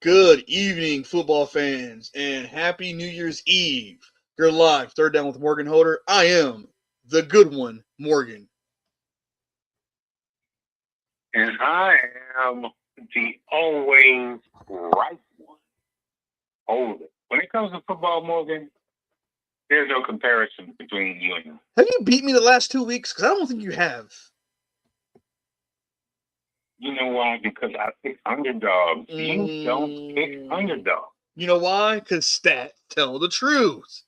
Good evening, football fans, and happy New Year's Eve. You're live, third down with Morgan Holder. I am the good one, Morgan. And I am the always right one. Holder. When it comes to football, Morgan, there's no comparison between you and me. Have you beat me the last 2 weeks? Because I don't think you have. You know why? Because I pick underdogs. You don't pick underdogs. You know why? Because stats tell the truth.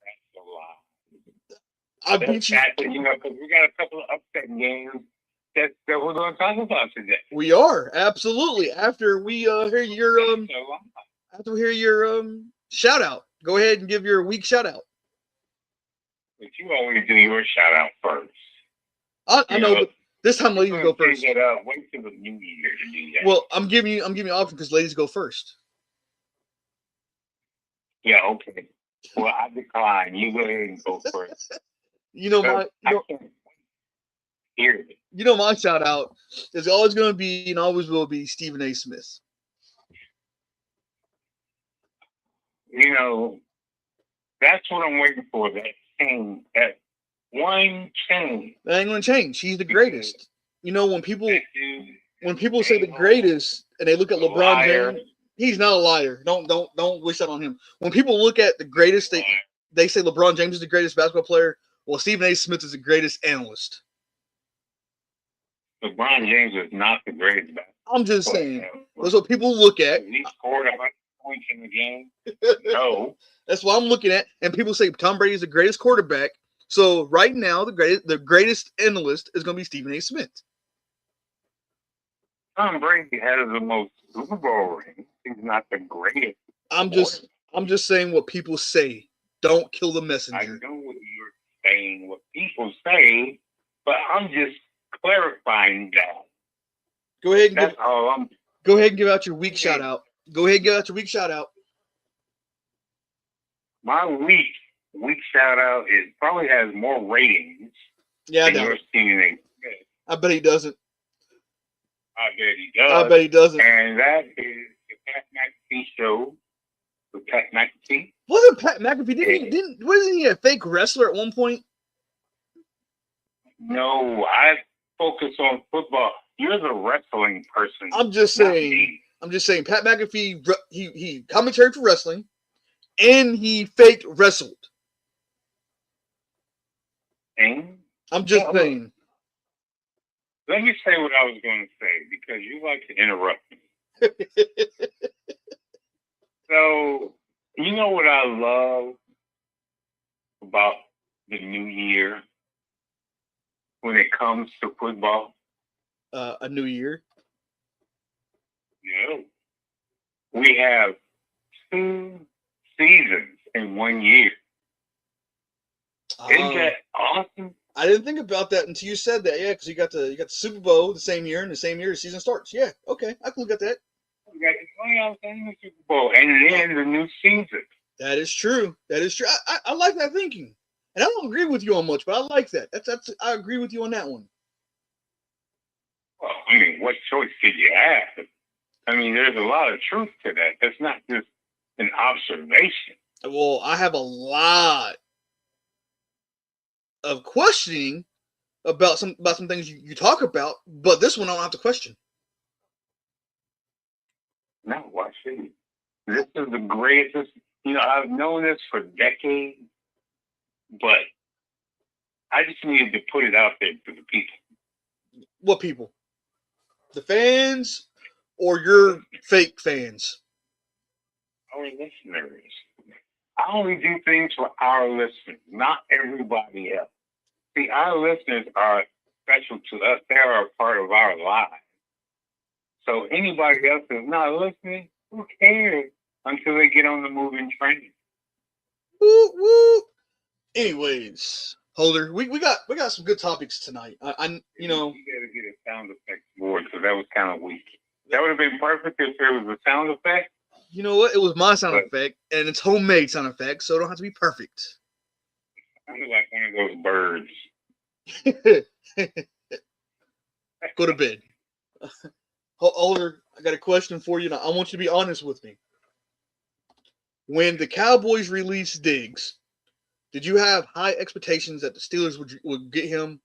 That's a lie. I beat you. Because we got a couple of upset games that we're going to talk about today. We are absolutely after we hear your shout out. Go ahead and give your week shout out. But you always do your shout out first. I know, but this time ladies go first. Wait till the new year to do that. Well, I'm giving you an option because ladies go first. Yeah, okay. Well, I decline. You go ahead and go first. My shout out is always going to be and always will be Stephen A. Smith. That's what I'm waiting for. That one change. That ain't going to change. He's the greatest. When people say the greatest and they look at LeBron James, he's not a liar. Don't wish that on him. When people look at the greatest, they say LeBron James is the greatest basketball player. Well, Stephen A. Smith is the greatest analyst. LeBron James is not the greatest basketball. I'm just saying. That's what people look at. He scored 100 points in the game. No. That's what I'm looking at. And people say Tom Brady is the greatest quarterback. So right now, the greatest analyst is going to be Stephen A. Smith. Tom Brady has the most Super Bowl rings. He's not the greatest. I'm just saying what people say. Don't kill the messenger. I know what you're saying, what people say, but I'm just clarifying that. Go ahead and give out your week shout out. My week shout out probably has more ratings. Yeah, I know. I bet he doesn't. I bet he does. I bet he doesn't. And that is the Pat McAfee show with Pat McAfee. Wasn't Pat McAfee? Wasn't he a fake wrestler at one point? No, I focus on football. You're the wrestling person. I'm just saying. Pat McAfee, he commentated for wrestling, and he faked wrestled. And I'm just saying. Let me say what I was going to say because you like to interrupt me. So, you know what I love about the new year when it comes to football? A new year? No. We have 2 seasons in 1 year. Isn't that awesome? I didn't think about that until you said that. Yeah, because you got the Super Bowl the same year, and the same year the season starts. Yeah, okay, I can look at that. We got the playoffs and the Super Bowl, and then the new season. That is true. I like that thinking, and I don't agree with you on much, but I like that. I agree with you on that one. Well, I mean, what choice did you have? I mean, there's a lot of truth to that. That's not just an observation. Well, I have a lot of questioning about some things you talk about, but this one I don't have to question. No, why should you? This is the greatest. I've known this for decades, but I just needed to put it out there to the people. What people? The fans or your fake fans? Our listeners. I only do things for our listeners, not everybody else. See, our listeners are special to us. They are a part of our lives. So anybody else who's not listening, who cares until they get on the moving train? Woo woo. Anyways, Holder, we got some good topics tonight. You gotta get a sound effect board because that was kind of weak. That would have been perfect if there was a sound effect. You know what? It was my sound effect, and it's homemade sound effect, so it don't have to be perfect. Sounded like one of those birds. Go to bed. Oliver, I got a question for you. Now, I want you to be honest with me. When the Cowboys released Diggs, did you have high expectations that the Steelers would get him?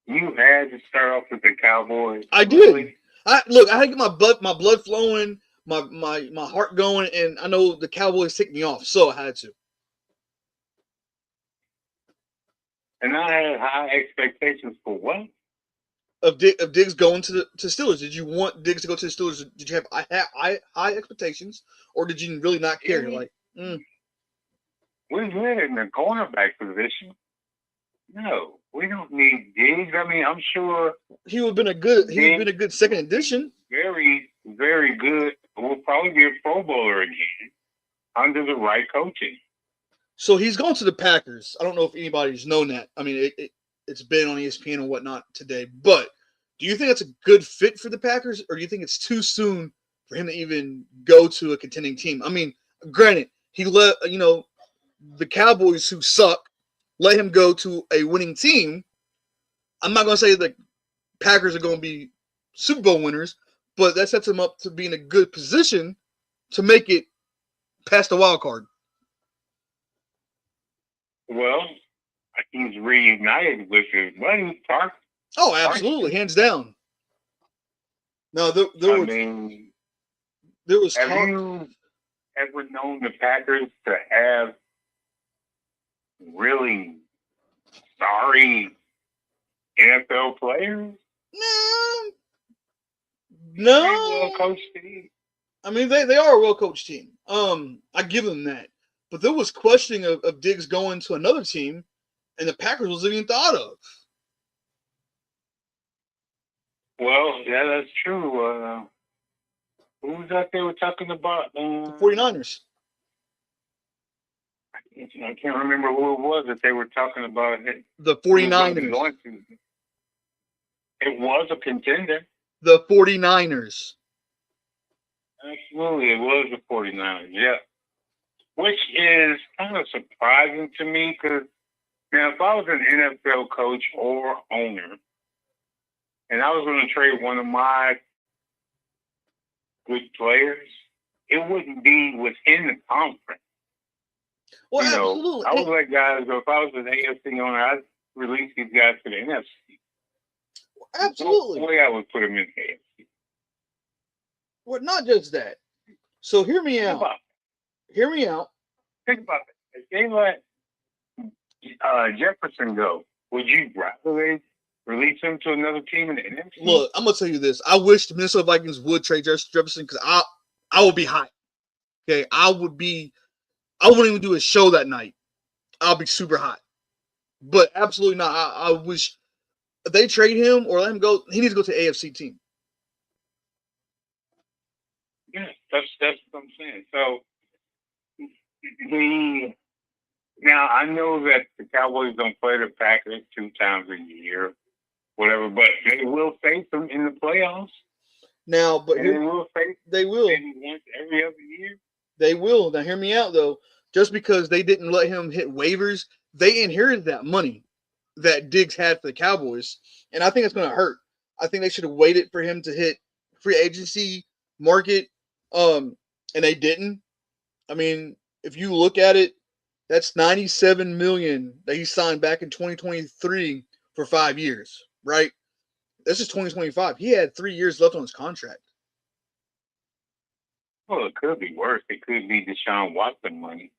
You had to start off with the Cowboys. I did. Really? I had to get my blood flowing, my heart going, and I know the Cowboys ticked me off, so I had to. And I had high expectations for what? Of Diggs going to Steelers. Did you want Diggs to go to the Steelers? Did you have high expectations, or did you really not care? Yeah. Like, we're good in the cornerback position. No, we don't need Diggs. I mean, I'm sure he would have been a good second addition. Very, very good. Will probably be a Pro Bowler again under the right coaching. So he's going to the Packers. I don't know if anybody's known that. I mean, it's been on ESPN and whatnot today. But do you think that's a good fit for the Packers, or do you think it's too soon for him to even go to a contending team? I mean, granted, he let the Cowboys, who suck, let him go to a winning team. I'm not going to say the Packers are going to be Super Bowl winners, but that sets him up to be in a good position to make it past the wild card. Well, he's reunited with his buddy, Park. Oh, absolutely, hands down. No, there was have talk. You ever known the Packers to have really sorry NFL players? No. Well-coached team. I mean, they are a well-coached team. I give them that. But there was questioning of Diggs going to another team, and the Packers wasn't even thought of. Well, yeah, that's true. Who was that they were talking about? The 49ers. I can't remember who it was that they were talking about. The 49ers. It was a contender. The 49ers. Absolutely, it was the 49ers, yeah. Which is kind of surprising to me because, now, if I was an NFL coach or owner, and I was going to trade one of my good players, it wouldn't be within the conference. Well, absolutely. I would let guys go. If I was an AFC owner, I'd release these guys to the NFC. Absolutely. No way I would put them in the AFC. Well, not just that. So hear me out. Hear me out. Think about it. If they let Jefferson go, would you rather release him to another team in the NFC? Look, I'm gonna tell you this. I wish the Minnesota Vikings would trade Jefferson because I would be hyped. Okay, I wouldn't even do a show that night. I'll be super hot. But absolutely not. I wish if they trade him or let him go, he needs to go to the AFC team. Yeah, that's what I'm saying. So now I know that the Cowboys don't play the Packers 2 times a year, whatever, but they will face them in the playoffs. Now, but they will face them once every other year. They will. Now, hear me out though. Just because they didn't let him hit waivers, they inherited that money that Diggs had for the Cowboys, and I think it's going to hurt. I think they should have waited for him to hit free agency market, and they didn't. I mean, if you look at it, that's $97 million that he signed back in 2023 for 5 years, right? This is 2025. He had 3 years left on his contract. Well, it could be worse. It could be Deshaun Watson money.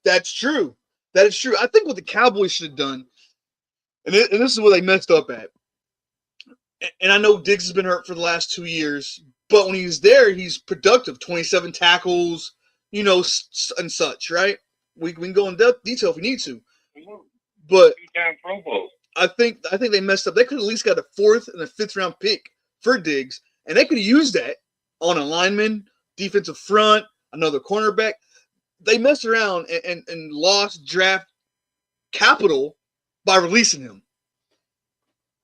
That's true. That is true. I think what the Cowboys should have done, and this is where they messed up at. And I know Diggs has been hurt for the last 2 years, but when he's there, he's productive. 27 tackles, and such, right? We can go in detail if we need to. But I think they messed up. They could have at least got a 4th and a 5th round pick for Diggs, and they could have used that on a lineman, defensive front, another cornerback. They messed around and lost draft capital by releasing him.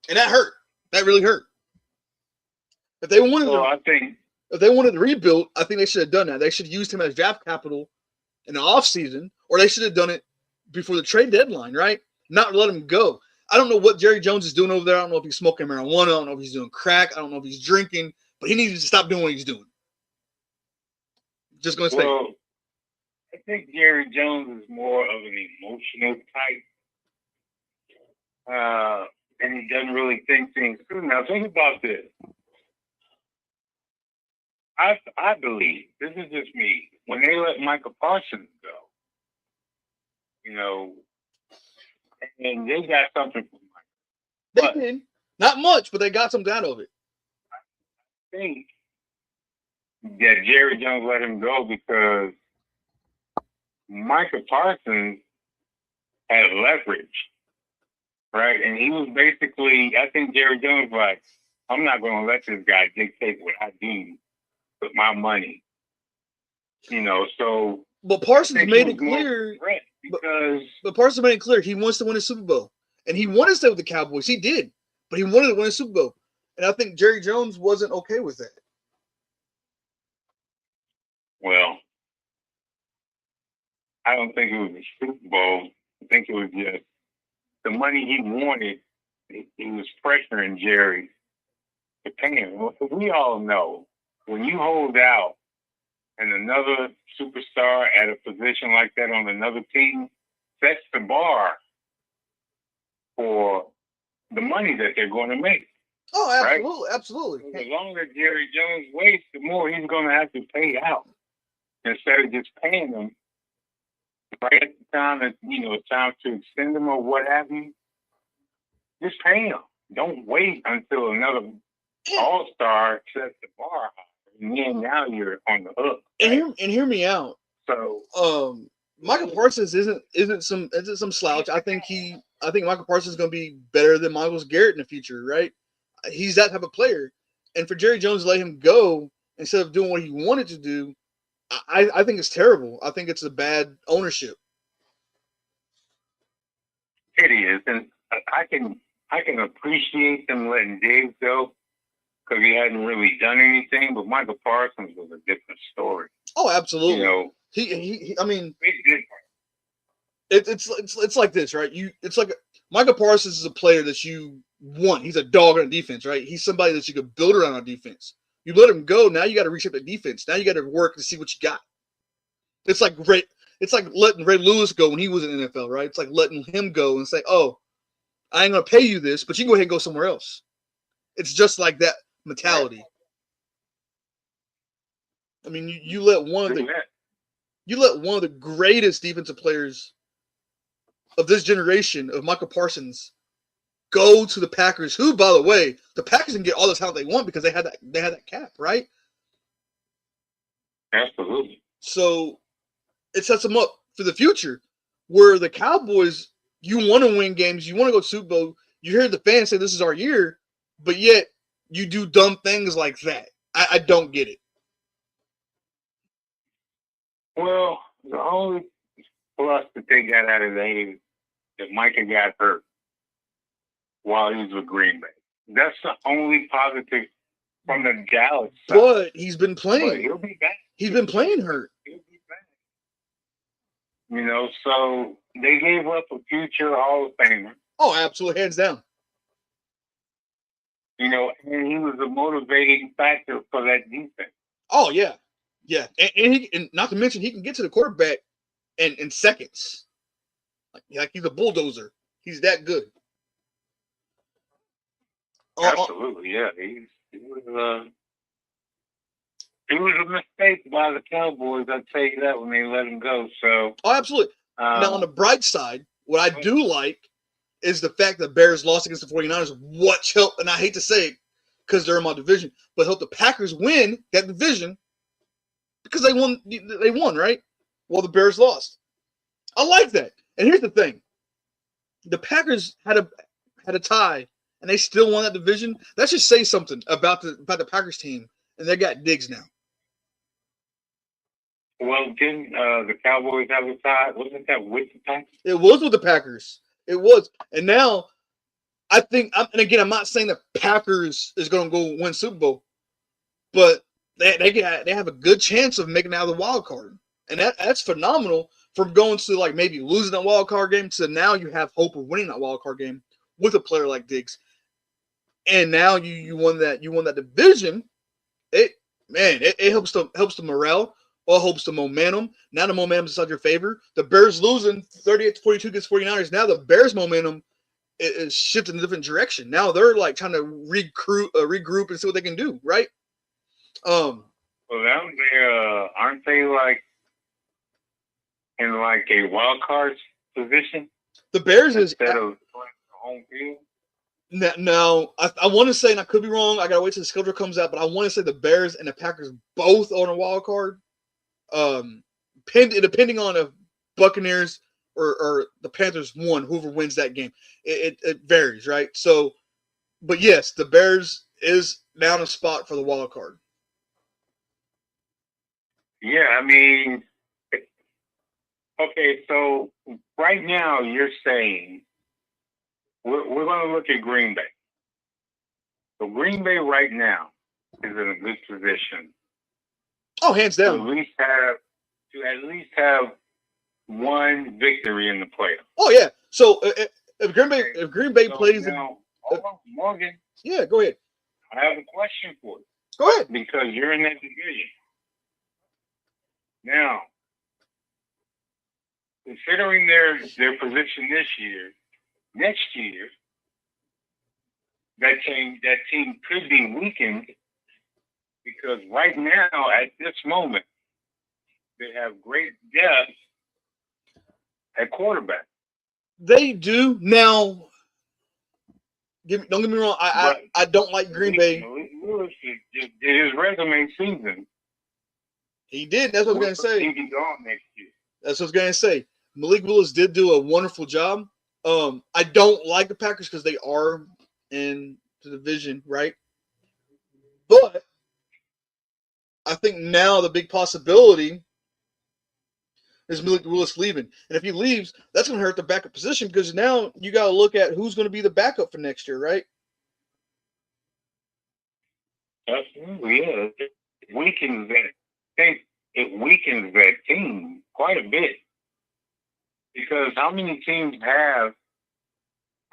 And that hurt. That really hurt. If they wanted to rebuild, I think they should have done that. They should have used him as draft capital in the offseason, or they should have done it before the trade deadline, right? Not let him go. I don't know what Jerry Jones is doing over there. I don't know if he's smoking marijuana. I don't know if he's doing crack. I don't know if he's drinking. But he needs to stop doing what he's doing. Just going to say. Well, I think Jerry Jones is more of an emotional type. And he doesn't really think things through. Now, think about this. I believe, this is just me, when they let Micah Parsons go, you know, and they got something from Micah. They did. Not much, but they got something out of it. I think that Jerry Jones let him go because Micah Parsons had leverage, right? And he was basically, I think Jerry Jones was like, I'm not going to let this guy dictate what I do with my money. You know, so. But Parsons made it clear. Because but Parsons made it clear he wants to win a Super Bowl. And he wanted to stay with the Cowboys. He did. But he wanted to win a Super Bowl. And I think Jerry Jones wasn't okay with that. Well, I don't think it was a Super Bowl. I think it was just the money he wanted. He was pressuring Jerry to pay him. Well, we all know when you hold out and another superstar at a position like that on another team sets the bar for the money that they're going to make. Oh, absolutely, right? Absolutely. The longer Jerry Jones waits, the more he's going to have to pay out instead of just paying them right at the time that, you know, it's time to extend them or what have you. Just pay them. Don't wait until another all-star sets the bar high. And then now you're on the hook. Right? And hear me out. So, Micah Parsons isn't some slouch. I think Micah Parsons is going to be better than Myles Garrett in the future, right? He's that type of player. And for Jerry Jones to let him go instead of doing what he wanted to do, I think it's terrible. I think it's a bad ownership. It is, and I can appreciate them letting Dave go because he hadn't really done anything. But Michael Parsons was a different story. Oh, absolutely. You know, he I mean, big difference. It's like this, right? It's like Michael Parsons is a player that you want. He's a dog on defense, right? He's somebody that you could build around on defense. You let him go, now you got to reshape the defense. Now you got to work to see what you got. It's like letting Ray Lewis go when he was in the NFL, right? It's like letting him go and say, "Oh, I ain't gonna pay you this, but you can go ahead and go somewhere else." It's just like that mentality. I mean, you let one of the greatest defensive players of this generation, of Michael Parsons, go to the Packers, who, by the way, the Packers can get all the talent they want because they had that cap, right? Absolutely. So it sets them up for the future, where the Cowboys, you want to win games, you want to go to Super Bowl, you hear the fans say this is our year, but yet you do dumb things like that. I don't get it. Well, the only plus that they got out of that is that Micah got hurt while he was with Green Bay. That's the only positive from the Dallas side. But he's been playing. But he'll be back. He's been playing hurt. He'll be back. You know, so they gave up a future Hall of Famer. Oh, absolutely, hands down. You know, and he was a motivating factor for that defense. Oh, yeah. Yeah. And not to mention, he can get to the quarterback in seconds. Like he's a bulldozer. He's that good. Absolutely, yeah. He was a mistake by the Cowboys, I'll tell you that, when they let him go. So, absolutely. Now, on the bright side, what I do like is the fact that Bears lost against the 49ers, which helped, and I hate to say it because they're in my division, but helped the Packers win that division because they won, right? Well, the Bears lost. I like that. And here's the thing. The Packers had a tie, and they still won that division. That should say something about the Packers team, and they got Diggs now. Well, didn't the Cowboys have a tie? Wasn't that with the Packers? It was with the Packers. It was. And now, I think, and again, I'm not saying the Packers is going to go win Super Bowl, but they have a good chance of making it out of the wild card. And that's phenomenal from going to like maybe losing that wild card game to now you have hope of winning that wild card game, with a player like Diggs. And now you won that division. It helps the morale, or helps the momentum. Now the momentum's inside your favor. The Bears losing 38-42 against 49ers. Now the Bears momentum is shifting in a different direction. Now they're like trying to regroup and see what they can do, right? Well, aren't they like in like a wild card position? The Bears instead of home field. No, I want to say, and I could be wrong. I gotta wait till the schedule comes out, but I want to say the Bears and the Packers both on a wild card. Depending on if Buccaneers or the Panthers won, whoever wins that game, it varies, right? So, but yes, the Bears is down a spot for the wild card. Yeah, I mean, okay, so right now you're saying we're going to look at Green Bay. So Green Bay right now is in a good position. Oh, hands down. To at least have one victory in the playoffs. Oh yeah. So if Green Bay plays now, hold on, Morgan. Yeah, go ahead. I have a question for you. Go ahead. Because you're in that division. Now, considering their position this year, next year, that team could be weakened because right now, at this moment, they have great depth at quarterback. They do. Now, don't get me wrong, I don't like Green Bay. Malik Willis did his resume season. He did. That's what I was going to say. He'll be gone next year. That's what I was going to say. Malik Willis did do a wonderful job. I don't like the Packers because they are in the division, right? But I think now the big possibility is Malik Willis leaving. And if he leaves, that's going to hurt the backup position because now you got to look at who's going to be the backup for next year, right? Absolutely, yeah. It weakens that team quite a bit. Because how many teams have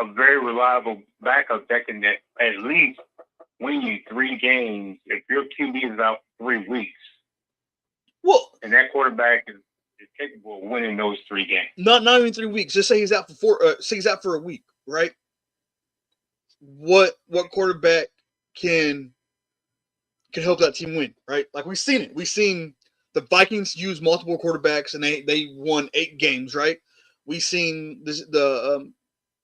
a very reliable backup that can at least win you 3 games if your QB is out 3 weeks? Well, and that quarterback is capable of winning those 3 games. Not even 3 weeks. Just say he's out for say he's out for a week, right? What quarterback can help that team win, right? Like we've seen it. We've seen the Vikings use multiple quarterbacks and they won 8 games, right? We've seen the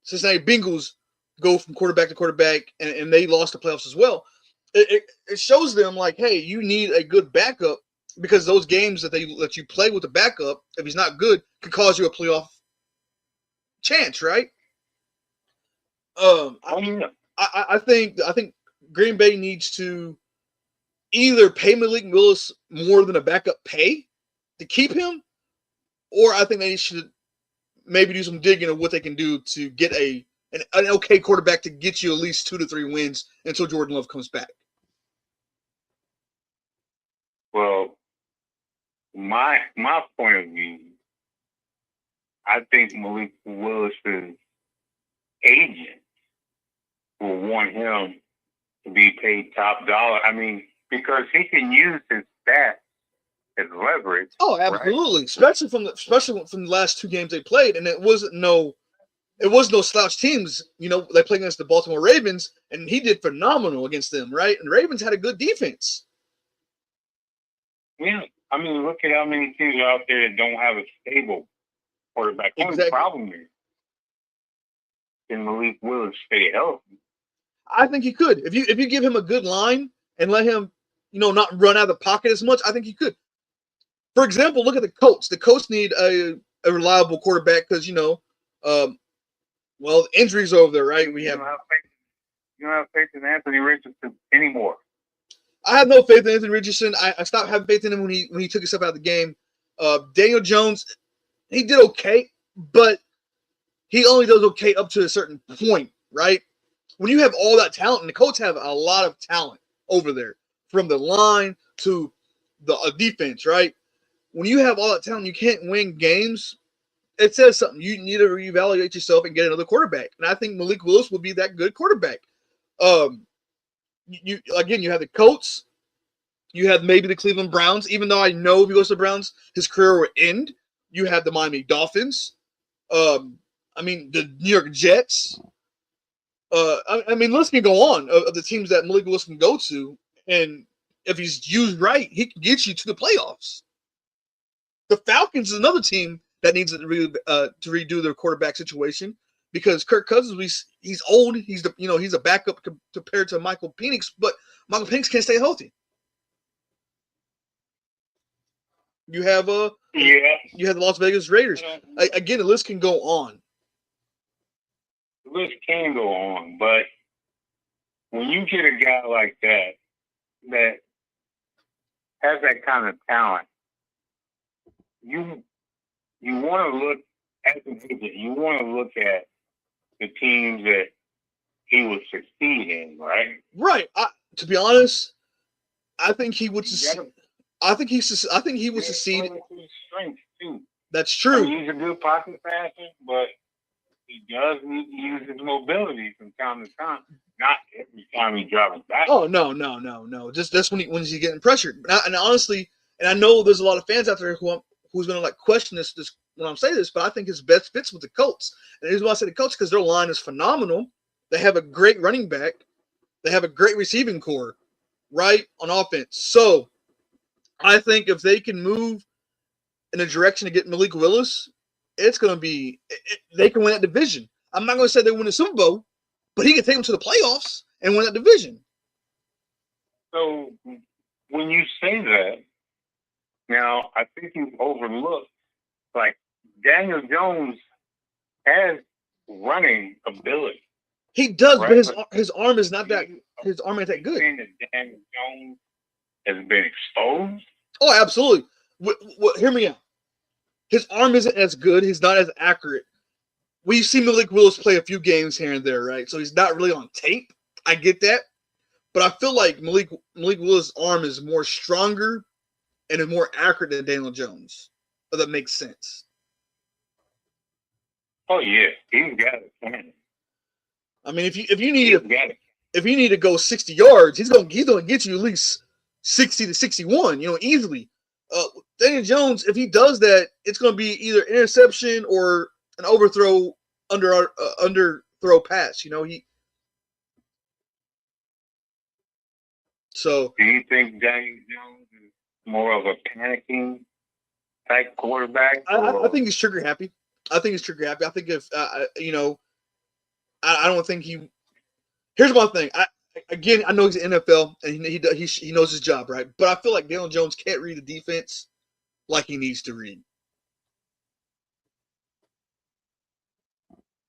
Cincinnati Bengals go from quarterback to quarterback and they lost the playoffs as well. It shows them like, hey, you need a good backup because those games that they let you play with the backup, if he's not good, could cause you a playoff chance, right? I think Green Bay needs to either pay Malik Willis more than a backup pay to keep him, or I think they should maybe do some digging of what they can do to get an okay quarterback to get you at least 2 to 3 wins until Jordan Love comes back. Well, my point of view, I think Malik Willis's agent will want him to be paid top dollar. I mean, because he can use his stats as leverage. Oh, absolutely. Right? Especially from the last 2 games they played, and it was no slouch teams. You know, they played against the Baltimore Ravens, and he did phenomenal against them, right? And the Ravens had a good defense. Yeah, I mean, look at how many teams are out there that don't have a stable quarterback. The only problem is, can Malik Willis stay healthy? I think he could. If you give him a good line and let him, not run out of the pocket as much, I think he could. For example, look at the Colts. The Colts need a reliable quarterback because, injuries over there, right? You don't have faith in Anthony Richardson anymore. I have no faith in Anthony Richardson. I stopped having faith in him when he took himself out of the game. Daniel Jones, he did okay, but he only does okay up to a certain point, right? When you have all that talent, and the Colts have a lot of talent over there, from the line to the defense, right? When you have all that talent, you can't win games it says something. You need to reevaluate yourself and get another quarterback. And I think Malik Willis would be that good quarterback. You again, you have the Colts, you have maybe the Cleveland Browns. Even though I know if he goes to the Browns, his career will end. You have the Miami Dolphins. The New York Jets. List can go on of the teams that Malik Willis can go to, and if he's used right, he can get you to the playoffs. The Falcons is another team that needs to redo their quarterback situation because Kirk Cousins, he's old. He's a backup compared to Michael Penix, but Michael Penix can't stay healthy. You have the Las Vegas Raiders. Again, the list can go on. The list can go on, but when you get a guy like that has that kind of talent, you want to look at you want to look at the teams that he would succeed in, right? Right. To be honest, I think he would succeed. I think he would succeed. Strength too. That's true. He's a good pocket passer, but he does need to use his mobility from time to time. Not every time he drives back. Oh no. Just that's when he's getting pressured. And honestly, and I know there's a lot of fans out there who's going to question this when I'm saying this, but I think his best fits with the Colts. And here's why I say the Colts, because their line is phenomenal. They have a great running back. They have a great receiving core, right, on offense. So I think if they can move in a direction to get Malik Willis, it's going to be they can win that division. I'm not going to say they win the Super Bowl, but he can take them to the playoffs and win that division. So when you say that, now I think you overlooked, like, Daniel Jones has running ability. He does, right? But his arm is not that. His arm ain't that good. Saying that Daniel Jones has been exposed. Oh, absolutely. Hear me out. His arm isn't as good. He's not as accurate. We've seen Malik Willis play a few games here and there, right? So he's not really on tape. I get that. But I feel like Malik Willis' arm is more stronger and is more accurate than Daniel Jones. If that makes sense. Oh yeah, he's got it. Man. I mean, if you need to go 60 yards, he's gonna get you at least 60 to 61, easily. Daniel Jones, if he does that, it's gonna be either interception or an overthrow underthrow pass. So. Do you think Daniel Jones is more of a panicking type quarterback? I think he's trigger happy. I think if I don't think he. Here's my thing. I know he's in NFL and he knows his job, right? But I feel like Daniel Jones can't read the defense like he needs to read.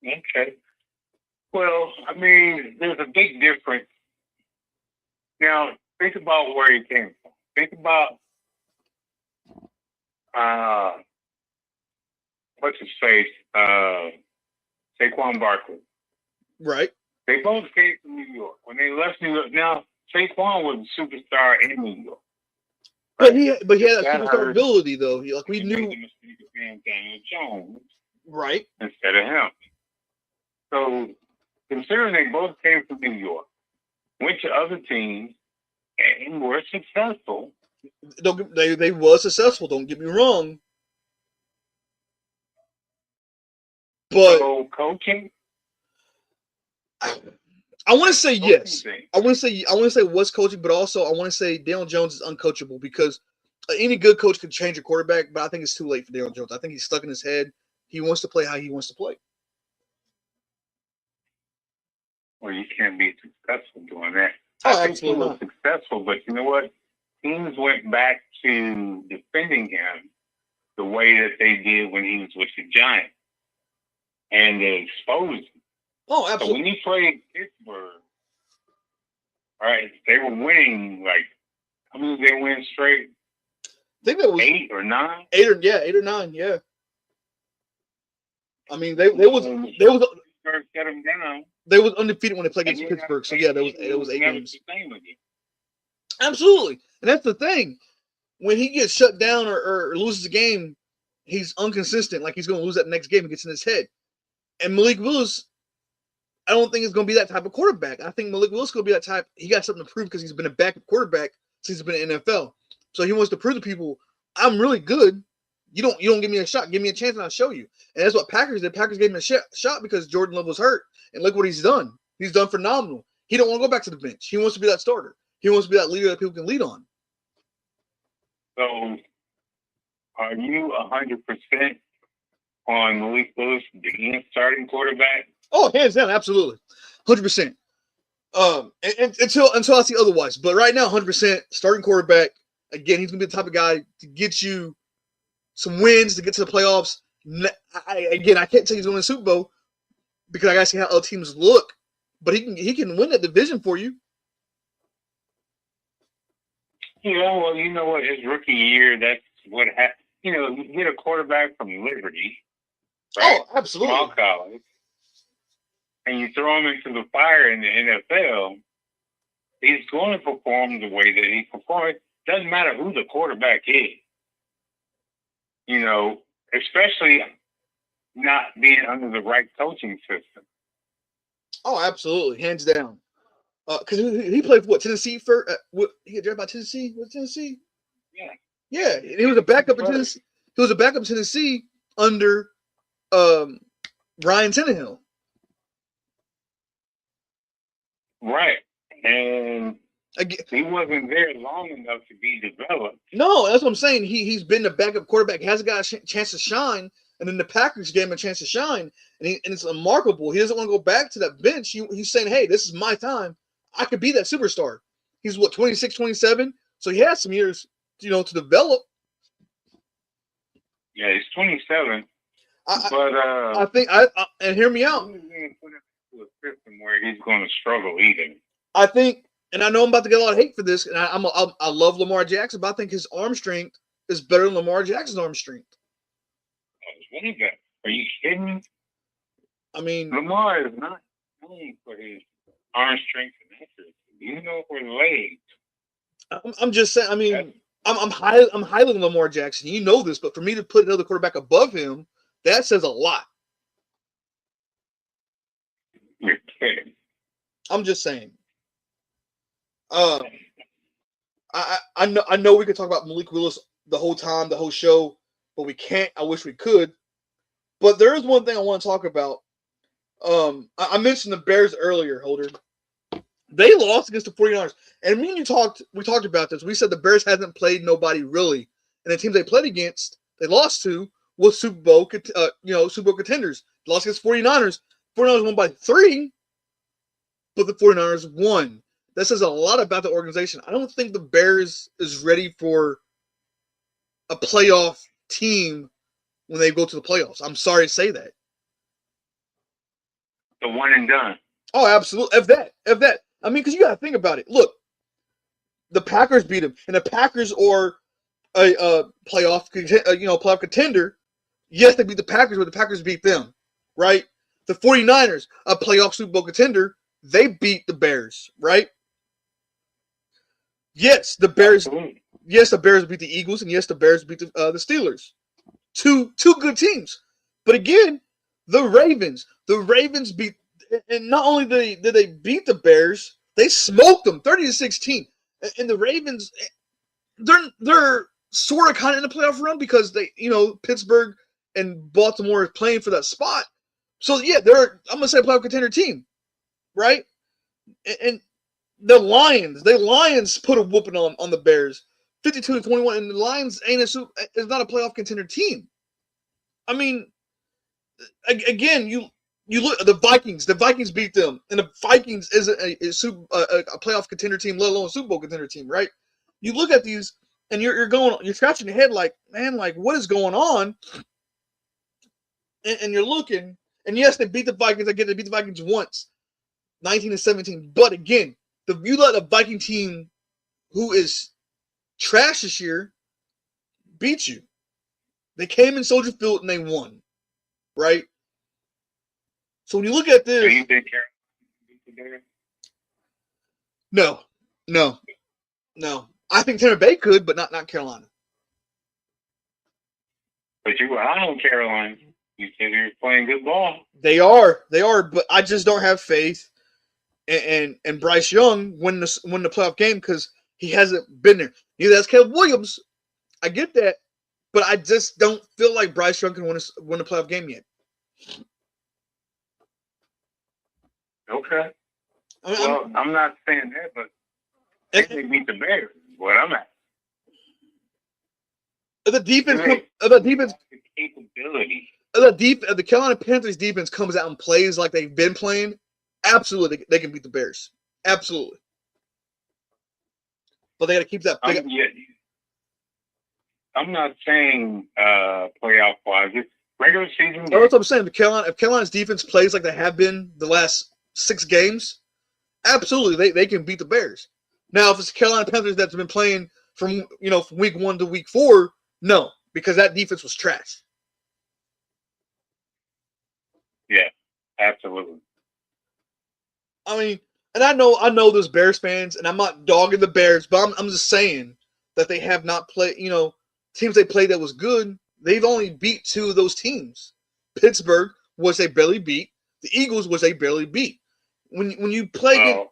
Okay. Well, I mean, there's a big difference. Now, think about where he came from. Think about what's his face? Saquon Barkley. Right. They both came from New York. When they left New York, now Saquon was a superstar in New York. Right? But he had that superstar ability, though. We knew. The mistake of being Daniel Jones, right, instead of him. So, considering they both came from New York, went to other teams, and were successful. They were successful. Don't get me wrong. But so coaching. I want to say yes. I want to say was coaching, but also I want to say Daniel Jones is uncoachable because any good coach can change a quarterback, but I think it's too late for Daniel Jones. I think he's stuck in his head. He wants to play how he wants to play. Well, you can't be successful doing that. Oh, I think he was successful, but you know what? Teams went back to defending him the way that they did when he was with the Giants, and they exposed him. Oh, absolutely. So when he played Pittsburgh, all right, they were winning, like, how many did they win straight? I think that was 8 or 9. 8 or 9, yeah. I mean, they was shut them down. They was undefeated when they played against Pittsburgh. So yeah, it was 8 games. Absolutely, and that's the thing. When he gets shut down or loses a game, He's inconsistent. Like he's going to lose that next game. It gets in his head. And Malik Willis, I don't think is going to be that type of quarterback. I think Malik Willis is going to be that type. He got something to prove because he's been a backup quarterback since he's been in the NFL. So he wants to prove to people, I'm really good. You don't give me a shot. Give me a chance and I'll show you. And that's what Packers did. Packers gave him a shot because Jordan Love was hurt. And look what he's done. He's done phenomenal. He don't want to go back to the bench. He wants to be that starter. He wants to be that leader that people can lead on. So, are you 100% on Malik Willis being starting quarterback? Oh, hands down, absolutely, 100%. Until I see otherwise. But right now, 100% starting quarterback. Again, he's gonna be the type of guy to get you some wins to get to the playoffs. I can't say he's going to the Super Bowl because I gotta see how other teams look. But he can win that division for you. Yeah, well, you know what? His rookie year, that's what happened. You get a quarterback from Liberty, right? Oh, absolutely. Small college, and you throw him into the fire in the NFL. He's going to perform the way that he performs. Doesn't matter who the quarterback is. Especially not being under the right coaching system. Oh, absolutely, hands down. Because he played for what, Tennessee for? He got drafted by Tennessee. Was it Tennessee? Yeah. He was a backup in Tennessee. He was a backup in Tennessee under Ryan Tannehill. Right, and he wasn't there long enough to be developed. No, that's what I'm saying. He's been the backup quarterback. He hasn't got a chance to shine, and then the Packers gave him a chance to shine, and it's remarkable. He doesn't want to go back to that bench. He's saying, hey, this is my time. I could be that superstar. He's 26, 27, so he has some years, to develop. Yeah, he's 27. I think and hear me out. He's going to put him into a system where he's going to struggle eating. I think, and I know I'm about to get a lot of hate for this, and I love Lamar Jackson, but I think his arm strength is better than Lamar Jackson's arm strength. What is that? Are you kidding? I mean, Lamar is not known for his arm strength and accuracy. You know, for legs. I'm just saying. I mean, I'm highlighting Lamar Jackson. You know this, but for me to put another quarterback above him, that says a lot. You're kidding. I'm just saying. I know we could talk about Malik Willis the whole time, the whole show, but we can't. I wish we could. But there is one thing I want to talk about. I mentioned the Bears earlier, Holder. They lost against the 49ers. And me and we talked about this. We said the Bears hasn't played nobody really. And the teams they played against, they lost to, was Super Bowl contenders. They lost against 49ers. 49ers won by 3, but the 49ers won. That says a lot about the organization. I don't think the Bears is ready for a playoff team when they go to the playoffs. I'm sorry to say that. The one and done. Oh, absolutely. If that. I mean, because you got to think about it. Look, the Packers beat them, and the Packers are a playoff contender. Yes, they beat the Packers, but the Packers beat them, right? The 49ers, a playoff Super Bowl contender, they beat the Bears, right? Yes, the Bears. Absolutely. Yes, the Bears beat the Eagles, and yes, the Bears beat the Steelers. Two good teams, but again, the Ravens beat. And not only did they beat the Bears, they smoked them 30-16. And the Ravens, they're sort of kind of in the playoff run because Pittsburgh and Baltimore is playing for that spot. So yeah, I'm gonna say a playoff contender team, right? And the Lions put a whooping on the Bears, 52-21, and the Lions is not a playoff contender team. I mean, again, you look at the Vikings. The Vikings beat them, and the Vikings isn't a playoff contender team, let alone a Super Bowl contender team, right? You look at these, and you're scratching your head like, man, like what is going on? And you're looking, and yes, they beat the Vikings. I get they beat the Vikings once, 19-17. But again, you let a Viking team who is trash this year beat you. They came in Soldier Field and they won, right? So when you look at this, Do you think Carolina? no. I think Tampa Bay could, but not Carolina. But you were high on Carolina. You said you were playing good ball. They are, but I just don't have faith in Bryce Young win the playoff game because he hasn't been there. Neither has Caleb Williams. I get that, but I just don't feel like Bryce Young can win the playoff game yet. Okay. I'm not saying that, but they beat the Bears. What I'm at. The defense, capability. The Carolina Panthers defense comes out and plays like they've been playing. Absolutely, they can beat the Bears. Absolutely, but they got to keep that. I'm not saying playoff wise. It's regular season. That's what I'm saying. If Carolina's defense plays like they have been the last 6 games, absolutely they can beat the Bears. Now, if it's the Carolina Panthers that's been playing from week 1 to week 4, no, because that defense was trash. Yeah, absolutely. I mean, and I know there's Bears fans, and I'm not dogging the Bears, but I'm just saying that they have not played. Teams they played that was good, they've only beat 2 of those teams. Pittsburgh was they barely beat. The Eagles was they barely beat. When you play,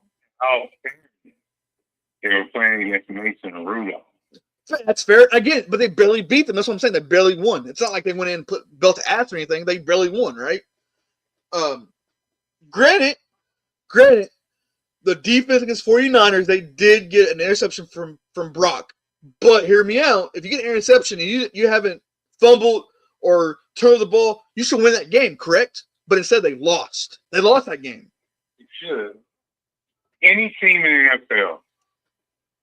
they were playing against Mason Rudolph. That's fair. Again, but they barely beat them. That's what I'm saying. They barely won. It's not like they went in and put belt to ass or anything. They barely won, right? Granted, the defense against 49ers, they did get an interception from Brock. But hear me out. If you get an interception and you haven't fumbled or turned the ball, you should win that game, correct? But instead, they lost. They lost that game. You should. Any team in the NFL,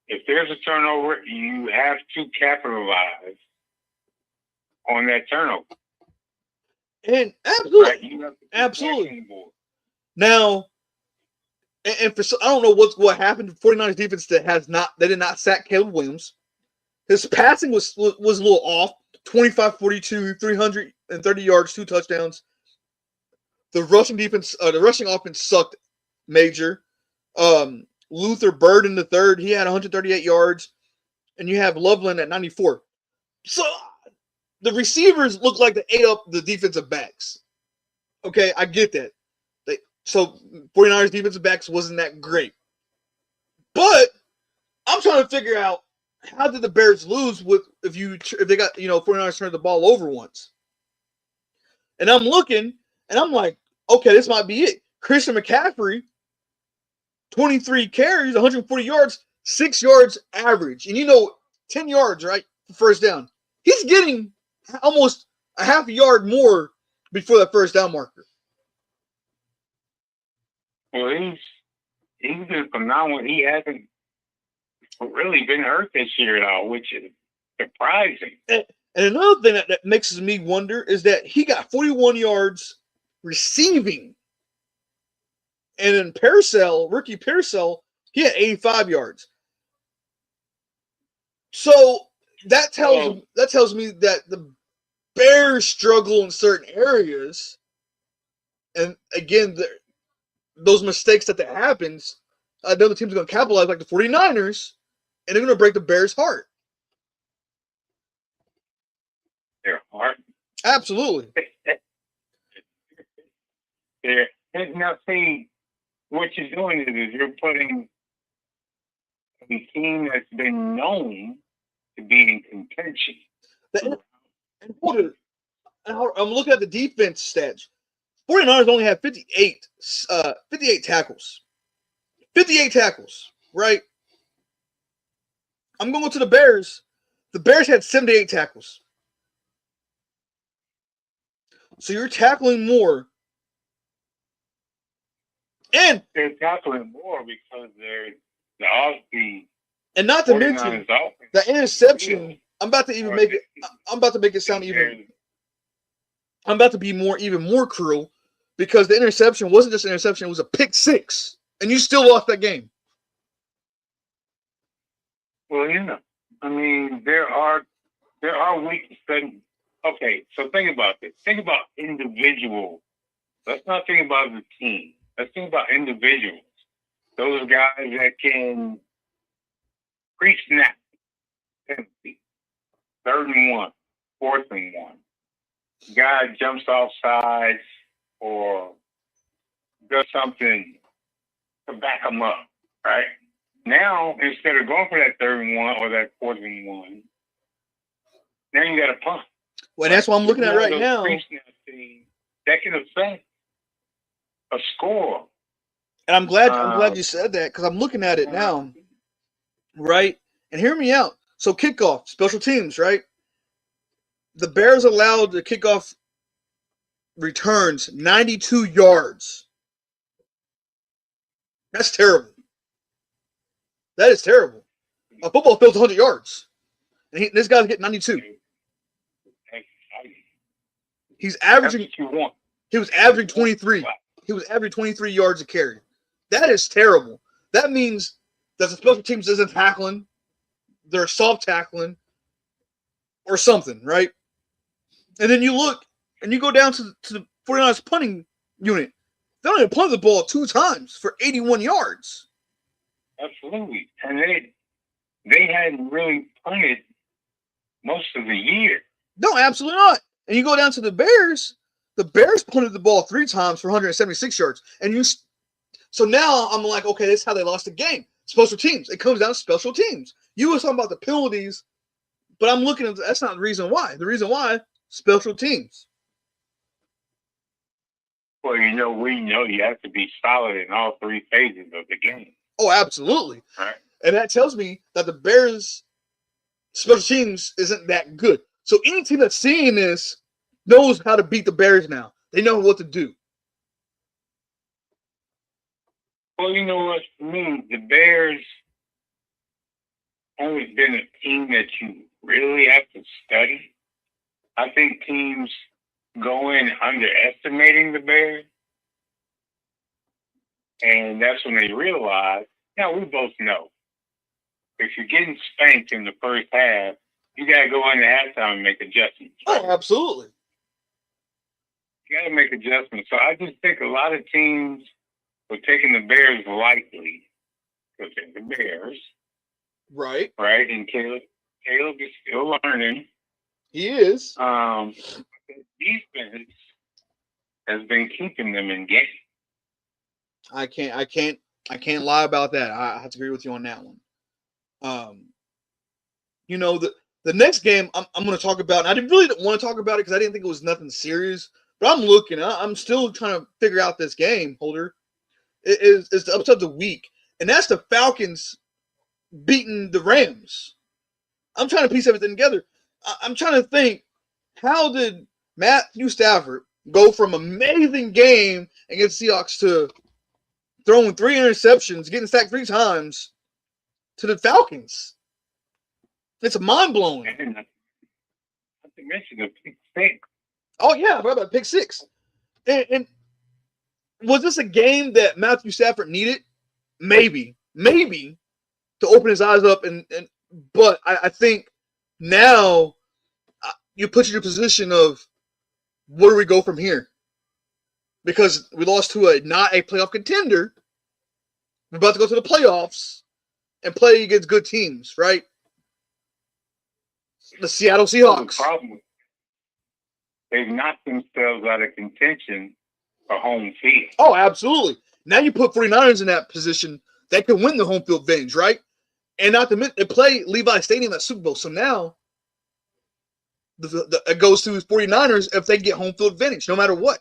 if there's a turnover, you have to capitalize on that turnover. And absolutely, right? absolutely. Now, and for I don't know what happened to 49ers defense that did not sack Caleb Williams. His passing was a little off. 25-42, 330 yards, 2 touchdowns. The rushing offense sucked major. Luther Bird in the third, he had 138 yards, and you have Loveland at 94. So the receivers look like they ate up the defensive backs. Okay, I get that. So 49ers defensive backs wasn't that great. But I'm trying to figure out, how did the Bears lose if they got 49ers turned the ball over once? And I'm looking, and I'm like, okay, this might be it. Christian McCaffrey, 23 carries, 140 yards, 6 yards average. And 10 yards, right? First down. He's getting almost a half a yard more before that first down marker. Well, he's been phenomenal. He hasn't really been hurt this year at all, which is surprising. And another thing that makes me wonder is that he got 41 yards receiving. And in Ricky Pearsall, he had 85 yards. So that tells me that the Bears struggle in certain areas. And again, those mistakes that happens, another team's going to capitalize, like the 49ers, and they're going to break the Bears' heart. Their heart? Absolutely. Now, see, what you're doing is you're putting a team that's been known to be in contention. I'm looking at the defense stats. 49ers only have 58 tackles. 58 tackles, right? I'm going to the Bears. The Bears had 78 tackles. So you're tackling more. And they're tackling more because they're and not to mention the interception. I'm about to make it sound even. I'm about to be even more cruel, because the interception wasn't just an interception; it was a pick 6, and you still lost that game. Well, I mean, there are weeks that. Okay, so think about this. Think about individuals. Let's not think about the team. Let's think about individuals. Those guys that can pre-snap, 3rd and 1, 4th and 1, guy jumps off sides or does something to back him up, right? Now, instead of going for that 3rd and 1 or that 4th-and-1, now you got a punt. Well, that's what I'm looking at right now. That can affect a score. And I'm glad you said that because I'm looking at it now, right? And hear me out. So kickoff, special teams, right? The Bears allowed the kickoff returns 92 yards. That's terrible. That is terrible. A football field's 100 yards. And this guy's getting 92. He's averaging. He was averaging 23. He was averaging 23 yards a carry. That is terrible. That means that the special teams isn't tackling. They're soft tackling or something, right? And then you look and you go down to the 49ers punting unit. They only punted the ball 2 times for 81 yards. Absolutely. And they hadn't really punted most of the year. No, absolutely not. And you go down to the Bears punted the ball 3 times for 176 yards. And so now I'm like, okay, that's how they lost the game. Special teams. It comes down to special teams. You were talking about the penalties, but I'm looking at that's not the reason why. The reason why, special teams. Well, we know you have to be solid in all 3 phases of the game. Oh, absolutely. Right. And that tells me that the Bears' special teams isn't that good. So any team that's seeing this knows how to beat the Bears now. They know what to do. Well, you know what? For me, the Bears always been a team that you really have to study. I think teams go in underestimating the Bears. And that's when they realize, we both know. If you're getting spanked in the first half, you got to go into halftime and make adjustments. Right? Oh, absolutely. You got to make adjustments. So I just think a lot of teams were taking the Bears lightly because they're the Bears. Right. Right. And Caleb is still learning. He is. Defense has been keeping them in game. I can't lie about that. I have to agree with you on that one. The next game I'm going to talk about, and I didn't want to talk about it because I didn't think it was nothing serious, but I'm looking. I'm still trying to figure out this game, Holder. It's the upset of the week, and that's the Falcons beating the Rams. I'm trying to piece everything together. I'm trying to think, how did Matthew Stafford go from amazing game against Seahawks to throwing 3 interceptions, getting sacked 3 times to the Falcons? It's mind-blowing. Not to mention the pick 6. Oh, yeah, I forgot about pick 6. And was this a game that Matthew Stafford needed? Maybe to open his eyes up. But I think now you put you in a position of where do we go from here? Because we lost to not a playoff contender. We're about to go to the playoffs and play against good teams, right? The Seattle Seahawks. The problem, they've knocked themselves out of contention for home field. Oh, absolutely. Now you put 49ers in that position that can win the home field advantage, right? And not to mention, they play Levi Stadium at Super Bowl. So now it goes to 49ers if they get home field advantage, no matter what.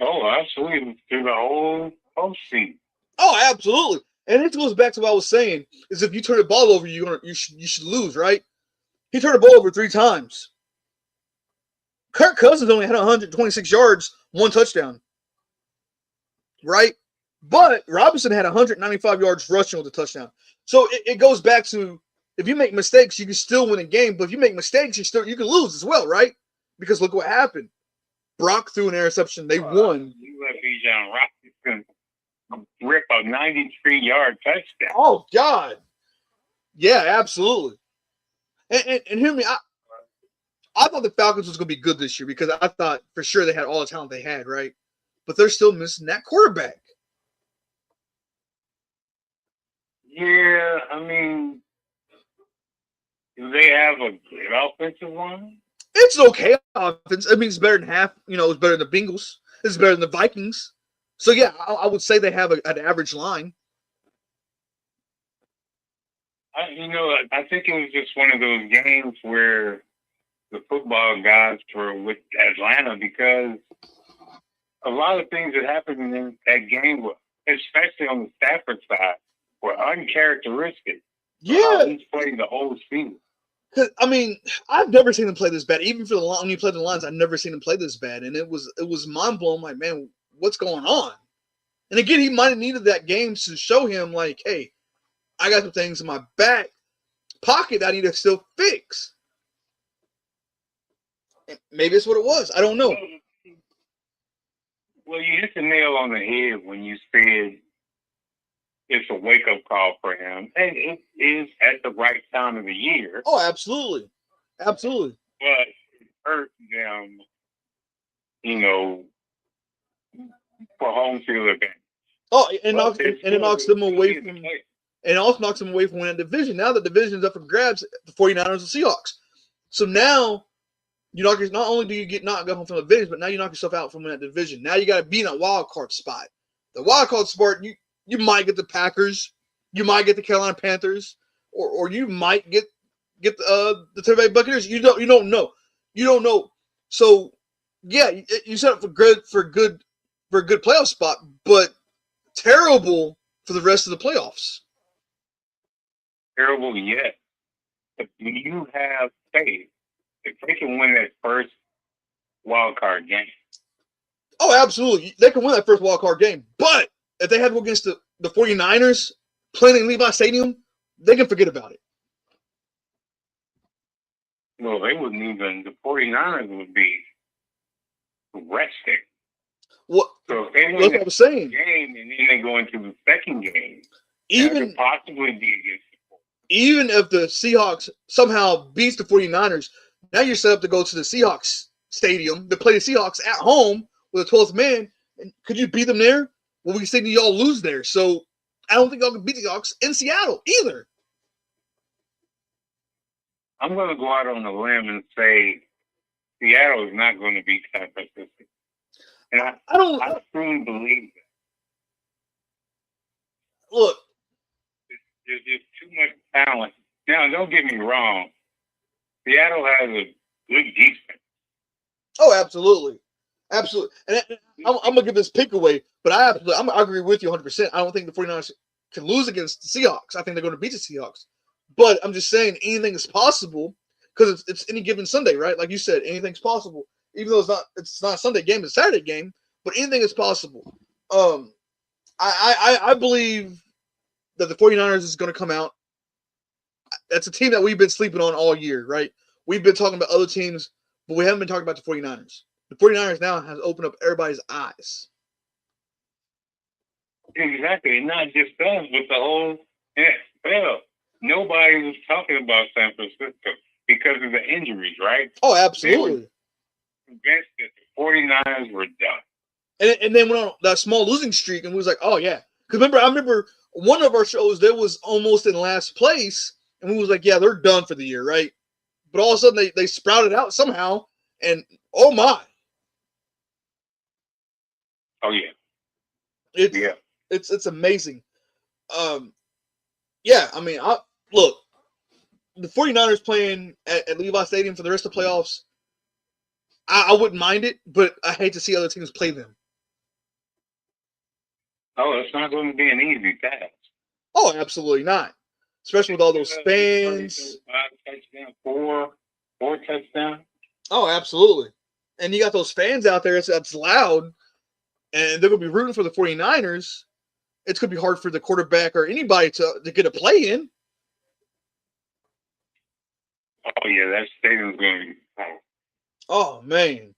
Oh, absolutely. Through the whole postseason. Oh, absolutely. And it goes back to what I was saying, is if you turn the ball over, you should lose, right? He turned the ball over 3 times. Kirk Cousins only had 126 yards, 1 touchdown. Right? But Robinson had 195 yards rushing with a touchdown. So it goes back to, if you make mistakes, you can still win a game. But if you make mistakes, you can lose as well, right? Because look what happened. Brock threw an interception. They won. You let Bijan Robinson rip a 93-yard touchdown. Oh, God. Yeah, absolutely. And hear me, I thought the Falcons was going to be good this year because I thought for sure they had all the talent they had, right? But they're still missing that quarterback. Yeah, I mean, do they have a good offensive line? It's an okay offense. I mean, it's better than half. It's better than the Bengals. It's better than the Vikings. So yeah, I would say they have an average line. I think it was just one of those games where the football gods were with Atlanta because a lot of things that happened in that game, especially on the Stafford side, were uncharacteristic. Yeah, he's playing the whole season. I mean, I've never seen him play this bad. Even for when he played the Lions, I've never seen him play this bad, and it was mind blowing. Like, man, what's going on? And again, he might have needed that game to show him, like, hey, I got some things in my back pocket that I need to still fix. And maybe that's what it was. I don't know. Well, you hit the nail on the head when you said it's a wake-up call for him. And it is at the right time of the year. Oh, absolutely. Absolutely. But it hurt them, for home field advantage. Oh, and it knocks them away from – and it also knocks them away from winning that division. Now the division's up for grabs, the 49ers and Seahawks. So now not only do you get knocked out from the division, but now you knock yourself out from that division. Now you got to be in a wild card spot. The wild card spot, you might get the Packers, you might get the Carolina Panthers, or you might get the Tampa Bay Buccaneers. You don't know. So yeah, you set up for a good playoff spot, but terrible for the rest of the playoffs. Terrible, yes. But do you have faith if they can win that first wild card game? Oh, absolutely. They can win that first wild card game. But if they have to go against the 49ers playing in Levi Stadium, they can forget about it. Well, they wouldn't even. The 49ers would be rested. What? So if they win that's what I was saying. Game and then they go into the second game, even could possibly be against. Even if the Seahawks somehow beats the 49ers, now you're set up to go to the Seahawks stadium to play the Seahawks at home with a 12th man. And could you beat them there? Well, we see y'all lose there. So I don't think y'all can beat the Seahawks in Seattle either. I'm going to go out on a limb and say Seattle is not going to beat San Francisco. And I truly believe that. Look. There's just too much talent. Now, don't get me wrong. Seattle has a good defense. Oh, absolutely. Absolutely. And I'm going to give this pick away, but I agree with you 100%. I don't think the 49ers can lose against the Seahawks. I think they're going to beat the Seahawks. But I'm just saying anything is possible because it's any given Sunday, right? Like you said, anything's possible. Even though it's not a Sunday game, it's a Saturday game, but anything is possible. I believe that the 49ers is going to come out. That's a team that we've been sleeping on all year, right? We've been talking about other teams, but we haven't been talking about the 49ers. The 49ers now has opened up everybody's eyes. Exactly. Not just us, but the whole NFL. Nobody was talking about San Francisco because of the injuries, right? Oh, absolutely. They were convinced that the 49ers were done. And then went on that small losing streak, and we was like, oh, yeah. Because I remember one of our shows, there was almost in last place, and we was like, yeah, they're done for the year, right? But all of a sudden, they sprouted out somehow, and oh, my. Oh, yeah. It's amazing. Yeah, I mean, look, the 49ers playing at Levi Stadium for the rest of the playoffs, I wouldn't mind it, but I hate to see other teams play them. Oh, it's not going to be an easy task. Oh, absolutely not. Especially with all those fans. 5 touchdowns, 4 touchdowns. Oh, absolutely. And you got those fans out there that's loud, and they're going to be rooting for the 49ers. It's going to be hard for the quarterback or anybody to get a play in. Oh, yeah, that stadium's going to be packed. Oh, man.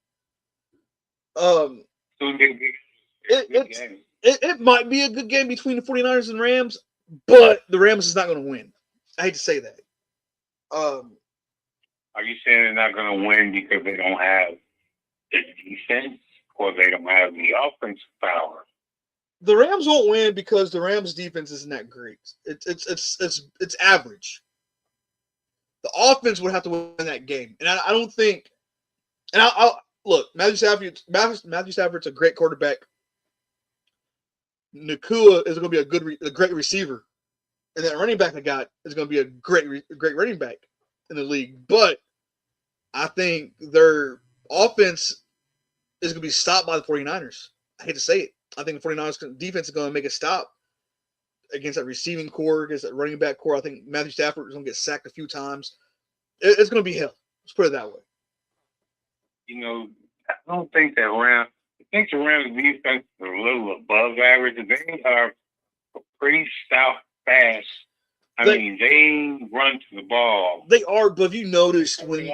It might be a good game between the 49ers and Rams, but the Rams is not going to win. I hate to say that. Are you saying they're not going to win because they don't have the defense or they don't have the offensive power? The Rams won't win because the Rams' defense isn't that great. It's average. The offense would have to win that game, and I don't think And I'll look, Matthew Stafford's a great quarterback. Nakua is going to be a great receiver, and that running back I got is going to be a great running back in the league. But I think their offense is going to be stopped by the 49ers. I hate to say it. I think the 49ers defense is going to make a stop against that receiving core, against that running back core. I think Matthew Stafford is going to get sacked a few times. It's going to be hell. Let's put it that way. You know, I don't think that Rams. I think the Rams defense is a little above average. They are pretty stout, fast. They run to the ball. They are, but if you noticed when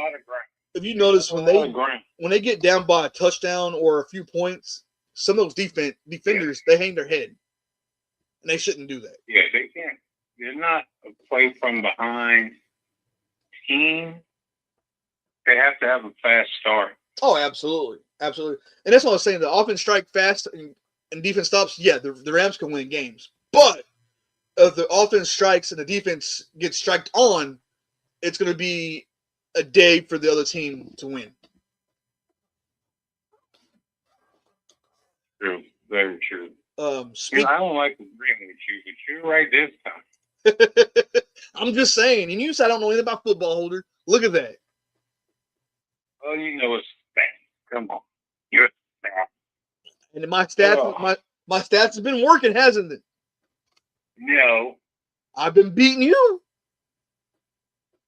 they get down by a touchdown or a few points, some of those defenders they hang their head, and they shouldn't do that. Yeah, they can't. They're not a play from behind team. They have to have a fast start. Oh, absolutely. And that's what I was saying. The offense strike fast and defense stops. Yeah, the Rams can win games. But if the offense strikes and the defense gets striked on, it's going to be a day for the other team to win. True. Very true. I don't like agreeing with you, but you're right this time. I'm just saying. And you said I don't know anything about football, Holder. Look at that. Well, you know it's bad. Come on. You're bad. And my stats, my stats have been working, hasn't it? No. I've been beating you.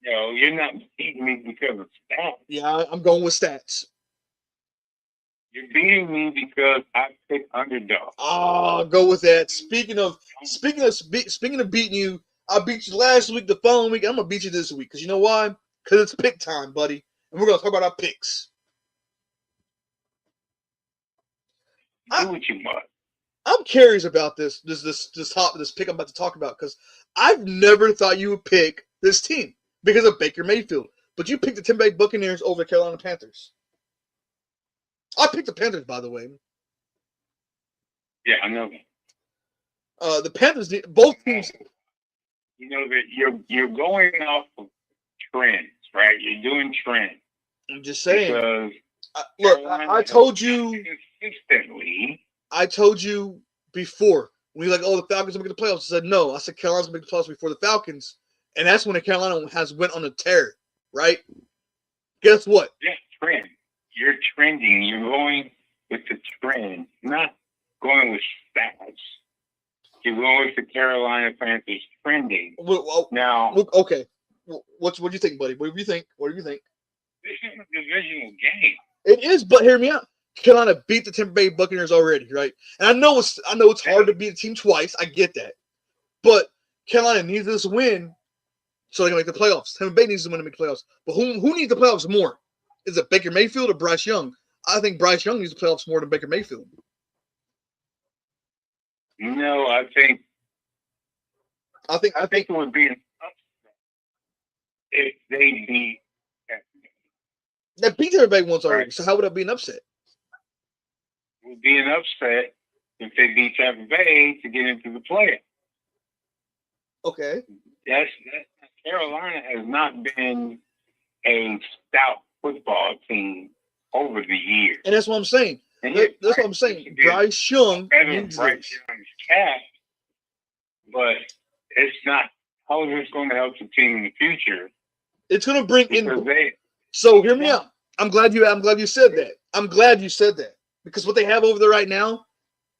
No, you're not beating me because of stats. Yeah, I'm going with stats. You're beating me because I picked underdog. Oh, go with that. Speaking of beating you, I beat you last week. The following week, I'm gonna beat you this week. Cause you know why? Cause it's pick time, buddy, and we're gonna talk about our picks. Do what you want. I'm curious about this pick I'm about to talk about because I've never thought you would pick this team because of Baker Mayfield, but you picked the Tampa Bay Buccaneers over the Carolina Panthers. I picked the Panthers, by the way. Yeah, I know. The Panthers, both teams. You know that you're going off of trends, right? You're doing trends. I'm just saying. Look, I told you consistently. I told you before when you're like, "Oh, the Falcons are making the playoffs." I said no. I said Carolina's gonna make the playoffs before the Falcons, and that's when the Carolina went on a tear, right? Guess what? Yeah, trend. You're trending. You're going with the trend, not going with stats. You're going with the Carolina Panthers trending. Well, now, okay. What do you think, buddy? What do you think? This is a divisional game. It is, but hear me out. Carolina beat the Tampa Bay Buccaneers already, right? And I know it's hard to beat a team twice. I get that, but Carolina needs this win so they can make the playoffs. Tampa Bay needs to win to make the playoffs. But who needs the playoffs more? Is it Baker Mayfield or Bryce Young? I think Bryce Young needs the playoffs more than Baker Mayfield. No, I think it would be an upset if they beat. That beat Tampa Bay once already. Right. So how would that be an upset? It would be an upset if they beat Tampa Bay to get into the playoffs. Okay. Carolina has not been a stout football team over the years. And that's what I'm saying. That's what I'm saying. Bryce Young needs Bryce Young's cast, but it's not. How is this going to help the team in the future? It's going to bring in. So hear me out. I'm glad you said that. I'm glad you said that because what they have over there right now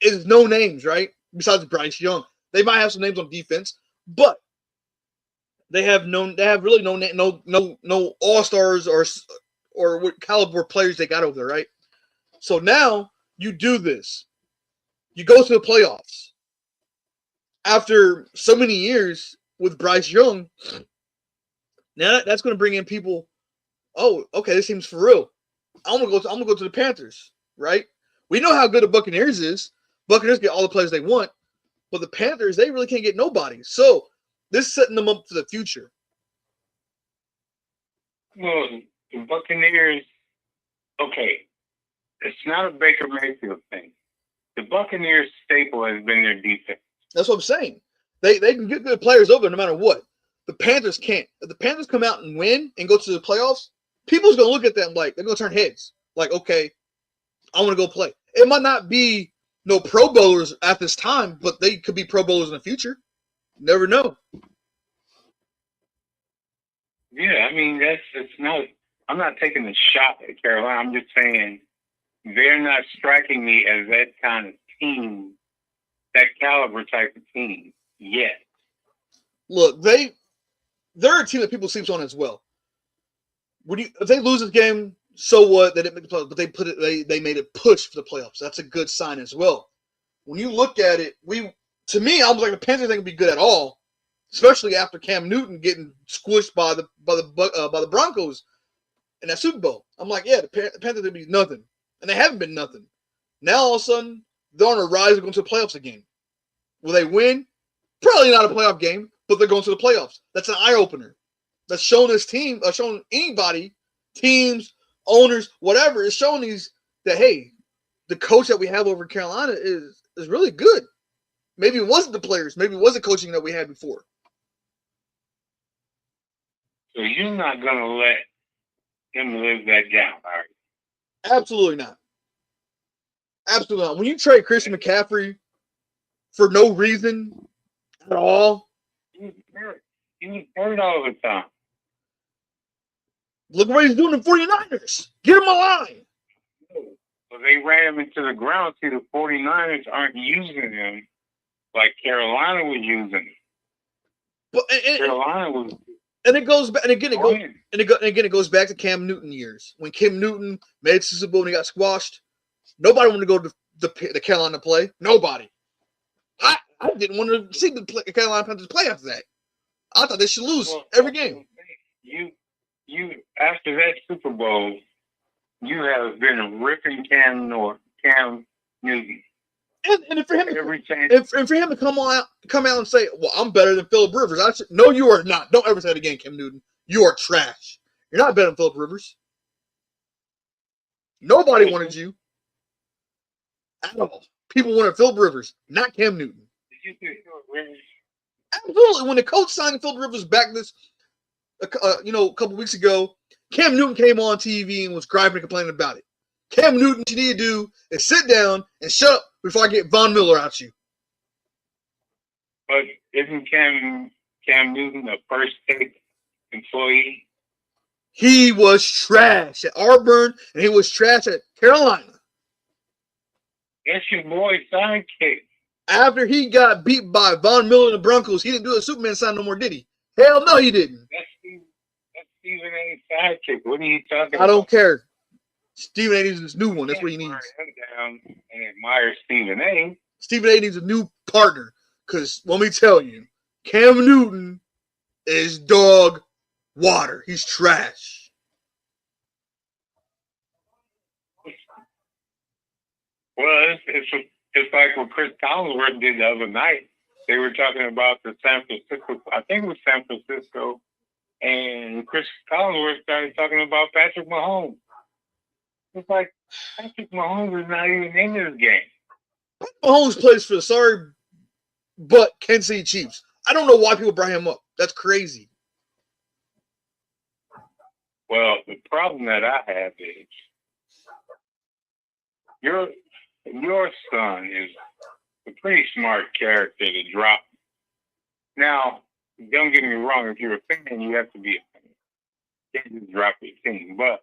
is no names, right? Besides Bryce Young, they might have some names on defense, but they have really no all-stars or what caliber players they got over there, right? So now you do this. You go to the playoffs after so many years with Bryce Young. Now that's going to bring in people. Oh, okay, this seems for real. I'm gonna go to the Panthers, right? We know how good the Buccaneers is. Buccaneers get all the players they want, but the Panthers, they really can't get nobody. So this is setting them up for the future. Well, the Buccaneers, okay, it's not a Baker Mayfield thing. The Buccaneers' staple has been their defense. That's what I'm saying. They can get good players over no matter what. The Panthers can't. If the Panthers come out and win and go to the playoffs, people's going to look at them like they're going to turn heads. Like, okay, I want to go play. It might not be no Pro Bowlers at this time, but they could be Pro Bowlers in the future. Never know. Yeah, I mean it's not. I'm not taking a shot at Carolina. I'm just saying they're not striking me as that kind of team, that caliber type of team yet. Look, they're a team that people sleep on as well. If they lose this game, so what? They didn't make the playoffs, but they made it push for the playoffs. That's a good sign as well. When you look at it, to me, I was like the Panthers ain't gonna be good at all, especially after Cam Newton getting squished by the Broncos in that Super Bowl. I'm like, yeah, the Panthers will be nothing, and they haven't been nothing. Now all of a sudden they're on a rise to go into the playoffs again. Will they win? Probably not a playoff game, but they're going to the playoffs. That's an eye opener. That's showing this team, showing anybody, teams, owners, whatever, is showing these that hey, the coach that we have over Carolina is really good. Maybe it wasn't the players, maybe it was the coaching that we had before. So you're not gonna let him live that down, all right? Absolutely not. Absolutely not. When you trade Christian McCaffrey for no reason at all, He's hurt all the time. look what he's doing in 49ers. Get him a line. So they ran him into the ground. See, the 49ers aren't using him like Carolina was using him. But Carolina was. And it goes back, and again it goes back to Cam Newton years when Cam Newton made Super Bowl and he got squashed. Nobody wanted to go to the Carolina play. Nobody. I didn't want to see the Carolina Panthers play after that. I thought they should lose every game. You after that Super Bowl, you have been ripping Cam Newton. And for him, every chance. And for him to come out and say, "Well, I'm better than Phillip Rivers," no, you are not. Don't ever say it again, Cam Newton. You are trash. You're not better than Phillip Rivers. Nobody wanted you at all. People wanted Phillip Rivers, not Cam Newton. Did you think Phillip Rivers? Absolutely. When the coach signed Phillip Rivers back a couple weeks ago, Cam Newton came on TV and was griping and complaining about it. Cam Newton, what you need to do is sit down and shut up before I get Von Miller out you. But isn't Cam Newton a first-take employee? He was trash at Auburn, and he was trash at Carolina. That's your boy's sidekick. After he got beat by Von Miller and the Broncos, he didn't do a Superman sign no more, did he? Hell no, he didn't. That's Stephen A's sidekick. What are you talking about? I don't care. Stephen A needs this new one. That's what he needs. Down and admire Stephen A. Stephen A needs a new partner. Because let me tell you, Cam Newton is dog water. He's trash. Well, it's like what Chris Collinsworth did the other night. They were talking about the San Francisco, I think it was San Francisco, and Chris Collinsworth started talking about Patrick Mahomes. It's like Patrick Mahomes is not even in this game. Mahomes plays for the sorry but Kansas City Chiefs. I don't know why people brought him up. That's crazy. Well, the problem that I have is your son is a pretty smart character to drop. Now, don't get me wrong. If you're a fan, you have to be a fan. You can't just drop your team, but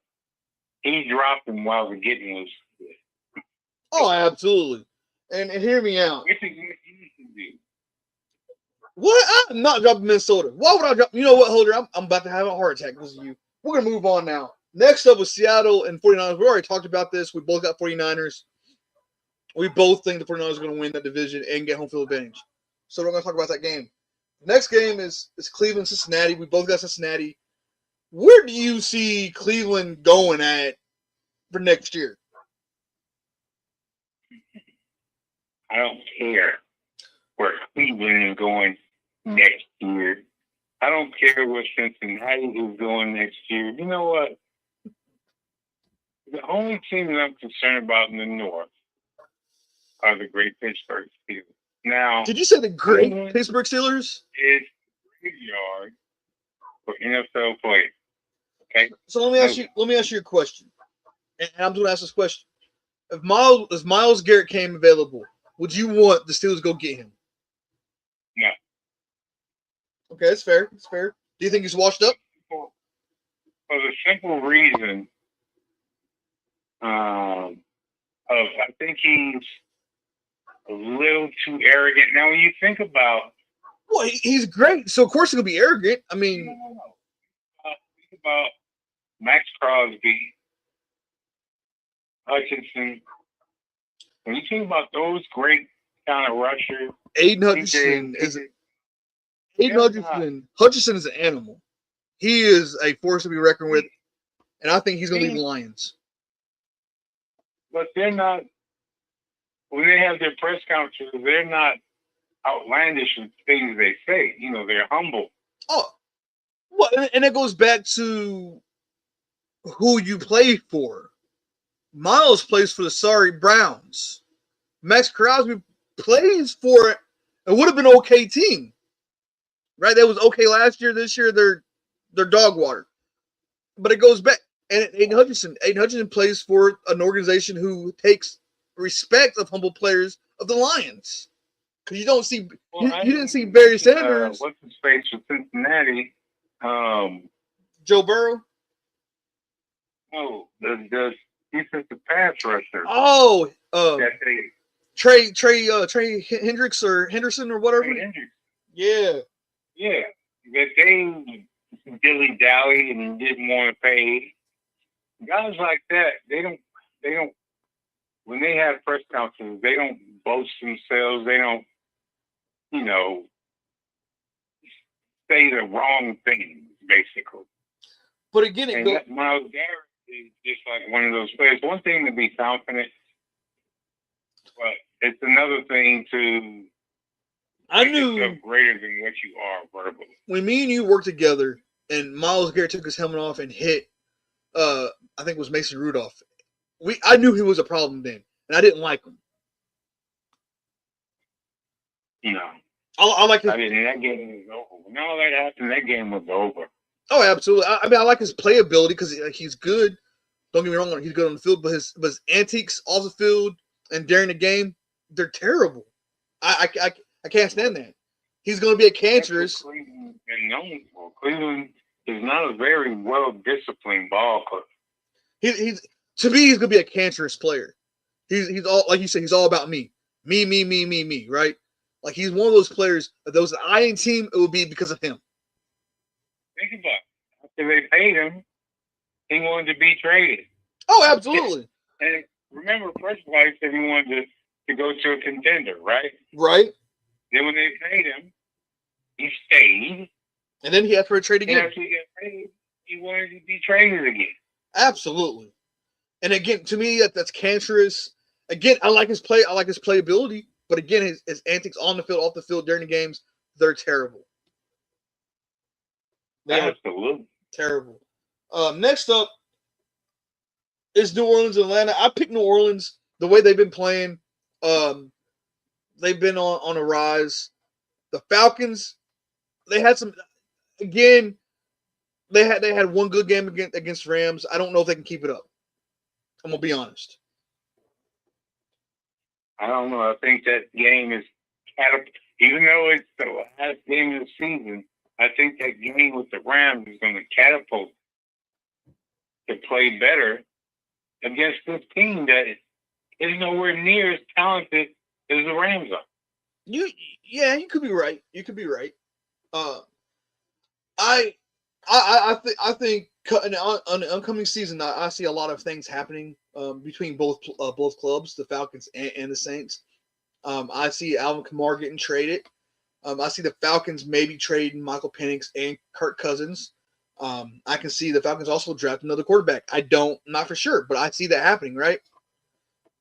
he dropped him while the getting was good. Oh, absolutely. And hear me out. Which is what you should do. What? I'm not dropping Minnesota. Why would I drop? You know what, Holder? I'm about to have a heart attack because of you. We're going to move on now. Next up was Seattle and 49ers. We already talked about this. We both got 49ers. We both think the 49ers are going to win that division and get home field advantage. So we're going to talk about that game. The next game is Cleveland, Cincinnati. We both got Cincinnati. Where do you see Cleveland going at for next year? I don't care where Cleveland is going next year. I don't care where Cincinnati is going next year. You know what? The only team that I'm concerned about in the North are the great Pittsburgh Steelers. Now, did you say the great Pittsburgh Steelers? It's graveyard for NFL players. Okay. So let me ask you a question. And I'm going to ask this question: if Myles Garrett came available, would you want the Steelers to go get him? No. Okay, that's fair. That's fair. Do you think he's washed up? For the simple reason of I think he's a little too arrogant. Now, when you think about, well, he's great, so of course he'll be arrogant. I mean, think about Max Crosby, Hutchinson. When you think about those great kind of rushers, Aiden Hutchinson Hutchinson is an animal. He is a force to be reckoned with, and I think he's going to lead the Lions. But they're not. When they have their press conferences, they're not outlandish in things they say. They're humble. Oh, well, and it goes back to who you play for. Myles plays for the sorry Browns. Max Crosby plays for it. It would have been an okay team, right? That was okay last year. This year, they're dog water. But it goes back. And Aiden Hutchinson plays for an organization who takes respect of humble players of the Lions. Because you don't see, you didn't see Barry Sanders. What's his face with Cincinnati? Joe Burrow. No, the defensive pass rusher. Oh, Trey Hendricks or Henderson or whatever. Hendricks. Yeah. That they dilly dally and didn't want to pay. Guys like that, they don't. When they have press conferences, they don't boast themselves. They don't, say the wrong things, basically. But again, Myles Garrett is just like one of those players. One thing to be confident, but it's another thing to make yourself greater than what you are verbally. When me and you worked together, and Myles Garrett took his helmet off and hit, I think it was Mason Rudolph. I knew he was a problem then, and I didn't like him. I like his. I mean, that game was over. When all that happened, that game was over. Oh, absolutely. I mean, I like his playability because he's good. Don't get me wrong, he's good on the field, but his antiques off the field and during the game, they're terrible. I can't stand that. He's going to be a cancerous. That's what Cleveland is known for. Cleveland is not a very well-disciplined ball club. To me, he's going to be a cancerous player. He's all, like you said, he's all about me. Me, right? Like, he's one of those players, if there was an iron team, it would be because of him. Think about it. After they paid him, he wanted to be traded. Oh, absolutely. And remember, first of all, he said he wanted to go to a contender, right? Right. Then when they paid him, he stayed. And then he asked for a trade again. And after he got paid, he wanted to be traded again. Absolutely. And again, to me, that's cancerous. Again, I like his play. I like his playability. But again, his antics on the field, off the field, during the games, they're terrible. Absolutely. Terrible. Next up is New Orleans and Atlanta. I picked New Orleans. The way they've been playing, they've been on a rise. The Falcons, they had some. Again, they had one good game against Rams. I don't know if they can keep it up. I'm gonna be honest. I don't know. I think that game is even though it's the last game of the season. I think that game with the Rams is going to catapult to play better against this team that is nowhere near as talented as the Rams are. You could be right. You could be right. I think in the oncoming season, I see a lot of things happening between both clubs, the Falcons and the Saints. I see Alvin Kamara getting traded. I see the Falcons maybe trading Michael Penix and Kirk Cousins. I can see the Falcons also draft another quarterback. Not for sure, but I see that happening, right?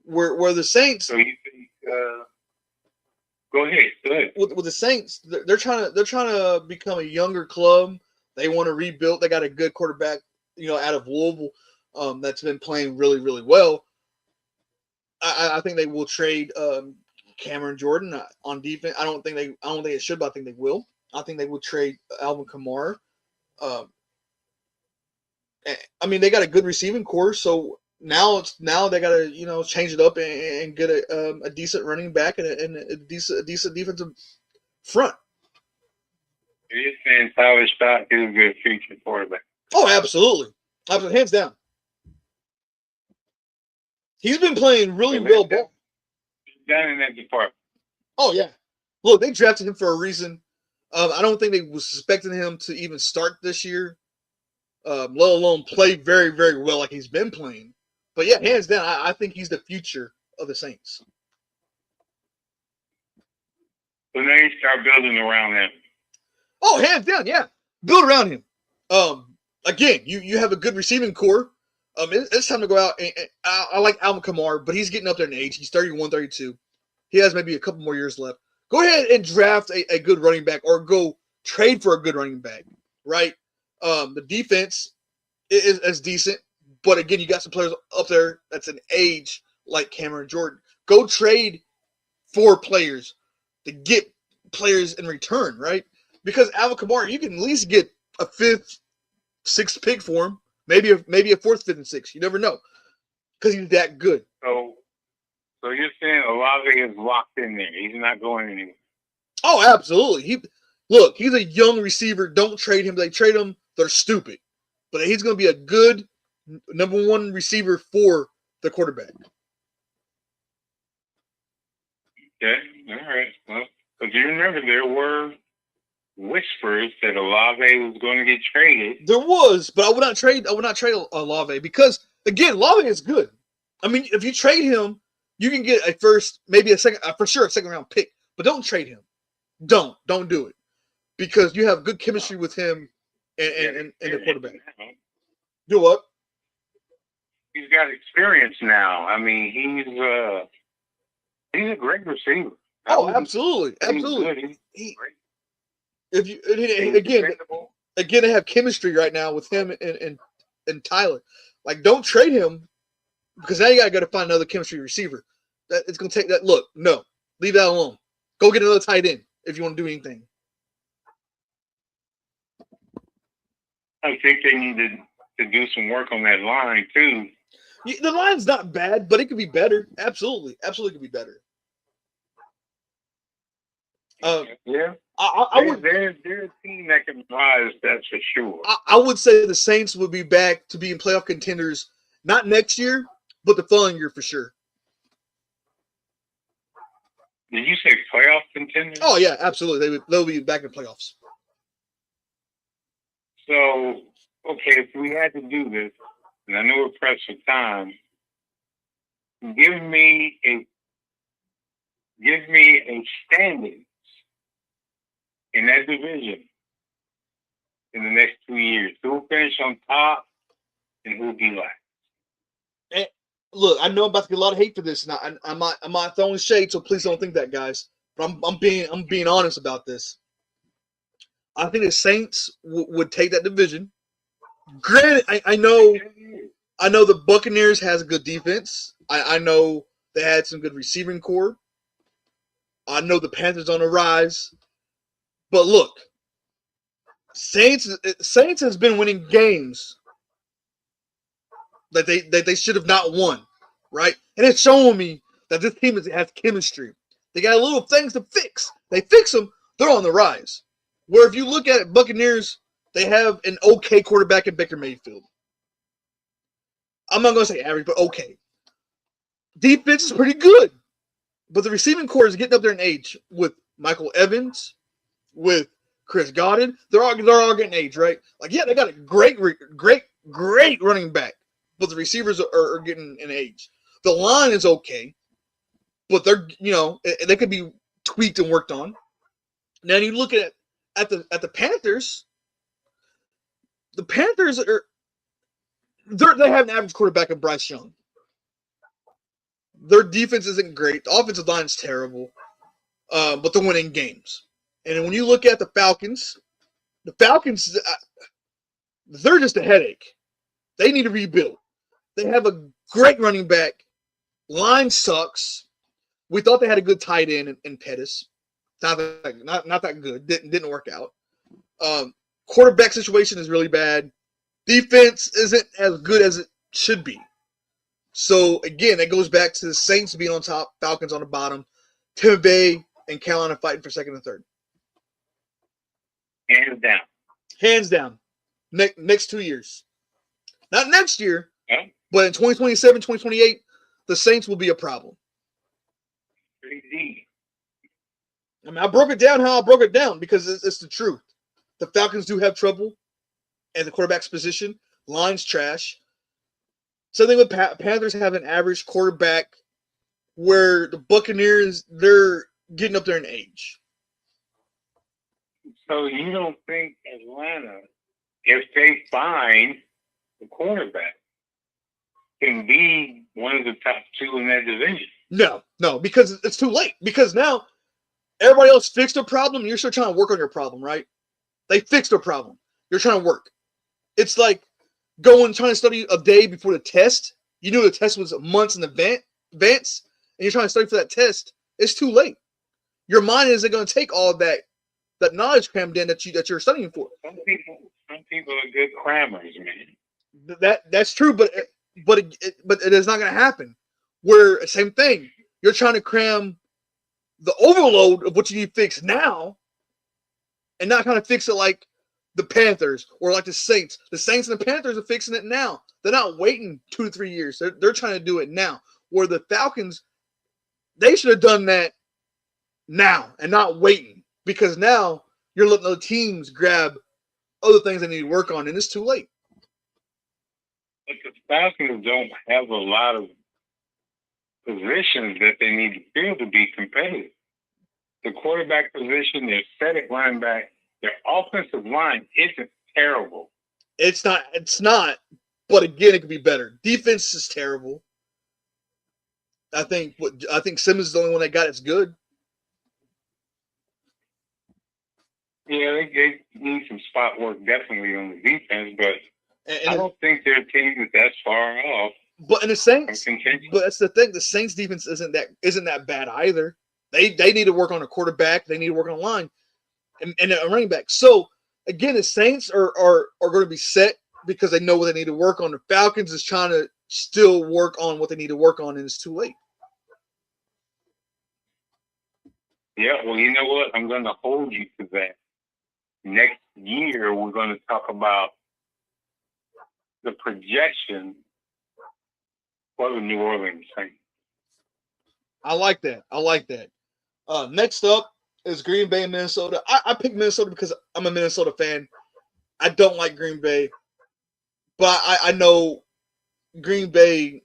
Where the Saints. So you think? Go ahead. With the Saints, they're trying to become a younger club. They want to rebuild. They got a good quarterback, out of Louisville, that's been playing really, really well. I think they will trade Cameron Jordan on defense. I don't think it should, but I think they will. I think they will trade Alvin Kamara. I mean, they got a good receiving core, so Now they gotta change it up and get a decent running back and a decent defensive front. You're saying Tyler Stott is a good future quarterback? Oh, absolutely, hands down. He's been playing really well. Down in that department. Oh yeah, look, they drafted him for a reason. I don't think they was suspecting him to even start this year, let alone play very, very well like he's been playing. But yeah, hands down, I think he's the future of the Saints. So now you start building around him. Oh, hands down, yeah. Build around him. Again, you have a good receiving core. It's time to go out. And I like Alvin Kamara, but he's getting up there in age. He's 31, 32. He has maybe a couple more years left. Go ahead and draft a good running back or go trade for a good running back, right? The defense is decent, but again, you got some players up there that's an age like Cameron Jordan. Go trade for players to get players in return, right? Because Alvin Kamara, you can at least get a 5th, 6th pick for him. Maybe a 4th, 5th, and 6th. You never know. Because he's that good. So you're saying Olave is locked in there. He's not going anywhere. Oh, absolutely. He's a young receiver. Don't trade him. They trade him, they're stupid. But he's going to be a good number 1 receiver for the quarterback. Okay. All right. Well, because you remember there were whispers that Olave was going to get traded. There was, but I would not trade Olave because again, Olave is good. I mean, if you trade him, you can get a first, maybe a second, for sure a second round pick. But don't trade him. Don't do it because you have good chemistry with him and the quarterback. Do what? He's got experience now. I mean, he's a great receiver. Oh, absolutely. If you again, they have chemistry right now with him and Tyler. Like, don't trade him because now you gotta go to find another chemistry receiver. That it's gonna take that. Look, no, leave that alone. Go get another tight end if you want to do anything. I think they need to do some work on that line too. The line's not bad, but it could be better. Absolutely could be better. Yeah. They're a team that can rise, that's for sure. I would say the Saints would be back to being playoff contenders, not next year, but the following year for sure. Did you say playoff contenders? Oh yeah, absolutely. They'll be back in playoffs. So, okay, if we had to do this, and I know we're pressed for time, give me a standing in that division in the next 2 years. Who will finish on top and who will be last? And look, I know I'm about to get a lot of hate for this, and I'm not throwing shade, so please don't think that, guys. But I'm being honest about this. I think the Saints would take that division. Granted, I know the Buccaneers has a good defense. I know they had some good receiving core. I know the Panthers on the rise. But look, Saints has been winning games that they should have not won, right? And it's showing me that this team has chemistry. They got little things to fix. They fix them, they're on the rise. Where if you look at it, Buccaneers, they have an okay quarterback in Baker Mayfield. I'm not going to say average, but okay. Defense is pretty good. But the receiving core is getting up there in age with Michael Evans, with Chris Godwin. They're all getting age, right? Like, yeah, they got a great running back, but the receivers are getting in age. The line is okay, but they could be tweaked and worked on. Now you look at the Panthers. The Panthers they have an average quarterback in Bryce Young. Their defense isn't great. The offensive line is terrible, but they're winning games. And when you look at the Falcons, they're just a headache. They need to rebuild. They have a great running back. Line sucks. We thought they had a good tight end in Pettis. Not that good. Didn't work out. Quarterback situation is really bad. Defense isn't as good as it should be. So again, it goes back to the Saints being on top, Falcons on the bottom, Tampa Bay and Carolina fighting for second and third. Hands down. Hands down. Next 2 years. Not next year, huh? But in 2027, 2028, the Saints will be a problem. Indeed. I mean, I broke it down how I broke it down because it's the truth. The Falcons do have trouble at the quarterback's position. Line's trash. Something with Panthers have an average quarterback where the Buccaneers, they're getting up there in age. So you don't think Atlanta, if they find the quarterback, can be one of the top two in that division? No, because it's too late. Because now everybody else fixed their problem. You're still trying to work on your problem, right? They fixed their problem. You're trying to work. It's like trying to study a day before the test. You knew the test was months in advance, and you're trying to study for that test. It's too late. Your mind isn't going to take all that knowledge crammed in that you're studying for. Some people are good crammers, man. That's true, but it is not going to happen. Where same thing, you're trying to cram the overload of what you need fixed now, and not kind of fix it like the Panthers or like the Saints. The Saints and the Panthers are fixing it now. They're not waiting 2 to 3 years. They're trying to do it now. Where the Falcons, they should have done that now and not waiting, because now you're letting other teams grab other things they need to work on, and it's too late. But the Falcons don't have a lot of positions that they need to fill to be competitive. The quarterback position, their set at linebacker, their offensive line isn't terrible. It's not. But again, it could be better. Defense is terrible. I think Simmons is the only one that got it's good. Yeah, they need some spot work definitely on the defense, but I don't think their team is that far off. But in the Saints, but that's the thing. The Saints defense isn't that bad either. They need to work on a quarterback. They need to work on a line and a running back. So again, the Saints are going to be set because they know what they need to work on. The Falcons is trying to still work on what they need to work on, and it's too late. Yeah, well, you know what? I'm going to hold you to that. Next year, we're going to talk about the projection for the New Orleans Saints. I like that. Next up is Green Bay and Minnesota. I picked Minnesota because I'm a Minnesota fan. I don't like Green Bay, but I know Green Bay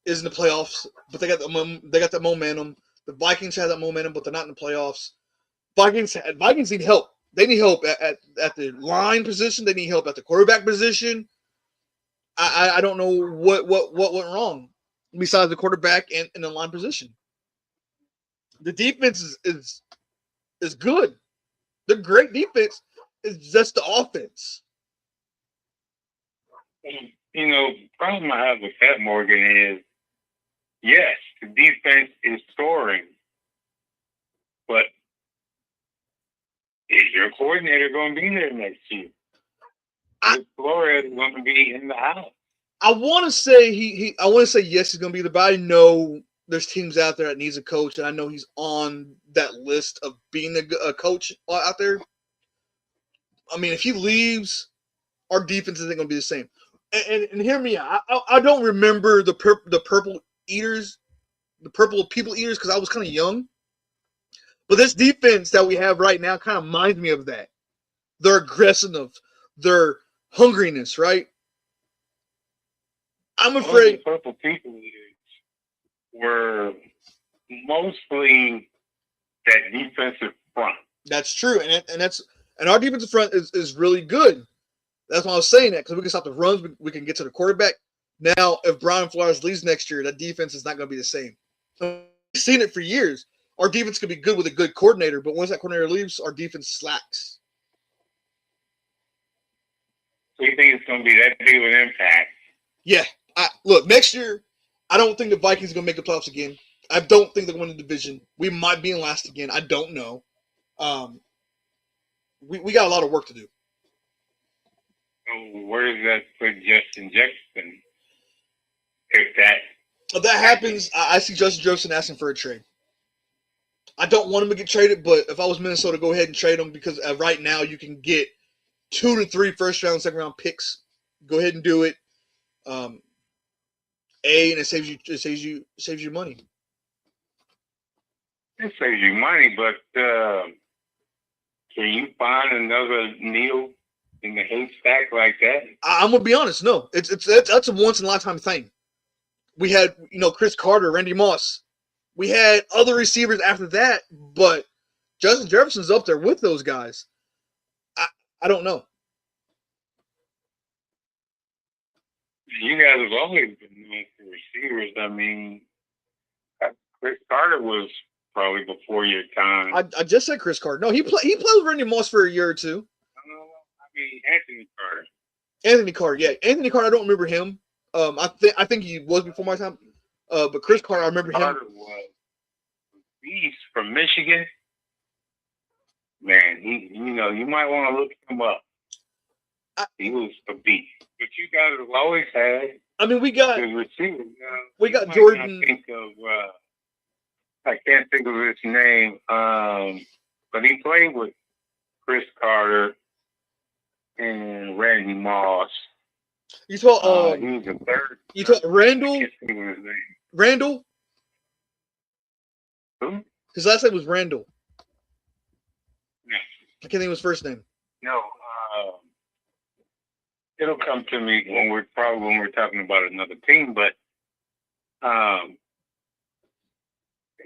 is in the playoffs, but they got the momentum. The Vikings have that momentum, but they're not in the playoffs. Vikings need help. They need help at the line position. They need help at the quarterback position. I don't know what went wrong besides the quarterback and the line position. The defense is good. The great defense is just the offense. You know, the problem I have with that, Morgan, is yes, the defense is scoring, but is your coordinator going to be there next year? Is Flores going to be in the house? I want to say I want to say yes, he's going to be there, but I know there's teams out there that needs a coach, and I know he's on that list of being a coach out there. I mean, if he leaves, our defense isn't going to be the same. And hear me out. I don't remember the purple eaters, the purple people eaters, because I was kind of young. But this defense that we have right now kind of reminds me of that. Their aggressiveness, their hungriness, right? I'm afraid the purple people eaters were mostly that defensive front. That's true, and our defensive front is really good. That's why I was saying that, because we can stop the runs, we can get to the quarterback. Now, if Brian Flores leaves next year, that defense is not going to be the same. So we've seen it for years. Our defense could be good with a good coordinator, but once that coordinator leaves, our defense slacks. So you think it's going to be that big of an impact? Yeah. Look, next year, I don't think the Vikings are going to make the playoffs again. I don't think they're going to win the division. We might be in last again. I don't know. We got a lot of work to do. So where does that put Justin Jefferson If that If that happens, I see Justin Jefferson asking for a trade. I don't want him to get traded, but if I was Minnesota, go ahead and trade him because right now you can get 2 to 3 first round, second round picks. Go ahead and do it. And it saves you money. it saves you money, but can you find another needle in the haystack like that? I'm gonna be honest. No, that's a once in a lifetime thing. We had Chris Carter, Randy Moss. We had other receivers after that, but Justin Jefferson's up there with those guys. I don't know. You guys have always been known for receivers. I mean, Chris Carter was probably before your time. I just said Chris Carter. No, he played with Randy Moss for a year or two. I mean, Anthony Carter. Anthony Carter, yeah. Anthony Carter, I don't remember him. I think he was before my time. But Chris Carter, I remember him. Carter was a beast from Michigan. Man, you might want to look him up. He was a beast. But you guys have always had. I mean, we got receivers. We got Jordan. I can't think of his name. But he played with Chris Carter and Randy Moss. You talk. He was the third. You talk Randall. I can't think of his name. Randall. Who? His last name was Randall. No. I can't think of his first name. No. It'll come to me when we're talking about another team, but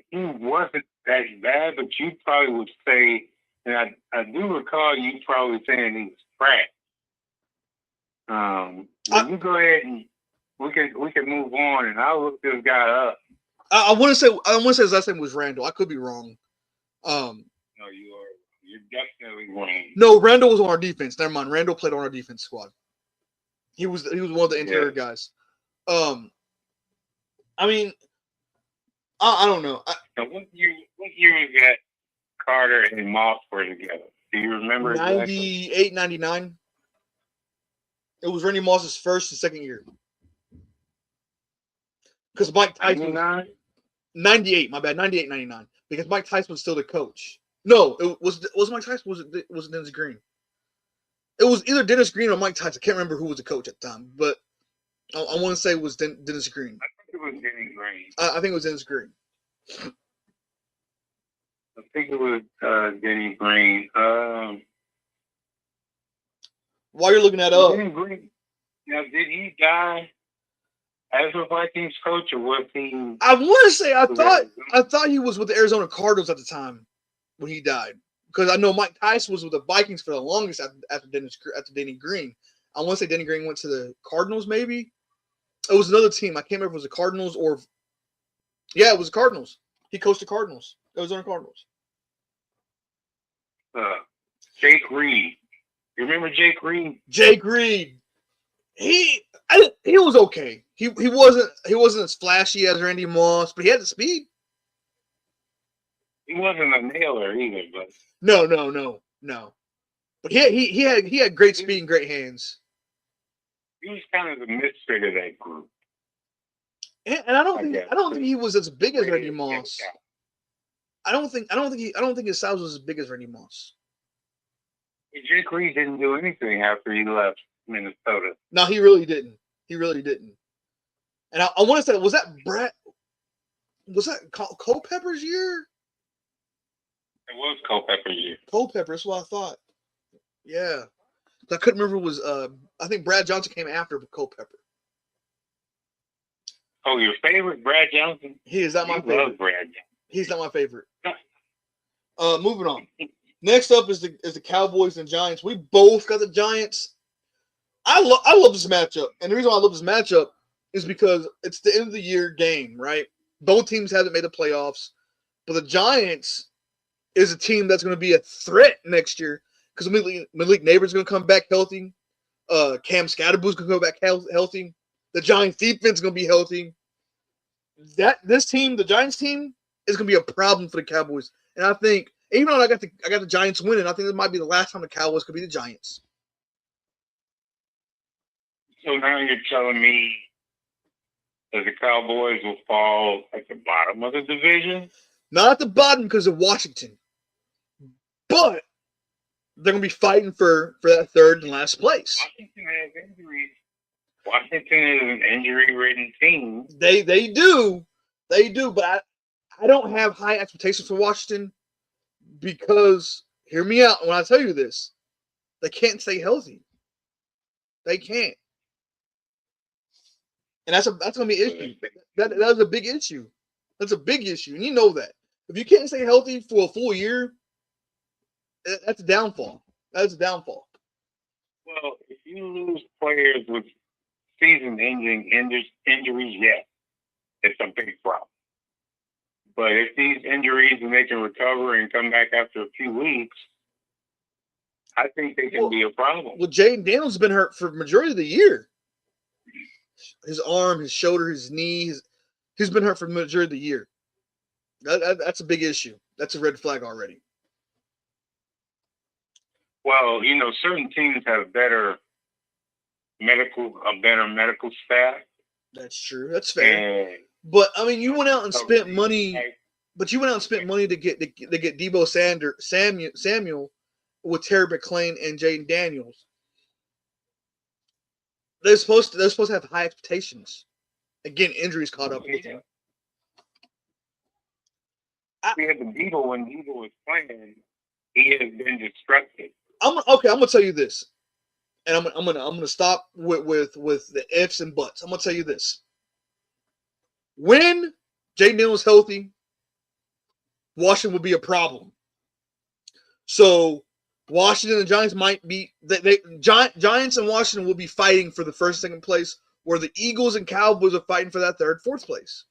he wasn't that bad. But you probably would say, and I do recall you probably saying he was trash. You go ahead and we can move on, and I'll look this guy up. I want to say his last name was Randall. I could be wrong. No, you're definitely wrong. No, Randall was on our defense. Never mind. Randall played on our defense squad. He was one of the interior guys. I mean, I don't know. What year is that Carter and Moss were together? Do you remember? 98, 99. It was Randy Moss's first and second year. Because Mike Tyson. 98, my bad. 98, 99. Because Mike Tyson was still the coach. No, it was Mike Tyson. Was it Dennis Green? It was either Dennis Green or Mike Tyson. I can't remember who was the coach at the time, but I want to say it was Dennis Green. I think it was Dennis Green. I think it was Dennis Green. I think it was Denny Green. While you're looking that up, Denny Green. Now, did he die as a Vikings coach, or was he? I want to say I thought he was with the Arizona Cardinals at the time when he died, because I know Mike Tyson was with the Vikings for the longest after Denny Green. I want to say Denny Green went to the Cardinals. Maybe it was another team. I can't remember if it was the Cardinals or. Yeah, it was the Cardinals. He coached the Cardinals. Arizona Cardinals. Jake Reed. You remember Jake Reed? Jake Reed. He was okay. He wasn't as flashy as Randy Moss, but he had the speed. He wasn't a nailer either, but no. But he had great speed and great hands. He was kind of the misfit of that group. And I don't think he was as big as Randy Moss. I don't think his size was as big as Randy Moss. Jake Reed didn't do anything after he left Minnesota. No, he really didn't. And I want to say, was that Culpepper's year? It was Culpepper's year. Culpepper, that's what I thought. Yeah. I couldn't remember. It was I think Brad Johnson came after Culpepper. Oh, your favorite, Brad Johnson? He is not my favorite. Love Brad Johnson. He's not my favorite. Moving on. Next up is the Cowboys and Giants. We both got the Giants. I love this matchup, and the reason why I love this matchup is because it's the end of the year game, right? Both teams haven't made the playoffs, but the Giants is a team that's going to be a threat next year because Malik Neighbors is going to come back healthy. Cam Scatterboo's going to come back healthy. The Giants defense is going to be healthy. This team, the Giants team, is going to be a problem for the Cowboys. And I think, even though I got the Giants winning, I think it might be the last time the Cowboys could be the Giants. So now you're telling me that the Cowboys will fall at the bottom of the division? Not at the bottom because of Washington, but they're going to be fighting for that third and last place. Washington has injuries. Washington is an injury-ridden team. They do, but I don't have high expectations for Washington because, hear me out when I tell you this, they can't stay healthy. They can't. And that's going to be an issue. That's a big issue. That's a big issue, and you know that. If you can't stay healthy for a full year, that's a downfall. That's a downfall. Well, if you lose players with season-ending injuries, yes, it's a big problem. But if these injuries and they can recover and come back after a few weeks, I think they can be a problem. Well, Jaden Daniels has been hurt for the majority of the year. His arm, his shoulder, his knee, he's been hurt for the majority of the year. That's a big issue. That's a red flag already. Well, certain teams have a better medical staff. That's true. That's fair. But I mean, you went out and spent money. But you went out and spent money to get Deebo Samuel with Terry McLaurin and Jaden Daniels. They're supposed to have high expectations. Again, injuries caught up with them. We had the Deebo when Deebo was playing. He has been destructive. I'm gonna tell you this, and I'm gonna stop with the ifs and buts. I'm gonna tell you this: when Jaden Daniels is healthy, Washington will be a problem. So Washington and Giants might be Giants and Washington will be fighting for the first and second place, where the Eagles and Cowboys are fighting for that third, fourth place.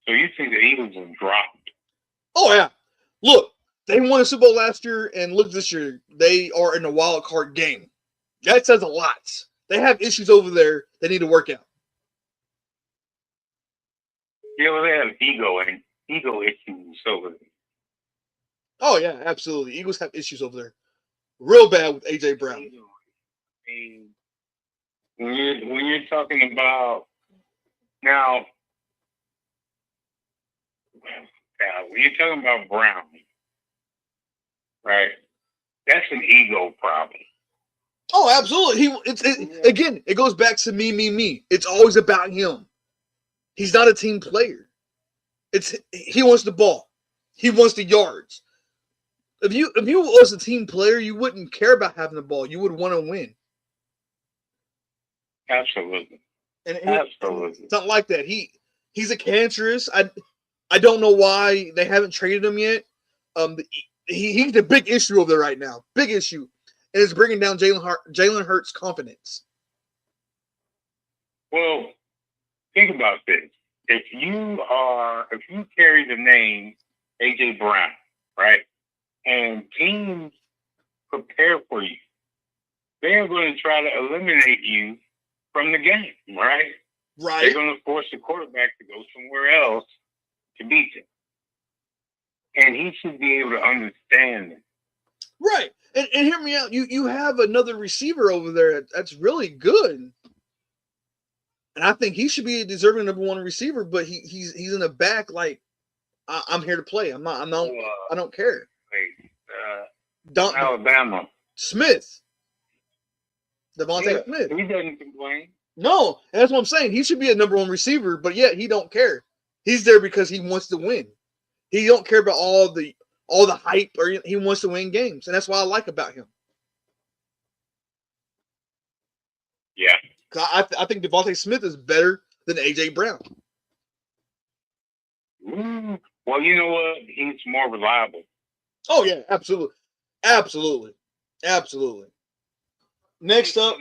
So you think the Eagles have dropped? Oh yeah. Look, they won a Super Bowl last year, and look this year, they are in a wild card game. That says a lot. They have issues over there they need to work out. Yeah, well, they have ego issues over there. Oh yeah, absolutely. Eagles have issues over there, real bad with AJ Brown. When you're talking about now, when you're talking about Brown, right? That's an ego problem. Oh, absolutely. Again, it goes back to me. It's always about him. He's not a team player. He wants the ball. He wants the yards. If you was a team player, you wouldn't care about having the ball. You would want to win. Absolutely. Absolutely. It's not like that. He's a cancerous. I don't know why they haven't traded him yet. He's a big issue over there right now. Big issue. And it's bringing down Jalen Hurts' confidence. Well, think about this. If you carry the name AJ Brown, right, and teams prepare for you, they're going to try to eliminate you from the game, right? Right. They're going to force the quarterback to go somewhere else to beat him. And he should be able to understand it. Right. And hear me out. You have another receiver over there that's really good. And I think he should be a deserving number one receiver, but he's in the back like I'm here to play. I don't care. Alabama. Smith. Devontae Smith. He doesn't complain. No, that's what I'm saying. He should be a number one receiver, but yet he don't care. He's there because he wants to win. He don't care about all the hype, or he wants to win games, and that's what I like about him. Yeah, I think Devontae Smith is better than AJ Brown. Well, you know what? He's more reliable. Oh yeah, absolutely. Next up,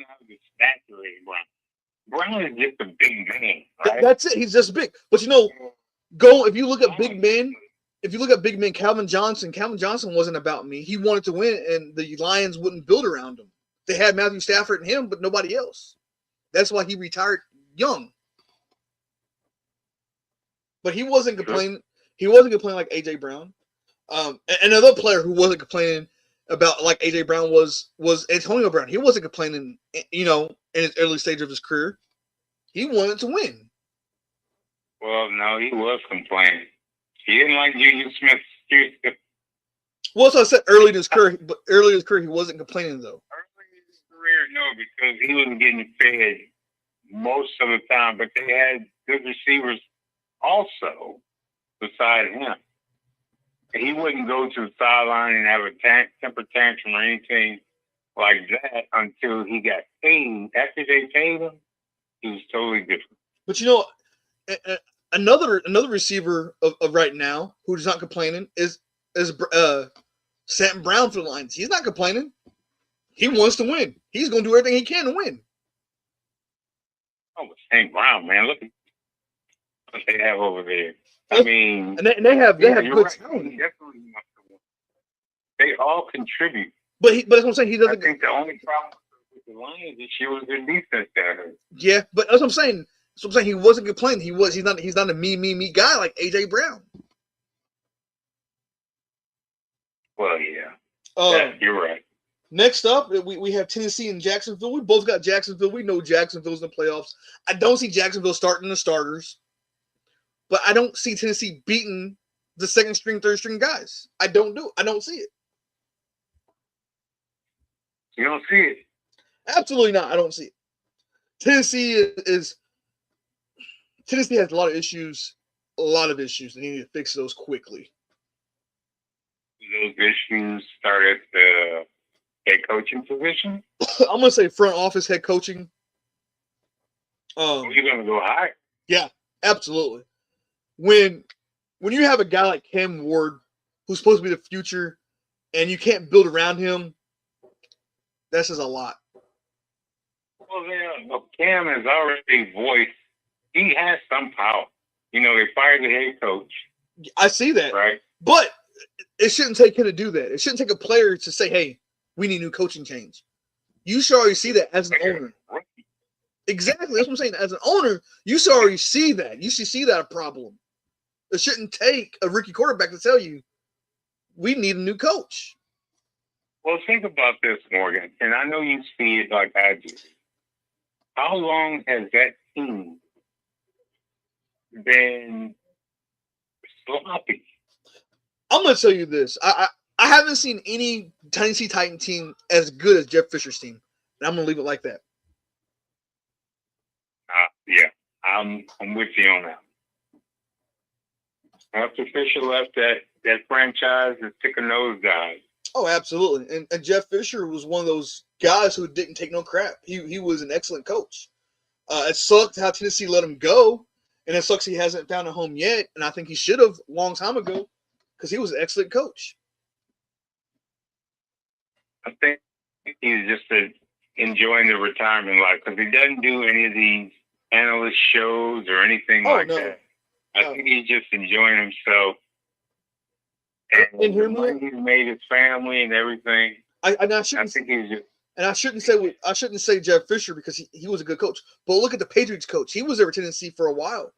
Brown is just a big man. Right? That's it. He's just big. But if you look at big men, Calvin Johnson wasn't about me. He wanted to win, and the Lions wouldn't build around him. They had Matthew Stafford and him, but nobody else. That's why he retired young. But he wasn't complaining. He wasn't complaining like AJ Brown. Another player who wasn't complaining about like AJ Brown was Antonio Brown. He wasn't complaining, in his early stage of his career. He wanted to win. Well, no, he was complaining. He didn't like Juju Smith. Well, so I said early in his career, he wasn't complaining though. Early in his career, no, because he wasn't getting fed most of the time, but they had good receivers also beside him. He wouldn't go to the sideline and have a temper tantrum or anything like that until he got paid. After they paid him, he was totally different. But you know, another receiver of right now who's not complaining is Sam Brown for the Lions. He's not complaining. He wants to win. He's going to do everything he can to win. Oh, Sam Brown, man, look at what they have over there. I mean, and they have good right. talent. They all contribute. But that's what I'm saying. He doesn't. I think the only problem with the Lions this year was their defense down. Yeah, but that's what I'm saying. So I'm saying he wasn't complaining. He's not a me guy like AJ Brown. Well, yeah, you're right. Next up, we have Tennessee and Jacksonville. We both got Jacksonville. We know Jacksonville's in the playoffs. I don't see Jacksonville starting the starters, but I don't see Tennessee beating the second string, third string guys. I don't see it. You don't see it? Absolutely not. I don't see it. Tennessee has a lot of issues. They need to fix those quickly. Those issues start at the head coaching position? I'm going to say front office head coaching. You're going to go high? Yeah, absolutely. When you have a guy like Cam Ward, who's supposed to be the future, and you can't build around him, that says a lot. Well, yeah, Cam has already voiced he has some power. You know, they fired the head coach. I see that. Right. But it shouldn't take him to do that. It shouldn't take a player to say, hey, we need new coaching change. You should already see that as an owner. Exactly. That's what I'm saying. As an owner, you should already see that. You should see that a problem. It shouldn't take a rookie quarterback to tell you, we need a new coach. Well, think about this, Morgan, and I know you see it like I do. How long has that team been sloppy? I'm going to tell you this. I haven't seen any Tennessee Titan team as good as Jeff Fisher's team. And I'm going to leave it like that. Yeah, I'm with you on that. After Fisher left, that franchise is took a nosedive. Oh, absolutely. And Jeff Fisher was one of those guys who didn't take no crap. He was an excellent coach. It sucked how Tennessee let him go, and it sucks he hasn't found a home yet. And I think he should have a long time ago because he was an excellent coach. I think he's just enjoying the retirement life because he doesn't do any of these analyst shows or anything that. I think he's just enjoying himself. And hear me? He's made his family and everything. I shouldn't say Jeff Fisher because he was a good coach. But look at the Patriots coach. He was there at Tennessee for a while.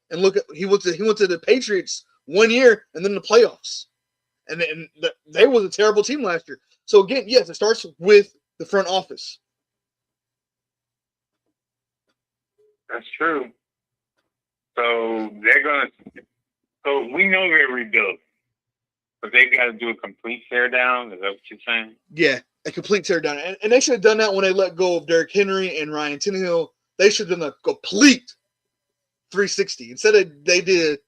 And look at he went to the Patriots 1 year and then the playoffs. And they was a terrible team last year. So again, yes, it starts with the front office. That's true. So we know they're rebuilding, but they got to do a complete teardown. Is that what you're saying? Yeah, a complete teardown. And they should have done that when they let go of Derrick Henry and Ryan Tannehill. They should have done a complete 360. Instead of they did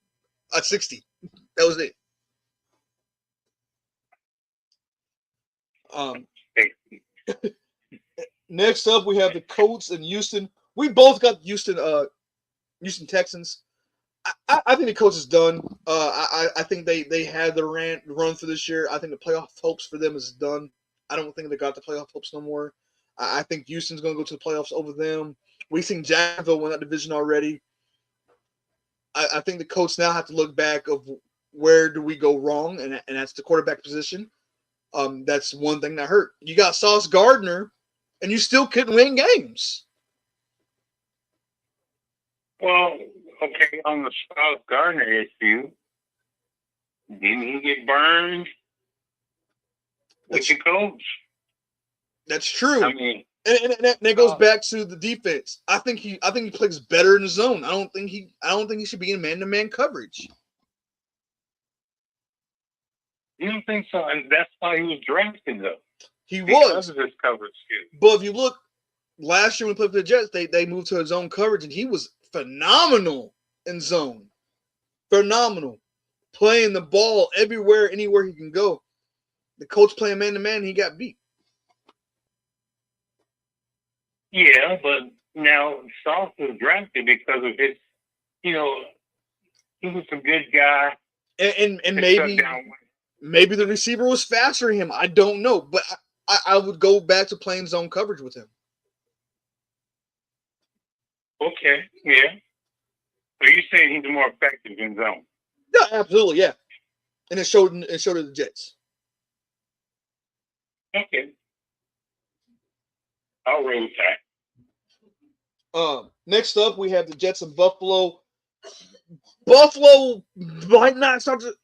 a 60. That was it. Next up, we have the Colts and Houston. We both got Houston Texans. I think the coach is done. I think they had the run for this year. I think the playoff hopes for them is done. I don't think they got the playoff hopes no more. I think Houston's going to go to the playoffs over them. We've seen Jacksonville win that division already. I think the coach now have to look back of where do we go wrong, and that's the quarterback position. That's one thing that hurt. You got Sauce Gardner, and you still couldn't win games. Well, okay, on the Sauce Gardner issue, didn't he get burned with the coach? That's true. I mean, And that goes back to the defense. I think he plays better in the zone. I don't think he should be in man-to-man coverage. You don't think so? And that's why he was drafted, though. He because was. of his coverage skills. But if you look, last year when he played for the Jets, they moved to his zone coverage, and he was phenomenal in zone. Phenomenal. Playing the ball everywhere, anywhere he can go. The coach playing man-to-man, he got beat. Yeah, but now Sauce was drafted because of his, he was a good guy. And maybe the receiver was faster than him. I don't know. But I would go back to playing zone coverage with him. Okay, yeah. So you're saying he's more effective in zone? Yeah, absolutely, yeah. And it showed in the Jets. Okay. I'll roll with that. Next up, we have the Jets of Buffalo. Buffalo might not start the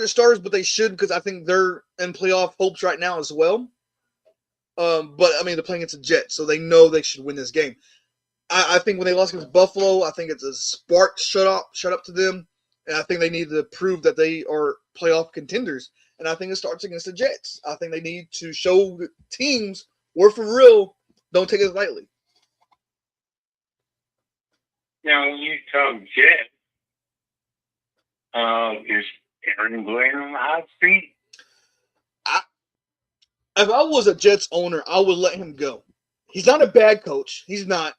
starters, but they should because I think they're in playoff hopes right now as well. But I mean, they're playing against the Jets, so they know they should win this game. I think when they lost against Buffalo, I think it's a spark shut up to them, and I think they need to prove that they are playoff contenders. And I think it starts against the Jets. I think they need to show the teams we're for real. Don't take it lightly. Now, when you talk Jets, is Aaron Glenn on the hot seat? If I was a Jets owner, I would let him go. He's not a bad coach. He's not.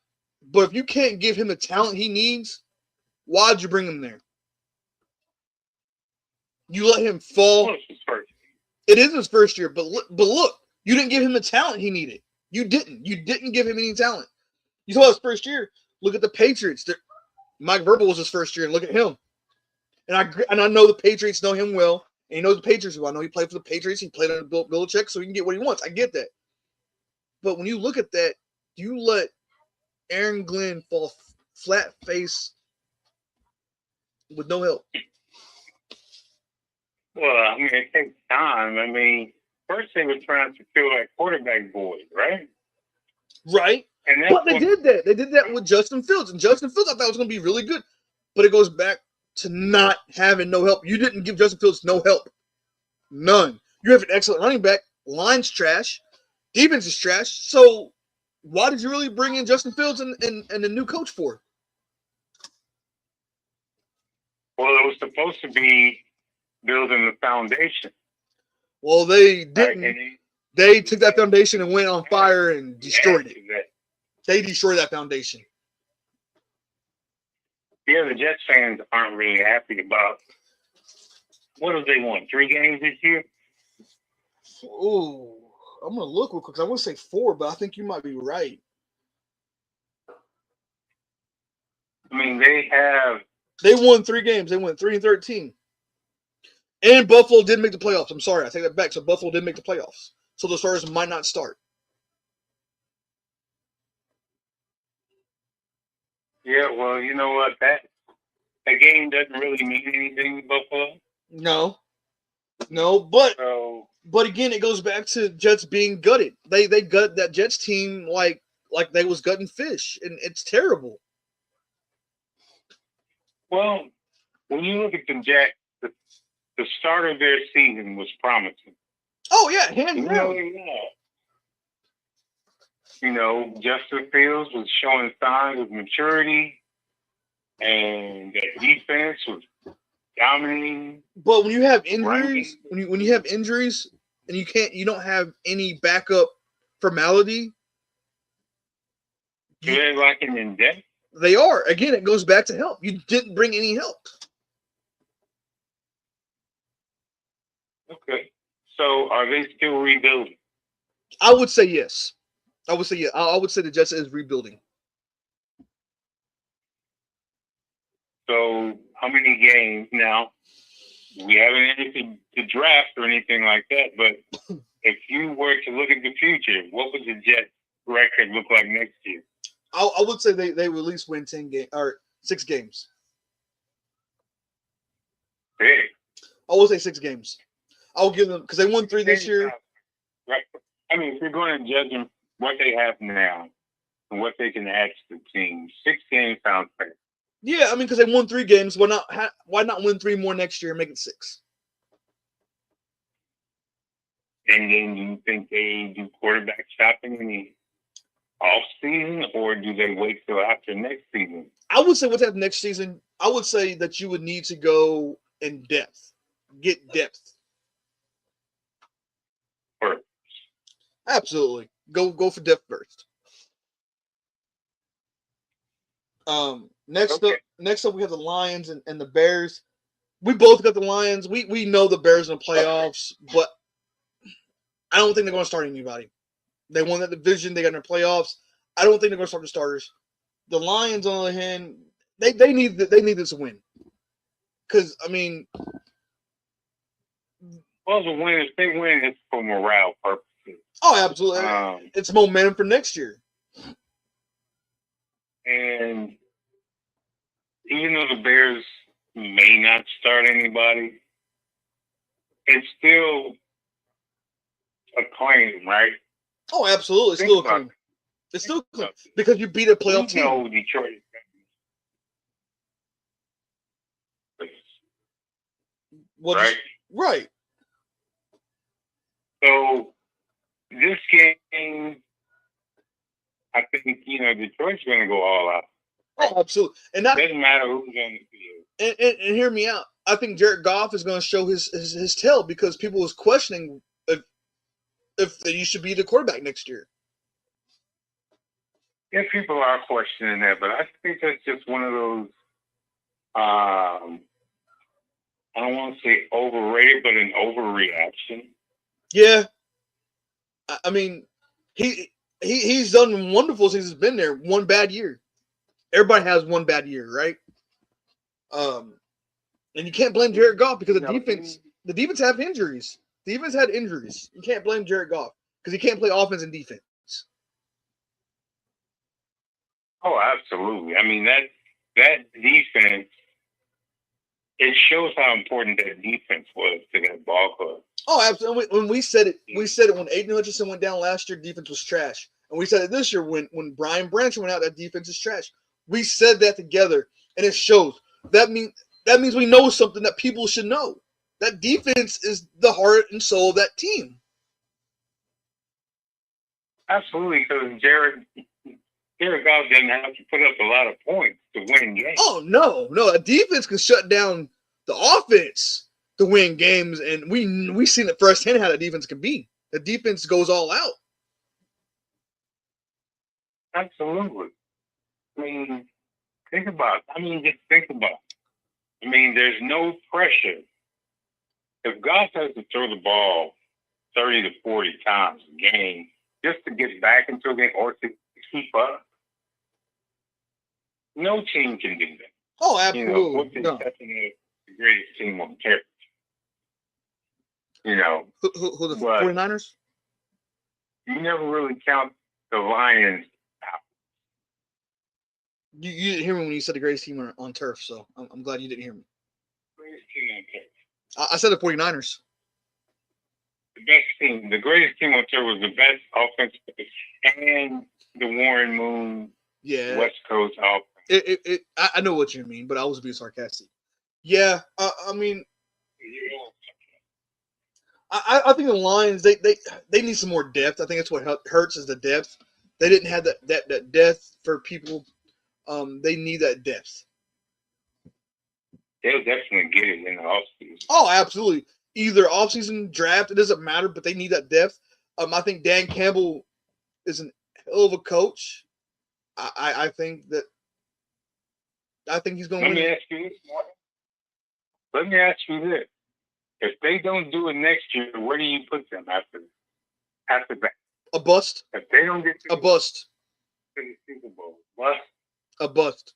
But if you can't give him the talent he needs, why'd you bring him there? You let him fall. Well, it's his first year. It is his first year, but look, you didn't give him the talent he needed. You didn't. You didn't give him any talent. You saw his first year. Look at the Patriots. Mike Vrabel was his first year, and look at him. And I know the Patriots know him well, and he knows the Patriots well. I know he played for the Patriots. He played under Bill Belichick, so he can get what he wants. I get that. But when you look at that, you let Aaron Glenn fall flat face with no help. Well, I mean, it takes time. I mean, first they were trying to fill that quarterback void, right? Right. But they did that. They did that with Justin Fields. And Justin Fields, I thought was going to be really good. But it goes back to not having no help. You didn't give Justin Fields no help. None. You have an excellent running back. Line's trash. Defense is trash. So why did you really bring in Justin Fields and a new coach for? Well, it was supposed to be building the foundation. Well, they didn't. Right? They took that foundation and went on fire and destroyed it. They destroyed that foundation. Yeah, the Jets fans aren't really happy about what have they won? 3 games this year? Oh, I'm gonna look real quick because I want to say 4, but I think you might be right. I mean, they won 3 games. They went 3-13. And Buffalo did make the playoffs. I'm sorry, I take that back. So Buffalo did make the playoffs. So the starters might not start. Yeah, well, you know what? That game doesn't really mean anything to Buffalo. No, but again, it goes back to Jets being gutted. They gut that Jets team like they was gutting fish, and it's terrible. Well, when you look at the Jets, the start of their season was promising. Oh yeah, hands down. Justin Fields was showing signs of maturity, and the defense was dominating. But when you have injuries, when you have injuries, and you don't have any backup formality. They're lacking in depth. They are. Again, it goes back to help. You didn't bring any help. Okay. So are they still rebuilding? I would say yes. I would say yeah. I would say the Jets is rebuilding. So how many games now? We haven't anything to draft or anything like that, but if you were to look at the future, what would the Jets record look like next year? I would say they will at least win 10 games or 6 games. Big. I will say 6 games. I'll give them because they won 3 this year. Right. I mean, if you're going to judge them what they have now and what they can add to the team, 6 games sounds fair. Yeah, I mean, because they won 3 games. Why not win 3 more next year and make it 6? And then do you think they do quarterback shopping in the off season, or do they wait till after next season? I would say what's happening next season. I would say that you would need to go in depth, get depth. First. Absolutely, go for depth first. Next up, we have the Lions and the Bears. We both got the Lions. We know the Bears in the playoffs, but I don't think they're going to start anybody. They won that division. They got in the playoffs. I don't think they're going to start the starters. The Lions, on the other hand, they need this win. Because I mean, well, the win, if they win, it's for morale purposes. Oh, absolutely. It's momentum for next year. And even though the Bears may not start anybody, it's still a claim, right? Oh, absolutely. It's still a claim. It's still a claim. Because you beat a playoff team. No, Detroit. Well, right? Right. So, this game, I think, Detroit's going to go all out. Oh, absolutely. And that doesn't matter who's on the field. And hear me out. I think Jared Goff is going to show his tail because people was questioning if you should be the quarterback next year. Yeah, people are questioning that, but I think that's just one of those, I don't want to say overrated, but an overreaction. Yeah. I mean, he's done wonderful since he's been there. One bad year. Everybody has one bad year, right? And you can't blame Jared Goff because the defense have injuries. The defense had injuries. You can't blame Jared Goff because he can't play offense and defense. Oh, absolutely. I mean, that defense, it shows how important that defense was to that ball club. Oh, absolutely. When we said it when Aiden Hutchinson went down last year, defense was trash. And we said it this year when Brian Branch went out, that defense is trash. We said that together, and it shows. That means we know something that people should know. That defense is the heart and soul of that team. Absolutely, because Jared Goff didn't have to put up a lot of points to win games. Oh, no. A defense can shut down the offense to win games, and we seen it firsthand how the defense can be. The defense goes all out. Absolutely. I mean, just think about it. I mean, there's no pressure. If Goff has to throw the ball 30 to 40 times a game just to get back into a game or to keep up, no team can do that. Oh, absolutely. With the exception of the greatest team on turf. Who the 49ers? You never really count the Lions out. You didn't hear me when you said the greatest team on turf, so I'm glad you didn't hear me. Greatest team on turf. I said the 49ers. The best team. The greatest team on turf was the best offensive and the Warren Moon West Coast offense. I know what you mean, but I was being sarcastic. Yeah, I mean, I think the Lions they need some more depth. I think that's what hurts is the depth. They didn't have that depth for people. They need that depth. They'll definitely get it in the offseason. Oh, absolutely. Either offseason draft, it doesn't matter, but they need that depth. I think Dan Campbell is an hell of a coach. I think he's going to win. Let me ask you this. If they don't do it next year, where do you put them after that? A bust. If they don't get a bust. To the Super Bowl, bust. A bust.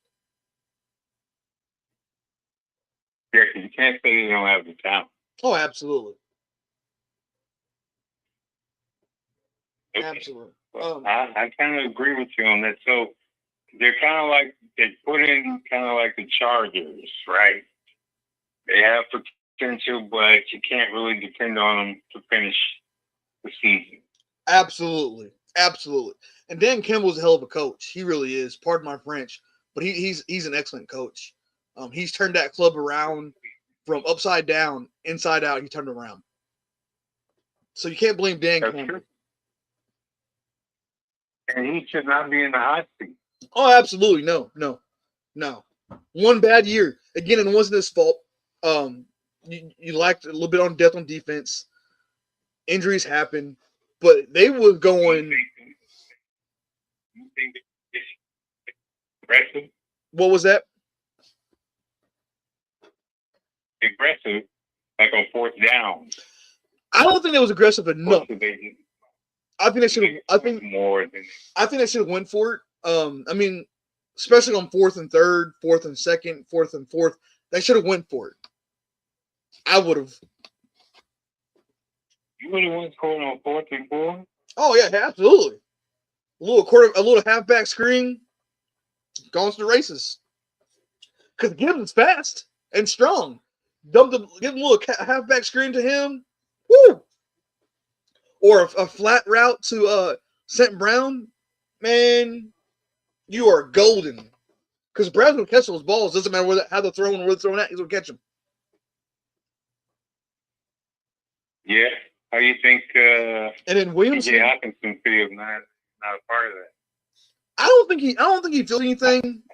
Yeah, because you can't say they don't have the talent. Oh, absolutely. Okay. Absolutely. I kind of agree with you on that. So they're kind of like they put in kind of like the Chargers, right? They have potential, but you can't really depend on them to finish the season. Absolutely. Absolutely. And Dan Campbell's a hell of a coach. He really is. Pardon my French, but he's an excellent coach. He's turned that club around from upside down, inside out. He turned around. So you can't blame Dan Campbell. True. And he should not be in the hot seat. Oh, absolutely. No. One bad year. Again, it wasn't his fault. You lacked a little bit on depth on defense. Injuries happen. But they were going. You think it's aggressive? What was that? Aggressive, like on fourth down. I don't think it was aggressive enough. I think they should. I think they should have went for it. I mean, especially on 4th and 3rd, 4th and 2nd, 4th and 4th, they should have went for it. I would have. You would have went for it on 4th and 4? Oh yeah, absolutely. A little halfback screen, going to the races. Because Gibbs is fast and strong. Give him a little halfback screen to him. Woo! Or a flat route to St. Brown. Man, you are golden. Because Brown's going to catch those balls. Doesn't matter how they're throwing or where they're throwing at. He's going to catch them. Yeah. How do you think and then Williamson Hockenson feels not a part of that? I don't think he feels anything.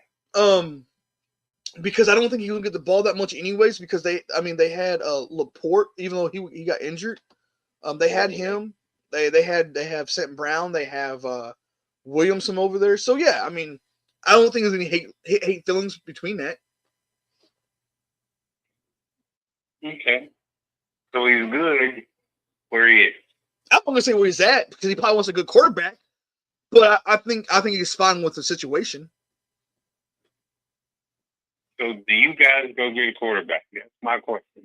Because I don't think he would get the ball that much anyways, because they had Laporte, even though he got injured. They had him. They have St. Brown, they have Williamson over there. So yeah, I mean, I don't think there's any hate feelings between that. Okay. So he's good where he is. I'm not gonna say where he's at because he probably wants a good quarterback, but I think he's fine with the situation. So do you guys go get a quarterback? That's my question.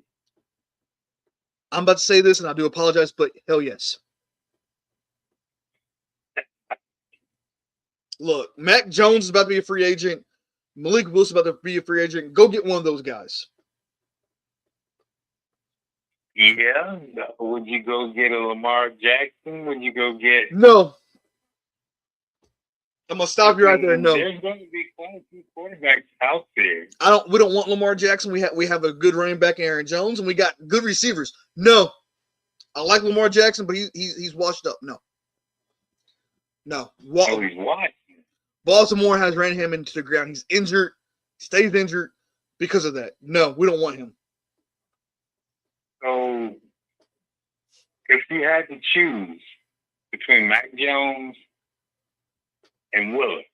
I'm about to say this, and I do apologize, but hell yes. Look, Mac Jones is about to be a free agent. Malik Willis is about to be a free agent. Go get one of those guys. Yeah. Would you go get a Lamar Jackson? Would you go get... No. I'm gonna stop you right there. No. There's going to be quite a few quarterbacks out there. We don't want Lamar Jackson. We have a good running back, Aaron Jones, and we got good receivers. No. I like Lamar Jackson, but he's washed up. No. Oh, he's what? Baltimore has ran him into the ground. He's injured, stays injured because of that. No, we don't want him. So, if you had to choose between Mac Jones and Willis,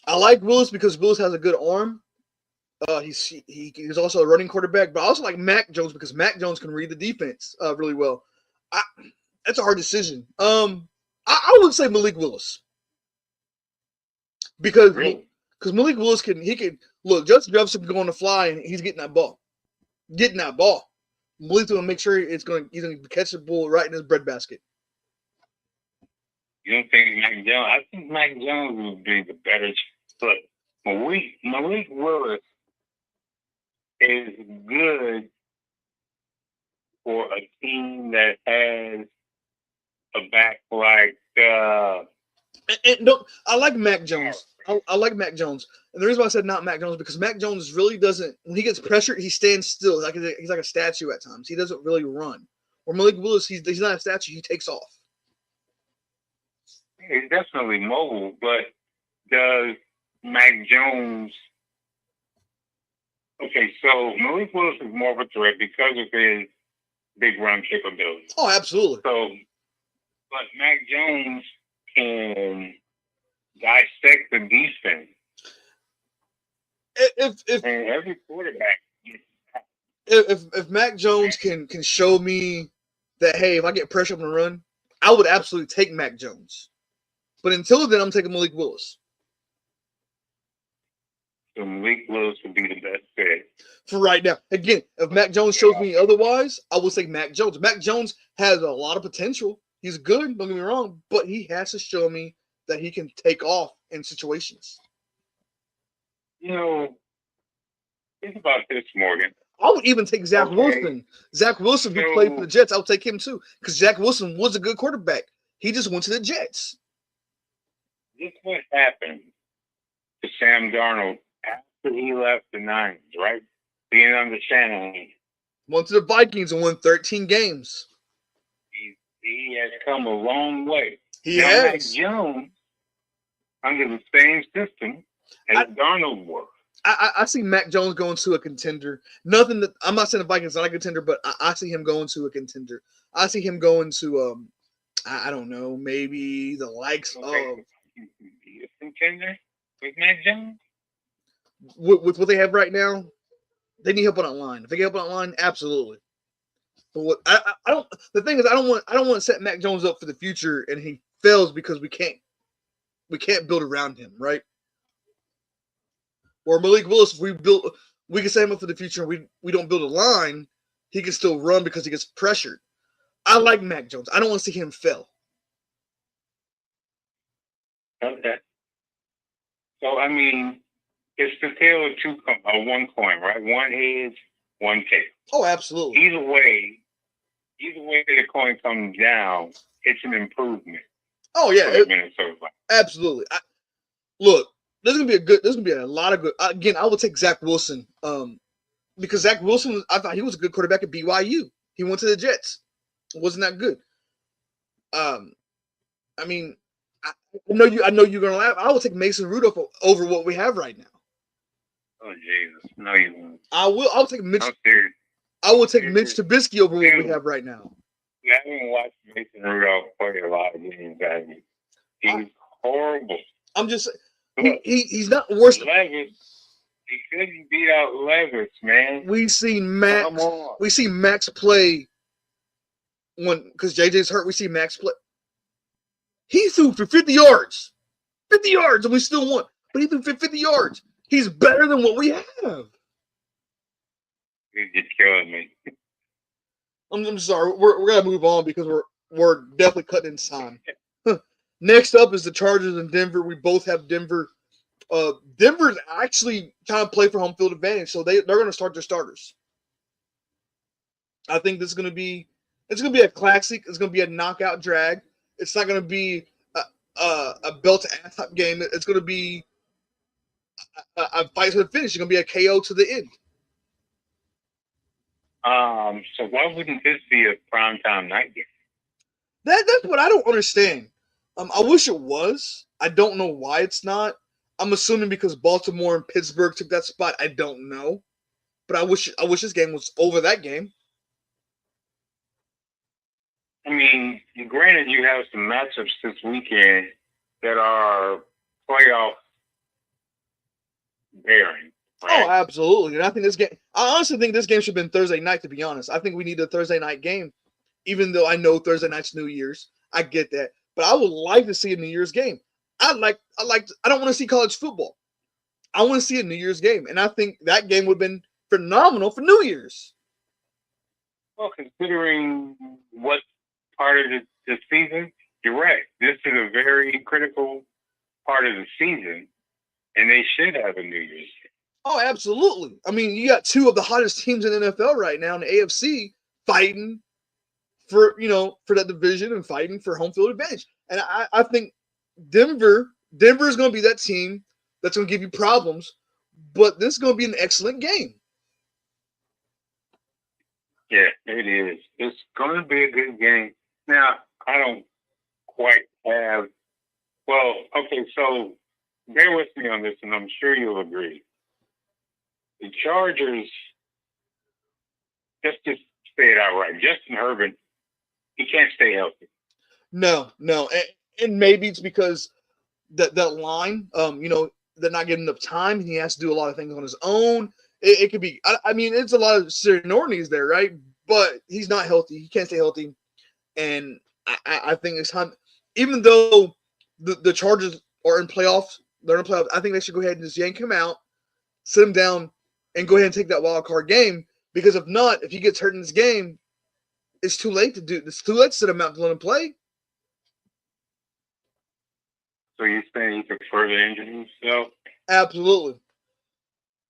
I like Willis because Willis has a good arm. He's also a running quarterback, but I also like Mac Jones because Mac Jones can read the defense really well. That's a hard decision. I would say Malik Willis because Malik Willis can look. Justin Jefferson can go on the fly and he's getting that ball. Malik's going to make sure he's going to catch the ball right in his breadbasket. You don't think Mac Jones? I think Mac Jones would be the better. But Malik Willis is good for a team that has a back like. I like Mac Jones. I like Mac Jones, and the reason why I said not Mac Jones because Mac Jones really doesn't. When he gets pressured, he stands still. He's like a statue at times. He doesn't really run. Or Malik Willis, he's not a statue. He takes off. He's definitely mobile, but does Mac Jones? Okay, so Malik Willis is more of a threat because of his big run capability. Oh, absolutely. So, but Mac Jones can dissect the defense. If and every quarterback. If Mac Jones can show me that, hey, if I get pressure on the run, I would absolutely take Mac Jones. But until then, I'm taking Malik Willis. So Malik Willis would be the best fit. For right now. Again, if Mac Jones shows me otherwise, I will say Mac Jones. Mac Jones has a lot of potential. He's good, don't get me wrong, but he has to show me that he can take off in situations. You know, think about this, Morgan. I would even take Zach Wilson. Zach Wilson, who played for the Jets, I would take him too. Because Zach Wilson was a good quarterback. He just went to the Jets. This what happened to Sam Darnold after he left the Niners, right? Being under Shanahan. Went to the Vikings and won 13 games. He has come a long way. He now, has. Mac Jones, under the same system as Darnold was. I see Mac Jones going to a contender. Nothing that I'm not saying the Vikings are not a contender, but I see him going to a contender. I see him going to I don't know, maybe the likes of a contender with Mac Jones. With what they have right now, they need help on that line. If they get help on that line, absolutely. But what I don't. The thing is, I don't want to set Mac Jones up for the future and he fails because we can't build around him, right? Or Malik Willis, if we can set him up for the future and we don't build a line, he can still run because he gets pressured. I like Mac Jones. I don't want to see him fail. Okay. So I mean, it's the tale of one coin, right? One head, one tail. Oh, absolutely. Either way the coin comes down, it's an improvement. Oh yeah, Minnesota. Absolutely. Look, there's gonna be a lot of good. Again, I would take Zach Wilson, because Zach Wilson, I thought he was a good quarterback at BYU. He went to the Jets. Wasn't that good? I mean, I know you're gonna laugh. I will take Mason Rudolph over what we have right now. Oh Jesus, no, you won't. I'll take Mitch. I will take Mitch Trubisky over what we have right now. You haven't watched Mason Rudolph play a lot of games, have you? He's horrible. I'm just he's not worse. Levis, he couldn't beat out Levis, man. We see Max play because JJ's hurt. We see Max play. He threw for 50 yards. 50 yards, and we still won. But he threw for 50 yards. He's better than what we have. You're just killing me. I'm sorry. We're gonna move on because we're definitely cutting in time. Next up is the Chargers and Denver. We both have Denver. Denver's actually kind of play for home field advantage, so they're going to start their starters. I think this is going to be a classic. It's going to be a knockout drag. It's not going to be a belt to ass type game. It's going to be a fight to the finish. It's going to be a KO to the end. So why wouldn't this be a primetime night game? That's what I don't understand. I wish it was. I don't know why it's not. I'm assuming because Baltimore and Pittsburgh took that spot. I don't know, but I wish this game was over that game. I mean, granted, you have some matchups this weekend that are playoff bearing. Right? Oh, absolutely. And I honestly think this game should have been Thursday night, to be honest. I think we need a Thursday night game, even though I know Thursday night's New Year's. I get that. But I would like to see a New Year's game. I don't want to see college football. I want to see a New Year's game. And I think that game would have been phenomenal for New Year's. Well, considering what part of the season, you're right. This is a very critical part of the season, and they should have a New Year's game. Oh, absolutely. I mean, you got two of the hottest teams in the NFL right now in the AFC fighting for that division and fighting for home field advantage. And I think Denver is going to be that team that's going to give you problems, but this is going to be an excellent game. Yeah, it is. It's going to be a good game. Now, I don't quite have – well, okay, so bear with me on this, and I'm sure you'll agree. The Chargers, just to say it outright, Justin Herbert, he can't stay healthy. No. And maybe it's because that line, they're not getting enough time, and he has to do a lot of things on his own. It could be – I mean, it's a lot of seniorities there, right? But he's not healthy. He can't stay healthy. And I think it's time – even though the Chargers are in playoffs, I think they should go ahead and just yank him out, sit him down, and go ahead and take that wild card game. Because if not, if he gets hurt in this game, it's too late to do. It's too late to sit him out and let him play. So you're saying he could further injure himself? Absolutely.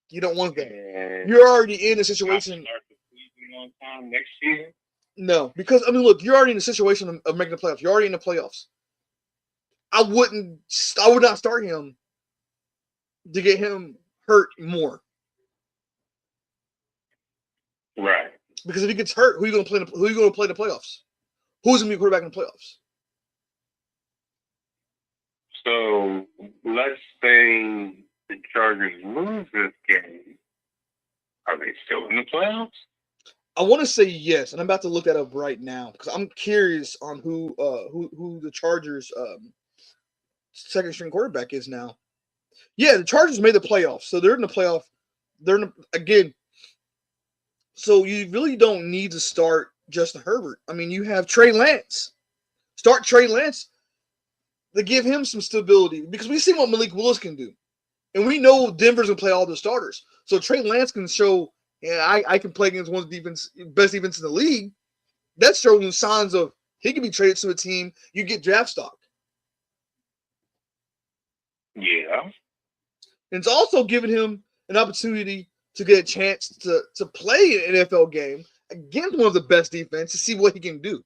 You don't want that. You're already in a situation. Start the season on time next season. No, because I mean, look, you're already in a situation of making the playoffs. You're already in the playoffs. I would not start him to get him hurt more. Right. Because if he gets hurt, who are you going to play? Who are you going to play in the playoffs? Who's going to be quarterback in the playoffs? So let's say the Chargers lose this game. Are they still in the playoffs? I want to say yes, and I'm about to look that up right now because I'm curious on who the Chargers second string quarterback is now. Yeah, the Chargers made the playoffs, so they're in the playoff. They're in again. So you really don't need to start Justin Herbert. I mean, you have Trey Lance. Start Trey Lance to give him some stability because we see what Malik Willis can do, and we know Denver's gonna play all the starters. So Trey Lance can show, yeah, I can play against one of the best defense in the league. That's showing signs of he can be traded to a team. You get draft stock. Yeah. And it's also giving him an opportunity to get a chance to play an NFL game against one of the best defense to see what he can do.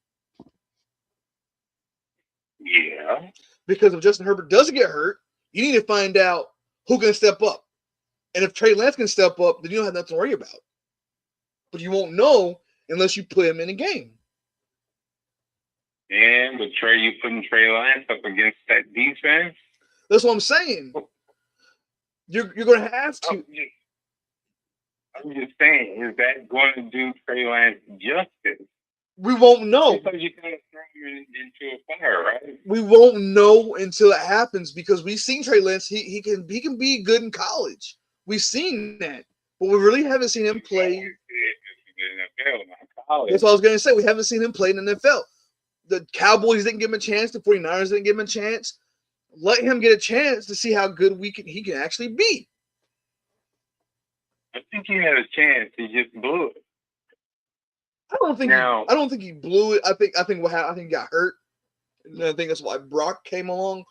Yeah. Because if Justin Herbert does get hurt, you need to find out who can step up. And if Trey Lance can step up, then you don't have nothing to worry about. But you won't know unless you put him in a game. And with you putting Trey Lance up against that defense? That's what I'm saying. You're going to have to. I'm just saying, is that going to do Trey Lance justice? We won't know. Because you kind of throw him into a fire, right? We won't know until it happens because we've seen Trey Lance. He can be good in college. We've seen that, but we really haven't seen him play. That's what I was going to say. We haven't seen him play in the NFL. The Cowboys didn't give him a chance. The 49ers didn't give him a chance. Let him get a chance to see how good he can actually be. I think he had a chance. He just blew it. I don't think he blew it. I think what happened, I think he got hurt. And I think that's why Brock came along.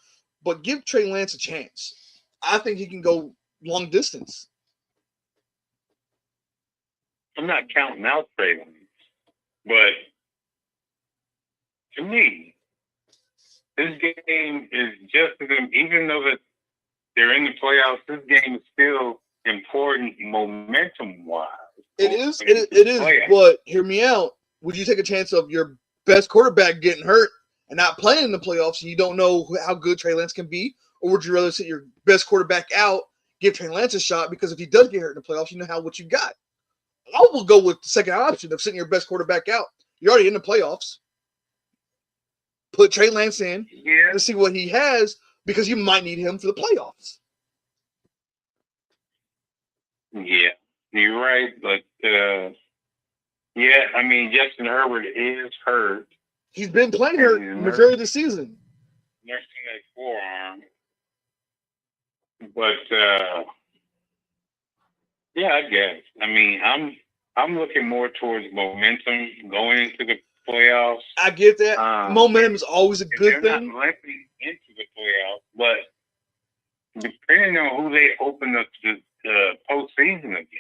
But give Trey Lance a chance. I think he can go long distance. I'm not counting out Trey Lance, but to me, this game is just as even though that they're in the playoffs, this game is still important momentum-wise. It is, but hear me out. Would you take a chance of your best quarterback getting hurt and not playing in the playoffs and you don't know how good Trey Lance can be? Or would you rather sit your best quarterback out, give Trey Lance a shot, because if he does get hurt in the playoffs, you know what you got. I will go with the second option of sitting your best quarterback out. You're already in the playoffs. Put Trey Lance in and see what he has because you might need him for the playoffs. Yeah, you're right. But, I mean, Justin Herbert is hurt. He's been playing hurt majority of the season. Nursing that forearm. But, I guess. I mean, I'm looking more towards momentum going into the playoffs. I get that. Momentum is always a good thing. They're not limping into the playoffs, but depending on who they open up the postseason against,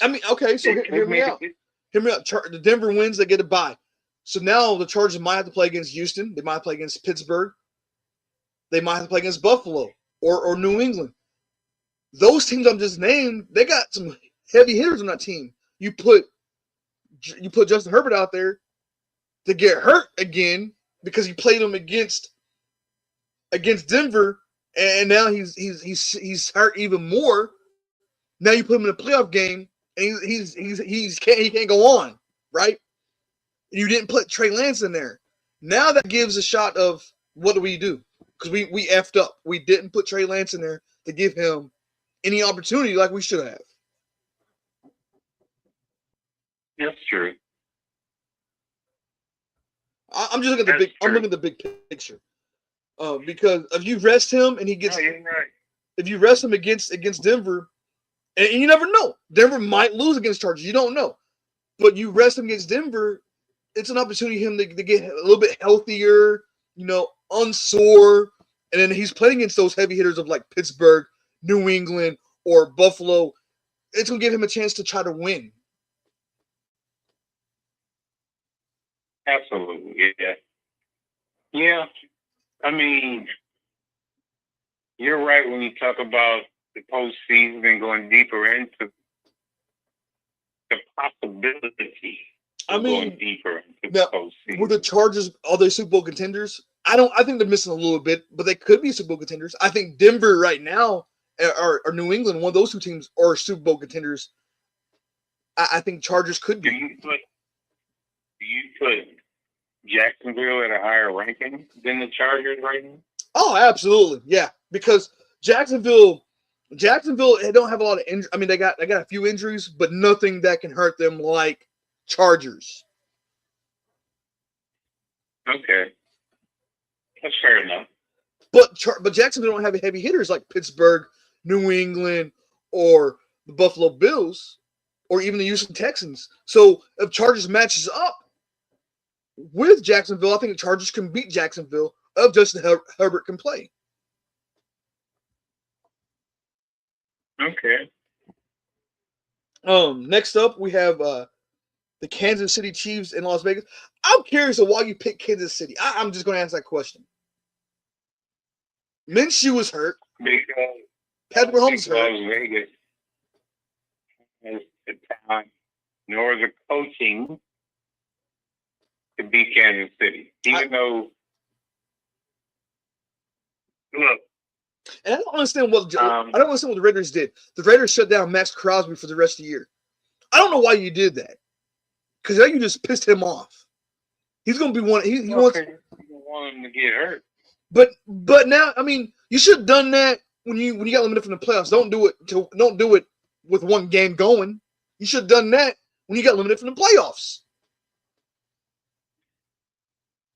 I mean, okay, so hear me out. Hear me out. The Denver wins, they get a bye. So now the Chargers might have to play against Houston. They might have to play against Pittsburgh. They might have to play against Buffalo or New England. Those teams I'm just named, they got some heavy hitters on that team. You put Justin Herbert out there to get hurt again because he played him against Denver, and now he's hurt even more. Now you put him in a playoff game, and he can't go on, right? You didn't put Trey Lance in there. Now that gives a shot of what do we do? Because we effed up. We didn't put Trey Lance in there to give him any opportunity like we should have. That's true. I'm just looking at the big. I'm looking at the big picture. Because if you rest him and he gets, you're right. If you rest him against Denver, and you never know, Denver might lose against Chargers. You don't know, but you rest him against Denver, it's an opportunity for him to get a little bit healthier, unsore, and then he's playing against those heavy hitters of like Pittsburgh, New England, or Buffalo. it's gonna give him a chance to try to win. Absolutely, yeah. Yeah, I mean, you're right when you talk about the postseason and going deeper into the possibility I of mean, going deeper into now, the postseason. were the Chargers are they Super Bowl contenders? I think they're missing a little bit, but they could be Super Bowl contenders. I think Denver right now or New England, one of those two teams, are Super Bowl contenders. I think Chargers could Do be. you put Jacksonville at a higher ranking than the Chargers right now? Oh, absolutely, yeah. Because Jacksonville they don't have a lot of injuries. I mean, they got a few injuries, but nothing that can hurt them like Chargers. Okay, that's fair enough. But Jacksonville don't have heavy hitters like Pittsburgh, New England, or the Buffalo Bills, or even the Houston Texans. So if Chargers matches up with Jacksonville, I think the Chargers can beat Jacksonville if Justin Herbert can play. Okay. Next up, we have the Kansas City Chiefs in Las Vegas. I'm curious of why you picked Kansas City. I'm just going to answer that question. Minshew was hurt. Because Patrick Mahomes is hurt. Las Vegas has the talent nor the coaching to beat Kansas City. Even though, look, and I don't understand what the Raiders did. The Raiders shut down Max Crosby for the rest of the year. I don't know why you did that. Because now you just pissed him off. He's going to be one. He wants. You don't want him to get hurt. But now, I mean, you should have done that when you got eliminated from the playoffs. Don't do it with one game going. You should have done that when you got eliminated from the playoffs.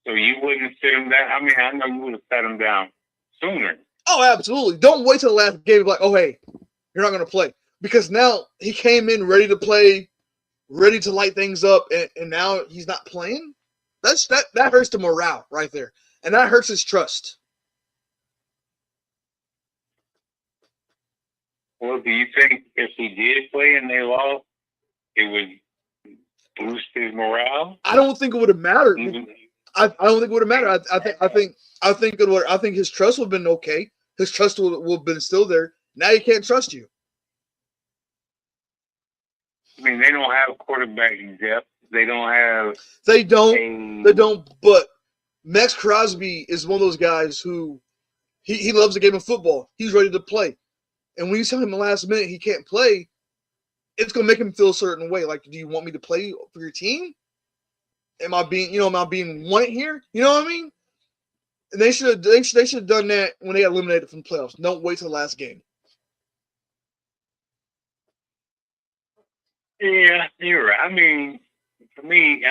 So you wouldn't sit him down. I mean, I know you would have sat him down sooner. Oh, absolutely. Don't wait till the last game. Like, oh, hey, you're not going to play. Because now he came in ready to play, ready to light things up, and now he's not playing. That hurts the morale right there. And that hurts his trust. Well, do you think if he did play and they lost, it would boost his morale? I don't think it would have mattered. I don't think it would have mattered. I think his trust would have been okay. His trust would have been still there. Now he can't trust you. I mean, they don't have quarterback depth. They don't. But Max Crosby is one of those guys who he loves the game of football. He's ready to play. And when you tell him in the last minute he can't play, it's gonna make him feel a certain way. Like, do you want me to play for your team? Am I being wanted here? You know what I mean? And they should have done that when they got eliminated from the playoffs. Don't wait till the last game. Yeah, you're right. I mean, for me,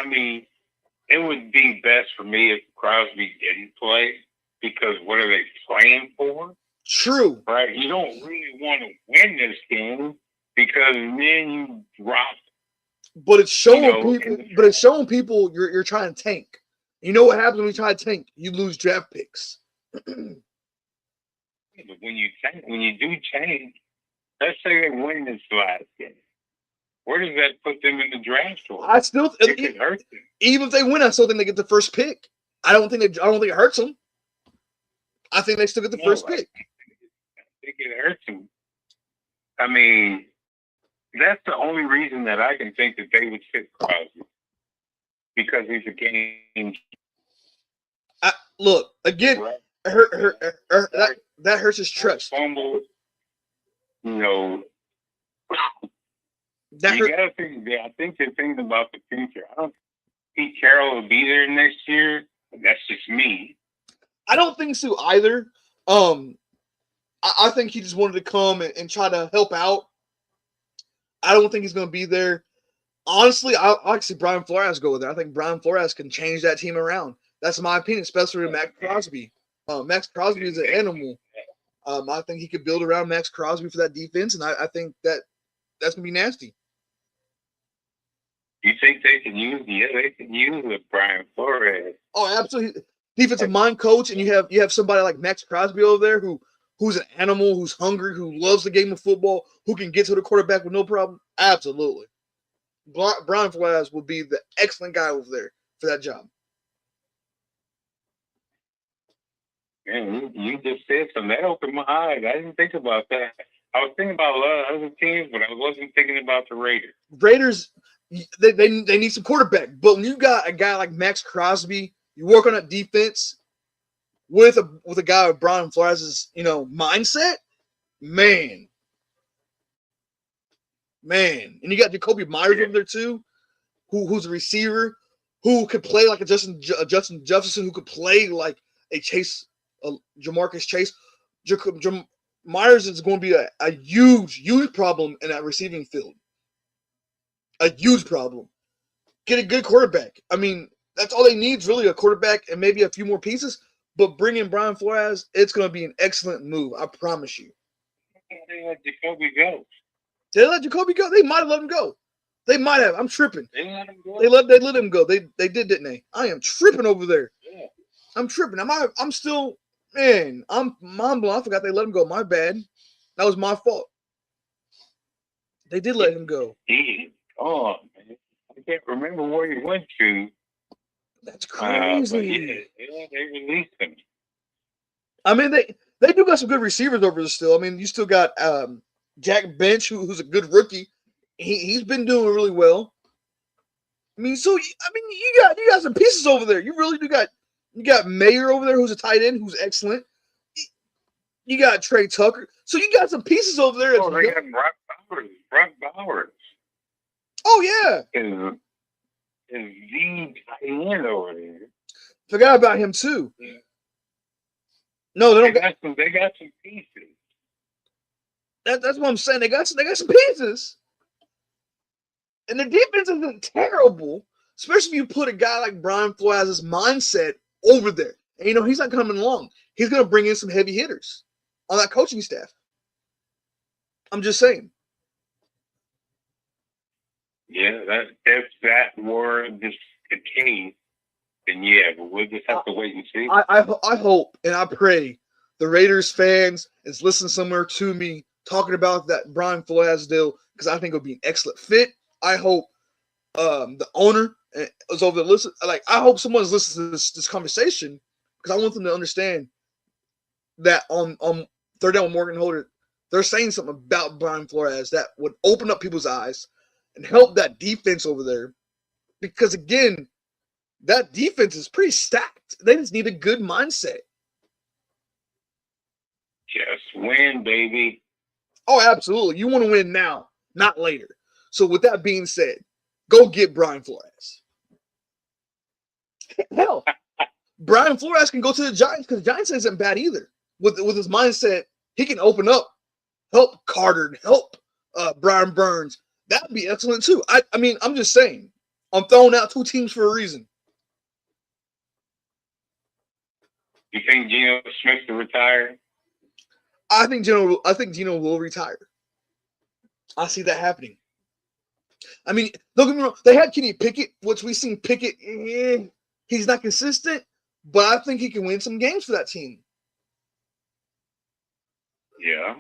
it would be best for me if Crosby didn't play, because what are they playing for? True. Right? You don't really want to win this game because then you drop. But it's showing people you're trying to tank. You know what happens when you try to tank? You lose draft picks. But when you do change, let's say they win this last game. Where does that put them in the draft order? It hurt them. Even if they win, I still think they get the first pick. I don't think it hurts them. I think they still get the first pick. I think it hurts them. I mean, that's the only reason that I can think that they would sit Crosby, because he's a game. Look again. Right? That hurts his trust. Fumble, gotta think. I think they're thinking about the future. I don't think Pete Carroll will be there next year. That's just me. I don't think so either. I think he just wanted to come and try to help out. I don't think he's going to be there. Honestly, I like to see Brian Flores go there. I think Brian Flores can change that team around. That's my opinion, especially with Max Crosby. Max Crosby is an animal. I think he could build around Max Crosby for that defense, and I think that's going to be nasty. You think they can use? Yeah, they can use Brian Flores. Oh, absolutely. Defensive mind coach, and you have somebody like Max Crosby over there who who's an animal, who's hungry, who loves the game of football, who can get to the quarterback with no problem? Absolutely. Brian Flores will be the excellent guy over there for that job. Man, you just said something. That opened my eyes. I didn't think about that. I was thinking about a lot of other teams, but I wasn't thinking about the Raiders. Raiders, they need some quarterback. But when you got a guy like Max Crosby, you work on that defense with a guy with Brian Flores' mindset, man. And you got Jacoby Myers over there too, who's a receiver, who could play like a Justin Jefferson, who could play like a Jamarcus Chase. Myers is going to be a huge problem in that receiving field. A huge problem. Get a good quarterback. I mean, that's all they need is really a quarterback and maybe a few more pieces. But bringing Brian Flores, it's going to be an excellent move. I promise you. They let Jacoby go. They let Jacoby go? They might have let him go. They might have. I'm tripping. They let him go. They let him go. They did, didn't they? I am tripping over there. Yeah. I'm tripping. I'm still, man, I'm mind blown. I forgot they let him go. My bad. That was my fault. They did let him go. Oh, man. I can't remember where he went to. That's crazy. Yeah, they released him. I mean, they do got some good receivers over there still. I mean, you still got Jack Bench, who's a good rookie. He's been doing really well. I mean, you got some pieces over there. You really do got. You got Mayer over there, who's a tight end, who's excellent. You got Trey Tucker. So you got some pieces over there. Oh, they got Brock Bowers. Brock Bowers. Oh, yeah. Is the tight end over there. Forgot about him, too. Yeah. No, they don't. They got some pieces. That's what I'm saying. They got some pieces. And the defense isn't terrible, especially if you put a guy like Brian Flores' mindset over there. And, he's not coming along. He's going to bring in some heavy hitters on that coaching staff. I'm just saying. Yeah, if that were the case, then yeah, but we'll just have to wait and see. I hope and I pray the Raiders fans is listening somewhere to me talking about that Brian Flores deal, because I think it'll be an excellent fit. I hope the owner is over there listening. Like, I hope someone's listening to this conversation, because I want them to understand that on Third Down with Morgan Holder, they're saying something about Brian Flores that would open up people's eyes and help that defense over there. Because, again, that defense is pretty stacked. They just need a good mindset. Just win, baby. Oh, absolutely. You want to win now, not later. So with that being said, go get Brian Flores. Hell, Brian Flores can go to the Giants, because the Giants isn't bad either. With his mindset, he can open up, help Carter, help Brian Burns. That would be excellent too. I mean, I'm just saying. I'm throwing out two teams for a reason. You think Geno Smith will retire? I think Geno will retire. I see that happening. I mean, don't get me wrong. They had Kenny Pickett, which we've seen Pickett. He's not consistent, but I think he can win some games for that team. Yeah.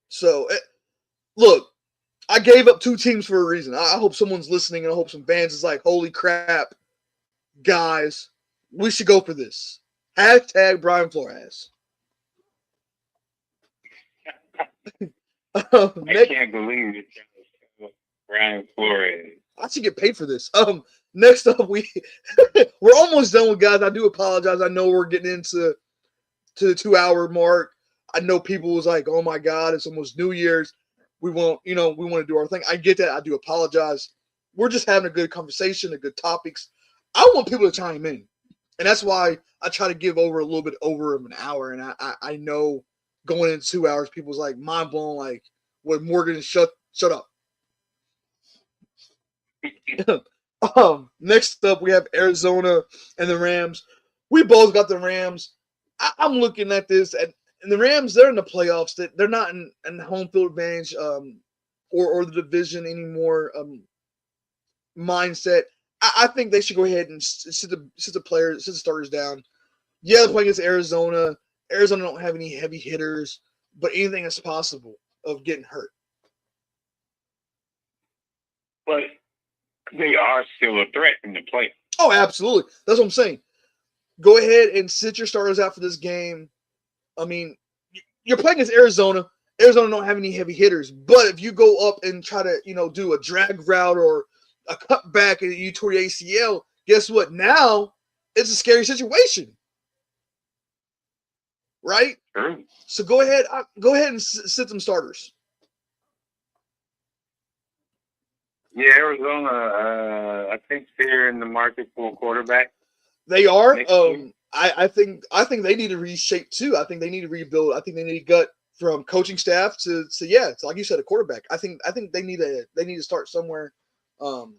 So, look, I gave up two teams for a reason. I hope someone's listening, and I hope some fans is like, holy crap, guys, we should go for this. Hashtag Brian Flores. I can't believe it. Brian Flores. I should get paid for this. Next up, we're almost done with guys. I do apologize. I know we're getting into the 2-hour mark. I know people was like, "Oh my God, it's almost New Year's. We want to do our thing." I get that. I do apologize. We're just having a good conversation, good topics. I want people to chime in, and that's why I try to give over a little bit over an hour. And I know going into 2 hours, people's like mind blown. Like, what, Morgan, shut up. Next up, we have Arizona and the Rams. We both got the Rams. I'm looking at this, and the Rams, they're in the playoffs. They're not in the home field advantage or the division anymore mindset. I think they should go ahead and sit the starters down. Yeah, they're playing against Arizona. Arizona don't have any heavy hitters, but anything is possible of getting hurt. But they are still a threat in the playoffs. Oh, absolutely. That's what I'm saying. Go ahead and sit your starters out for this game. I mean, you're playing against Arizona. Arizona don't have any heavy hitters, but if you go up and try to, do a drag route or a cutback and you tore your ACL, guess what? Now it's a scary situation, right? Sure. So go ahead and sit some starters. Yeah, Arizona. I think they're in the market for a quarterback. They are. I think they need to reshape too. I think they need to rebuild. I think they need to gut from coaching staff to it's like you said, a quarterback. I think they need to start somewhere on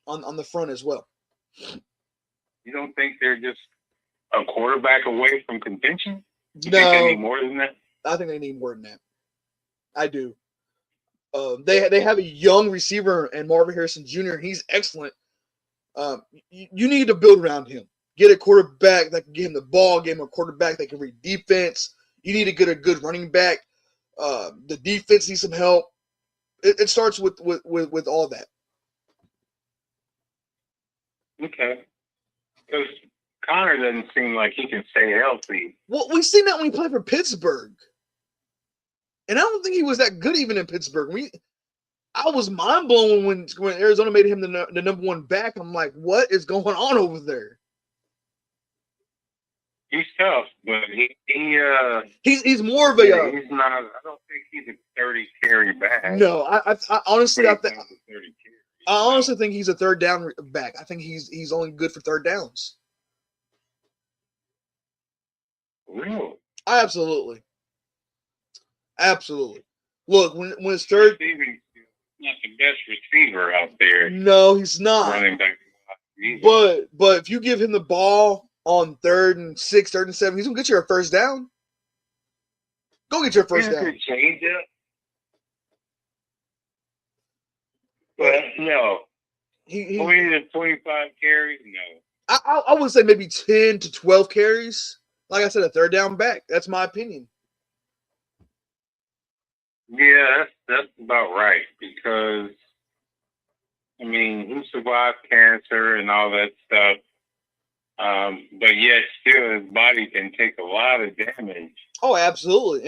the front as well. You don't think they're just a quarterback away from contention? You No, think they need more than that? I think they need more than that. I do. They have a young receiver and Marvin Harrison Jr. He's excellent. You need to build around him. Get a quarterback that can get him the ball. Get him a quarterback that can read defense. You need to get a good running back. The defense needs some help. It starts with all that. Okay. Because Connor doesn't seem like he can stay healthy. Well, we've seen that when he played for Pittsburgh. And I don't think he was that good even in Pittsburgh. I was mind blown when Arizona made him the number one back. I'm like, what is going on over there? He's tough, but he's more of a. He's not. I don't think he's a 30 carry back. No, I honestly I honestly think he's a third down back. I think he's only good for third downs. Really? Absolutely. Look, when it's third, not the best receiver out there. No, he's not. Running back. But if you give him the ball on 3rd and 6, 3rd and 7, he's gonna get you a first down. Go get your first down. Change up. But no. He 20 to 25 carries, no. I would say maybe 10 to 12 carries. Like I said, a third down back. That's my opinion. Yeah, that's about right because, I mean, he survived cancer and all that stuff, but yet still his body can take a lot of damage. Oh, absolutely,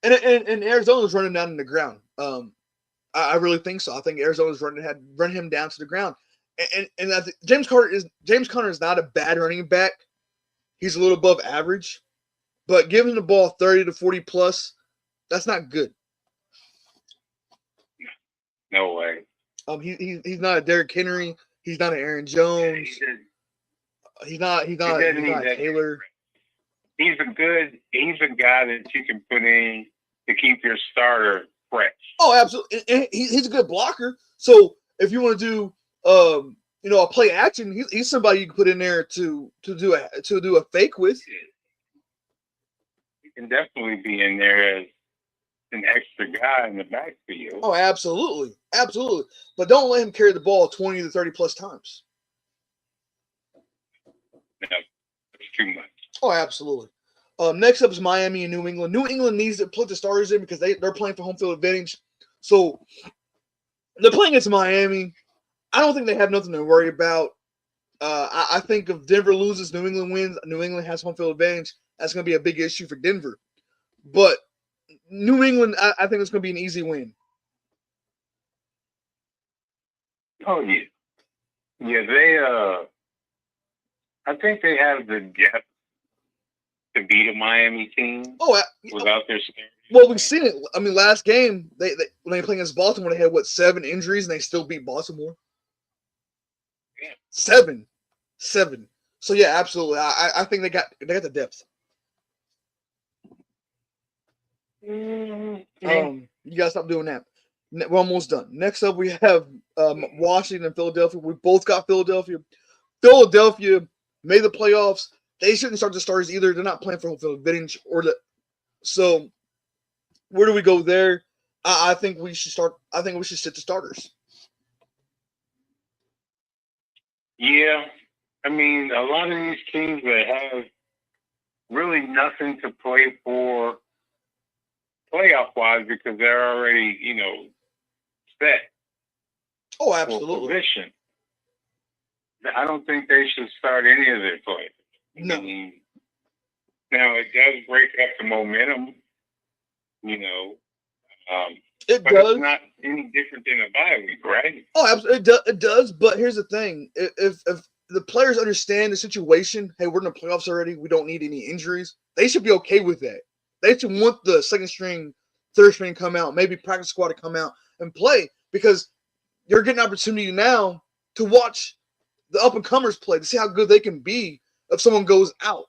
and Arizona's running down in the ground. I really think so. I think Arizona's run him down to the ground, and I think James Conner is not a bad running back. He's a little above average, but giving the ball 30 to 40 plus. That's not good. No way. He's not a Derrick Henry. He's not an Aaron Jones. He's not Taylor. He's a guy that you can put in to keep your starter fresh. Oh, absolutely. And he's a good blocker. So if you want to do a play action, he's somebody you can put in there to do a fake with. He can definitely be in there as an extra guy in the backfield. Oh, absolutely. But don't let him carry the ball 20 to 30 plus times. No, it's too much. Oh, absolutely. Next up is Miami and New England. New England needs to put the starters in because they're playing for home field advantage. So they're playing against Miami. I don't think they have nothing to worry about. I think if Denver loses, New England wins, New England has home field advantage. That's going to be a big issue for Denver. But New England, I think it's going to be an easy win. Oh, yeah. Yeah, they, I think they have the depth to beat a Miami team without their starters. Well, we've seen it. I mean, last game, they when they played against Baltimore, they had, 7 injuries, and they still beat Baltimore? Yeah. 7. So, yeah, absolutely. I think they got the depth. Mm-hmm. You got to stop doing that. We're almost done. Next up, we have Washington and Philadelphia. We both got Philadelphia. Philadelphia made the playoffs. They shouldn't start the starters either. They're not playing for home field advantage So, where do we go there? I think we should start. I think we should sit the starters. Yeah, I mean, a lot of these teams that have really nothing to play for playoff wise because they're already, set Oh, for absolutely. position. I don't think they should start any of their players. No. Now it does break up the momentum, It but does. it's not any different than a bye week, right? Oh, absolutely. It does. But here's the thing: if the players understand the situation, hey, we're in the playoffs already. We don't need any injuries. They should be okay with that. They should want the second string, third string come out, maybe practice squad to come out and play because you're getting an opportunity now to watch the up and comers play to see how good they can be if someone goes out,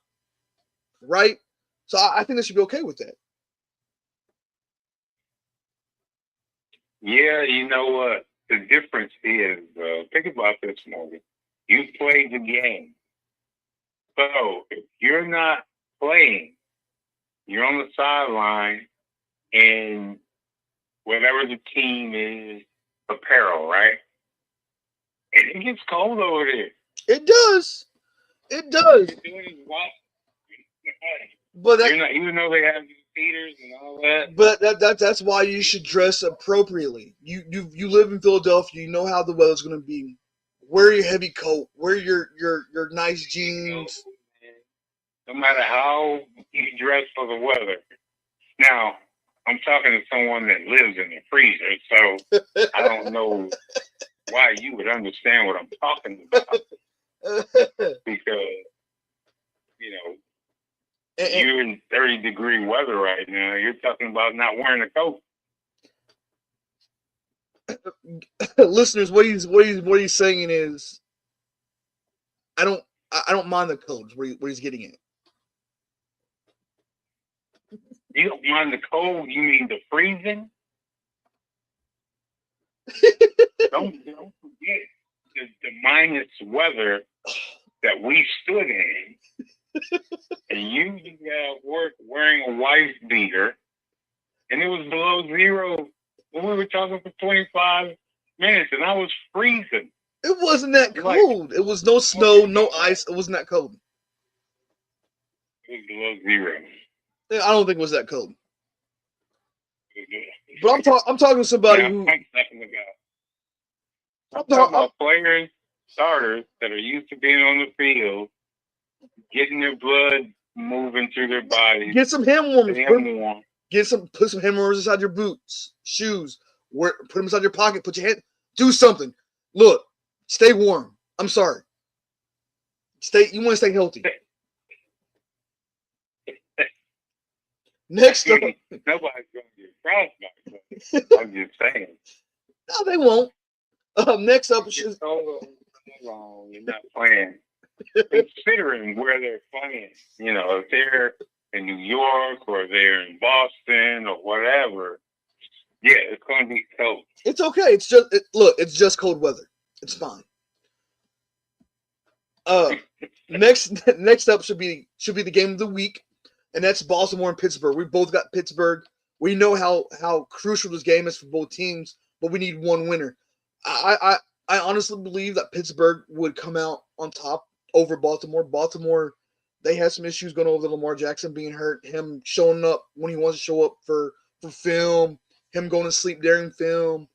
right? So I think they should be okay with that. Yeah, you know what? The difference is, think about this, Morgan. You played the game. So if you're not playing, you're on the sideline and whatever the team is apparel, right? And it gets cold over there. It does. It does. You're doing is watch. But that, You're not, even though they have these heaters and all that. But that's why you should dress appropriately. You live in Philadelphia. You know how the weather's going to be. Wear your heavy coat. Wear your nice jeans. No matter how you dress for the weather. Now, I'm talking to someone that lives in the freezer, so I don't know why you would understand what I'm talking about. Because, you're in 30-degree weather right now. You're talking about not wearing a coat. Listeners, what he's saying is, I don't mind the cold. What he's getting at. You don't mind the cold? You mean the freezing? don't forget the minus weather that we stood in. And you got work wearing a wife beater, and it was below zero when we were talking for 25 minutes, and I was freezing. It wasn't that cold. It was no snow, no ice. It wasn't that cold. It was below zero. I don't think it was that cold. But I'm talking to somebody who. I'm talking about players, starters that are used to being on the field, getting their blood moving through their bodies. Get some hand warmers. Put some hand warmers inside your boots, shoes. Put them inside your pocket. Put your hand. Do something. Look, stay warm. I'm sorry. You want to stay healthy. Next up, nobody's going to get frostbite. I'm just saying. No, they won't. Next up, you're not playing. Considering where they're playing, if they're in New York or they're in Boston or whatever, yeah, it's going to be cold. It's okay. It's just cold weather. It's fine. Next up should be the game of the week, and that's Baltimore and Pittsburgh. We both got Pittsburgh. We know how crucial this game is for both teams, but we need one winner. I honestly believe that Pittsburgh would come out on top over Baltimore. Baltimore, they had some issues going over Lamar Jackson being hurt, him showing up when he wants to show up for film, him going to sleep during film,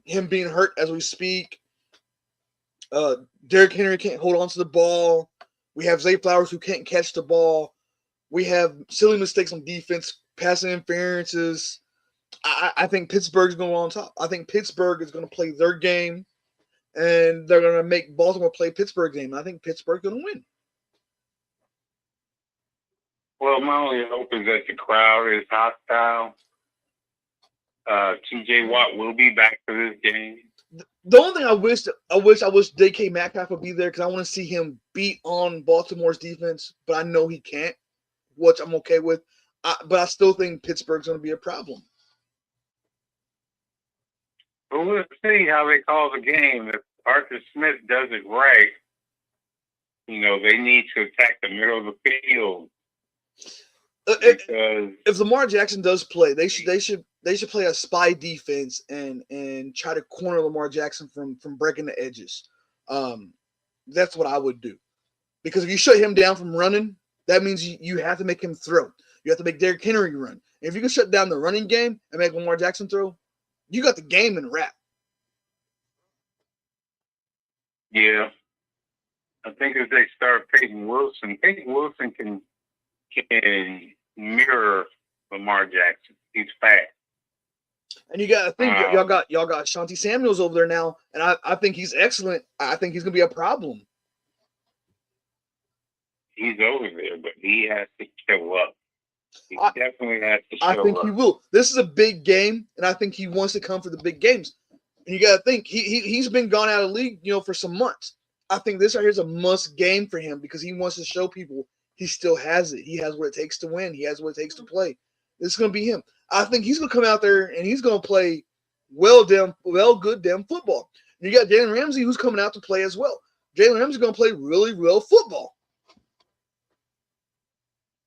him being hurt as we speak. Derrick Henry can't hold on to the ball. We have Zay Flowers who can't catch the ball. We have silly mistakes on defense, passing interferences. I think Pittsburgh's going on top. I think Pittsburgh is going to play their game, and they're going to make Baltimore play Pittsburgh's game. I think Pittsburgh's going to win. Well, my only hope is that the crowd is hostile. T.J. Watt will be back for this game. The only thing I wish DK Metcalf would be there because I want to see him beat on Baltimore's defense, but I know he can't, which I'm okay with. But I still think Pittsburgh's going to be a problem. But we'll see how they call the game. If Arthur Smith does it right, they need to attack the middle of the field. If Lamar Jackson does play, they should play a spy defense and try to corner Lamar Jackson from breaking the edges. That's what I would do, because if you shut him down from running, That means you have to make him throw. You have to make Derrick Henry run. And if you can shut down the running game and make Lamar Jackson throw, you got the game in wrap. Yeah. I think if they start Peyton Wilson can mirror Lamar Jackson. He's fast. And you got to think y'all got Shanti Samuels over there now, and I think he's excellent. I think he's gonna be a problem. He's over there, but he has to show up. He definitely has to show up. I think he will. This is a big game, and I think he wants to come for the big games. And you got to think he's been gone out of the league, for some months. I think this right here is a must game for him because he wants to show people he still has it. He has what it takes to win. He has what it takes to play. This is gonna be him. I think he's gonna come out there and he's gonna play good damn football. And you got Jalen Ramsey who's coming out to play as well. Jalen Ramsey's gonna play really real football.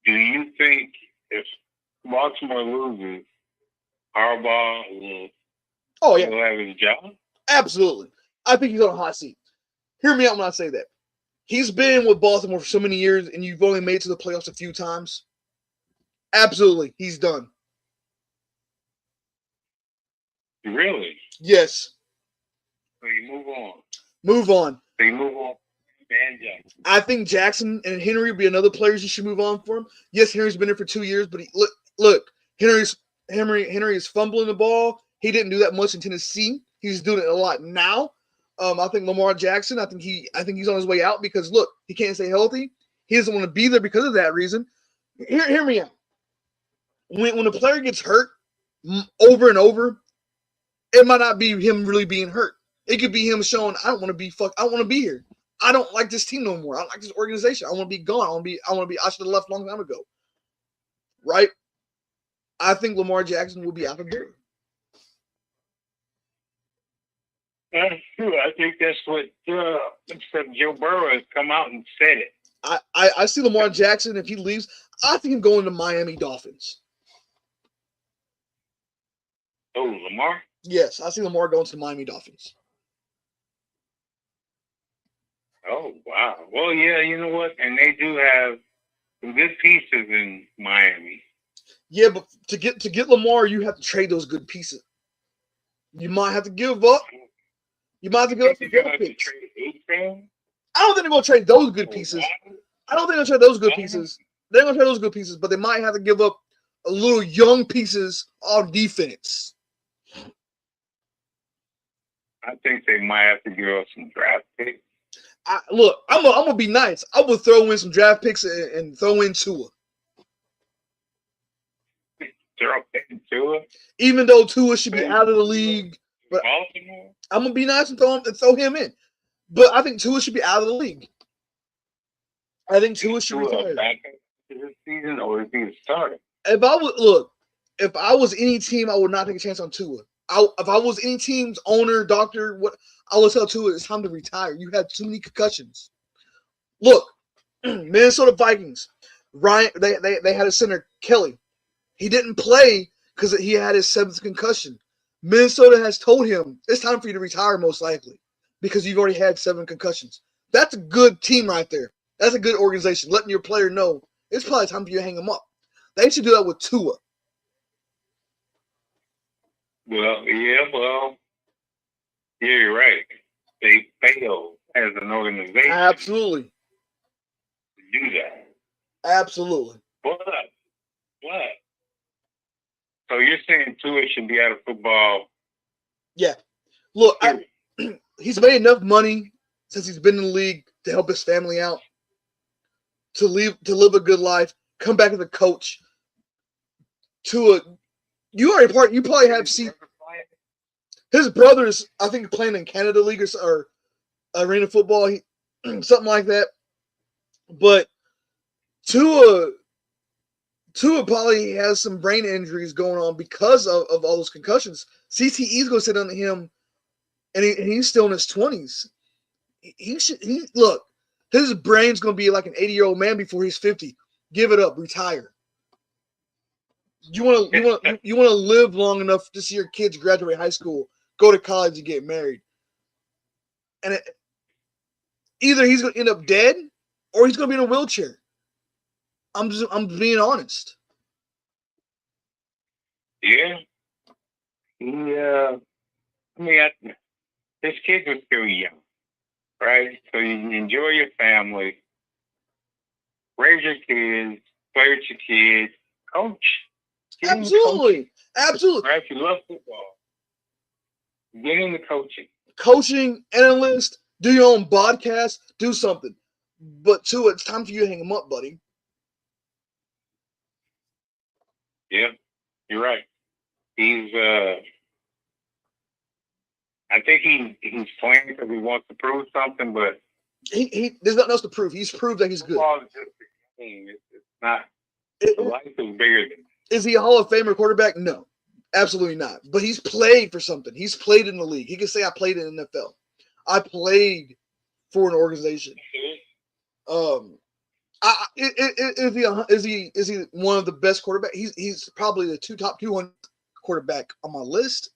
Do you think if Baltimore loses, Harbaugh will have his job? Absolutely. I think he's on a hot seat. Hear me out when I say that. He's been with Baltimore for so many years, and you've only made it to the playoffs a few times. Absolutely. He's done. Really? Yes. So you move on. Move on. So you move on. Dan Jackson. I think Jackson and Henry would be another players you should move on for him. Yes, Henry's been there for 2 years, but look, Henry is fumbling the ball. He didn't do that much in Tennessee. He's doing it a lot now. I think Lamar Jackson, I think he's on his way out because look, he can't stay healthy. He doesn't want to be there because of that reason. Hear me out. When a player gets hurt over and over, it might not be him really being hurt. It could be him showing, I don't want to be here. I don't like this team no more. I don't like this organization. I want to be gone. I should have left a long time ago. Right? I think Lamar Jackson will be out of there. That's true. I think that's what Joe Burrow has come out and said it. I see Lamar Jackson, if he leaves, I think him going to Miami Dolphins. Oh, Lamar? Yes, I see Lamar going to the Miami Dolphins. Oh, wow. Well, yeah, you know what? And they do have some good pieces in Miami. Yeah, but to get Lamar, you have to trade those good pieces. You might have to give up. You might have to give up the draft picks. I don't think they're going to trade those good pieces. I don't think they're going to trade those good pieces. They're going to trade those good pieces, but they might have to give up a little young pieces on defense. I think they might have to give up some draft picks. Look, I'm gonna be nice. I would throw in some draft picks and throw in Tua. Throw in Tua? Even though Tua should be out of the league. But I'm gonna be nice and throw him in. But I think Tua should be out of the league. I think Tua should retire. This season, or is he starting? If I was any team, I would not take a chance on Tua. If I was any team's owner, doctor, what I would tell Tua, it's time to retire. You had too many concussions. Look, Minnesota Vikings, Ryan, they had a center, Kelly. He didn't play because he had his 7th concussion. Minnesota has told him it's time for you to retire, most likely, because you've already had 7 concussions. That's a good team right there. That's a good organization, letting your player know it's probably time for you to hang him up. They should do that with Tua. Well, you're right. They failed as an organization. Absolutely. To do that. Absolutely. But. So you're saying Tua should be out of football? Yeah. Look, he's made enough money since he's been in the league to help his family out, to live a good life, come back as a coach. Tua, you probably have seen his brothers, I think, playing in Canada League or Arena Football, something like that. But Tua probably has some brain injuries going on because of all those concussions. CTE's going to sit under him, and he's still in his 20s. Look, his brain's going to be like an 80-year-old man before he's 50. Give it up, retire. You want to live long enough to see your kids graduate high school, go to college, and get married. And either he's going to end up dead or he's going to be in a wheelchair. I'm being honest. Yeah. I mean, his kids are still young, right? So you enjoy your family, raise your kids, play with your kids, coach. Absolutely. Absolutely. Right? If you love football, get into coaching. Coaching, analyst, do your own podcast, do something. But Tua, it's time for you to hang him up, buddy. Yeah, you're right. He's I think he's playing because he wants to prove something, but he there's nothing else to prove. He's proved that he's good. Football is just a game. It's not. Life is bigger than. Is he a Hall of Famer quarterback? No, absolutely not. But he's played for something. He's played in the league. He can say, "I played in the NFL. I played for an organization." Is he one of the best quarterbacks? He's probably the top 200 quarterback on my list,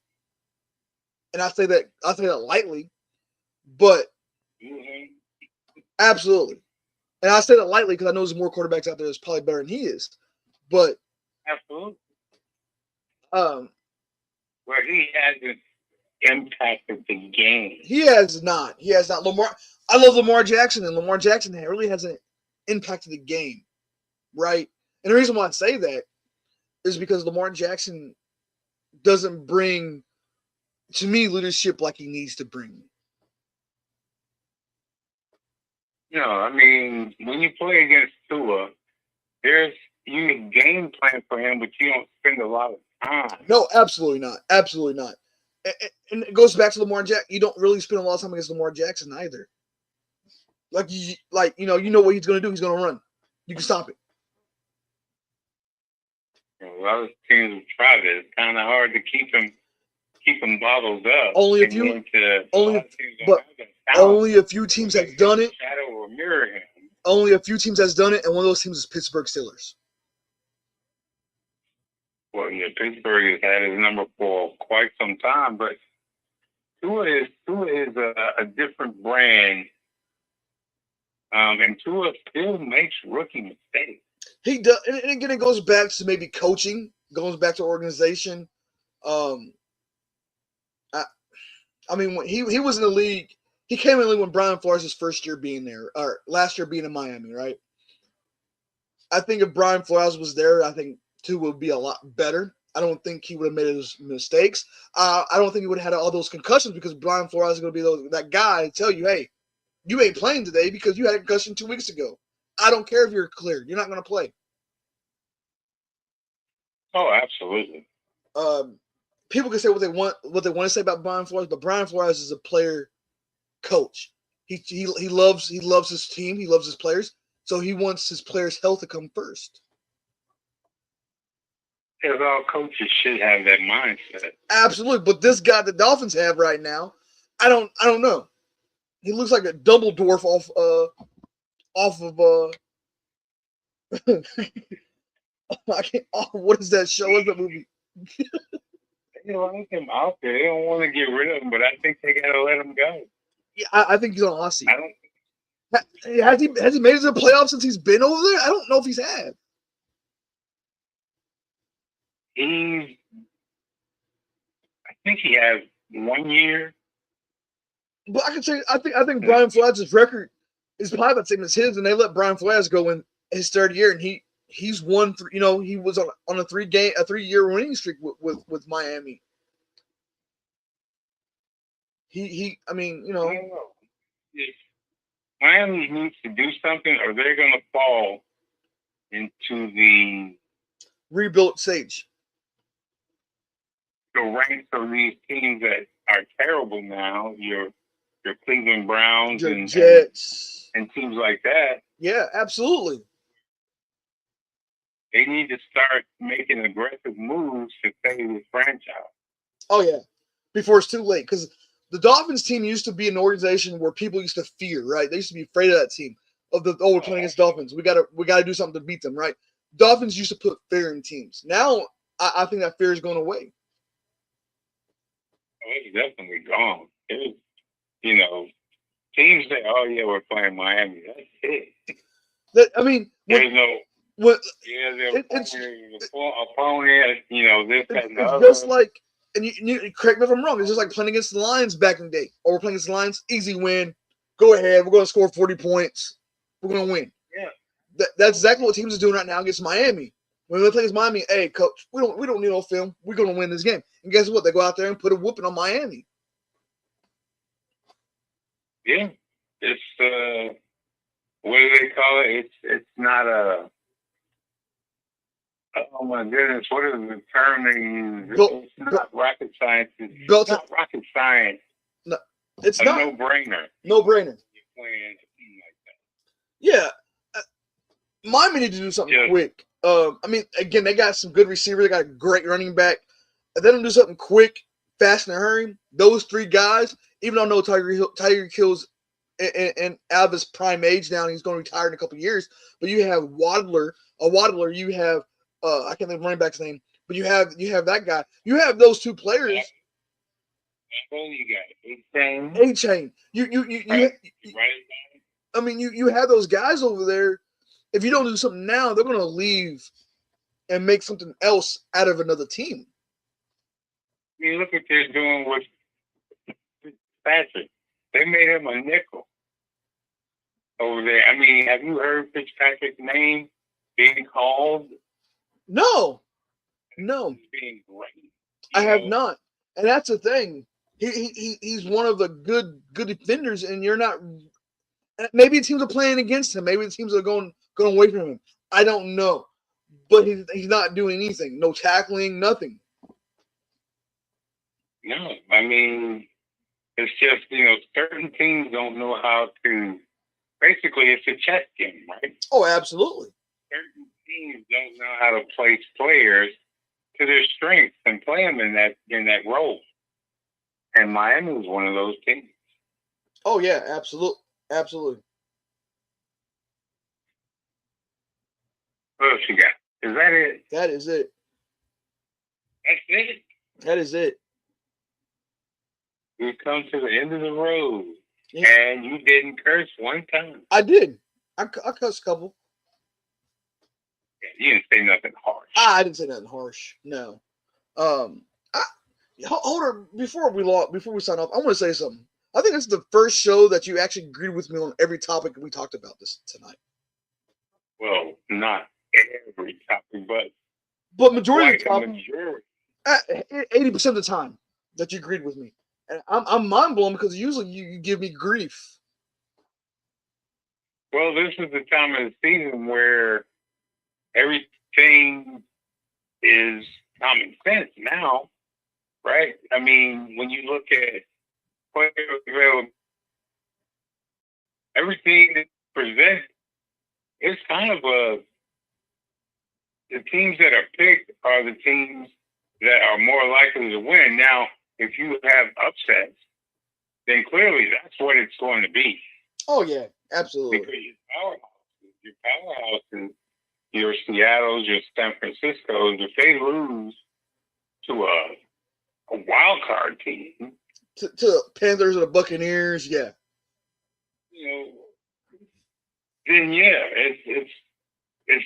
and I say that lightly, but absolutely, and I say that lightly because I know there's more quarterbacks out there that's probably better than he is, but absolutely, where he hasn't impacted the game. He has not. Lamar. I love Lamar Jackson, and Lamar Jackson really hasn't impacted the game, right? And the reason why I say that is because Lamar Jackson doesn't bring, to me, leadership like he needs to bring. I mean, when you play against Tua, you game plan for him, but you don't spend a lot of time. No, absolutely not. Absolutely not. And it goes back to Lamar Jackson. You don't really spend a lot of time against Lamar Jackson either. You know what he's going to do. He's going to run. You can stop it. A lot of teams have tried it. It's kind of hard to keep him bottled up. Only a few teams have done it. Shadow or mirror him. Only a few teams has done it, and one of those teams is Pittsburgh Steelers. Well, yeah, Pittsburgh has had his number for quite some time, but Tua is a different brand. And Tua still makes rookie mistakes. He does, and again, it goes back to maybe coaching, goes back to organization. I mean, when he was in the league, he came in the league when Brian Flores' first year being there, or last year being in Miami, right? I think if Brian Flores was there, I think Tua would be a lot better. I don't think he would have made those mistakes. I don't think he would have had all those concussions because Brian Flores is going to be that guy to tell you, hey, you ain't playing today because you had a concussion 2 weeks ago. I don't care if you're cleared. You're not going to play. Oh, absolutely. People can say what they want to say about Brian Flores, but Brian Flores is a player coach. He loves his team. He loves his players. So he wants his players' health to come first. Because all coaches should have that mindset. Absolutely. But this guy the Dolphins have right now, I don't know. He looks like a double dwarf off of what is that show? What's that movie? They like him out there. They don't want to get rid of him, but I think they gotta let him go. Yeah, I think he's on Aussie. Has he made it to the playoffs since he's been over there? I don't know if he's had. I think he has 1 year. But I can say I think Brian Flores' record is probably about the same as his, and they let Brian Flores go in his third year, and he's won. He was on a 3-year winning streak with Miami. I mean, I don't know. If Miami needs to do something, or they're going to fall into the rebuilt stage. The ranks of these teams that are terrible now. Your Cleveland Browns your and Jets and teams like that. Yeah, absolutely. They need to start making aggressive moves to save this franchise. Oh yeah, before it's too late. Because the Dolphins team used to be an organization where people used to fear, right? They used to be afraid of that team. We're playing against Dolphins. We gotta do something to beat them, right? Dolphins used to put fear in teams. Now I think that fear is going away. Oh, it's definitely gone. Teams say, "Oh yeah, we're playing Miami." That's it. I mean, there's What? Yeah, the opponent, this, that, and the It's other. just like, and you correct me if I'm wrong. It's just like playing against the Lions back in the day. Or we're playing against the Lions, easy win. Go ahead. We're going to score 40 points. We're going to win. Yeah. That's exactly what teams are doing right now against Miami. When they play against Miami, hey, coach, we don't need no film. We're going to win this game. And guess what? They go out there and put a whooping on Miami. Yeah. It's, what do they call it? It's not a, oh my goodness, what is the term they use? It's not rocket science. It's not rocket science. No, it's not. No-brainer. No-brainer. You're playing a team like that. Yeah. Miami need to do something quick. I mean, again, they got some good receivers. They got a great running back. If they don't do something quick, fast, in a hurry, those three guys, even though I know Tyreek Hill's and out of his prime age now, and he's going to retire in a couple of years, but you have Waddler, you have I can't think of running back's name, but you have that guy. You have those two players. You got A-Chain. I mean, you have those guys over there. If you don't do something now, they're going to leave and make something else out of another team. I mean, look what they're doing with Patrick. They made him a nickel over there. I mean, have you heard Fitzpatrick's name being called? No. Being great. I have not. And that's the thing. He's one of the good defenders, and you're not. Maybe the teams are playing against him. Maybe the teams are going away from him. I don't know. But he's not doing anything. No tackling, nothing. No, I mean, it's just, certain teams don't know how to. Basically, it's a chess game, right? Oh, absolutely. Certain teams don't know how to place players to their strengths and play them in that role. And Miami was one of those teams. Oh yeah, absolutely. What else you got? Is that it? That is it. That's it? That is it. We've come to the end of the road. Yeah. And you didn't curse one time. I did. I cussed a couple. Yeah, you didn't say nothing harsh. I didn't say nothing harsh. No. Hold on. Before we sign off, I want to say something. I think this is the first show that you actually agreed with me on every topic we talked about this tonight. Well, not every topic, but majority of the topic, 80% of the time that you agreed with me. And I'm mind blown because usually you give me grief. Well, this is the time of the season where everything is common sense now, right? I mean, when you look at player availability, everything that's presented, it's kind of the teams that are picked are the teams that are more likely to win. Now, if you have upsets, then clearly that's what it's going to be. Oh, yeah, absolutely. Because your powerhouses, your Seattle's, your San Francisco's, if they lose to a wild card team, to the Panthers or the Buccaneers, yeah. Then yeah, it's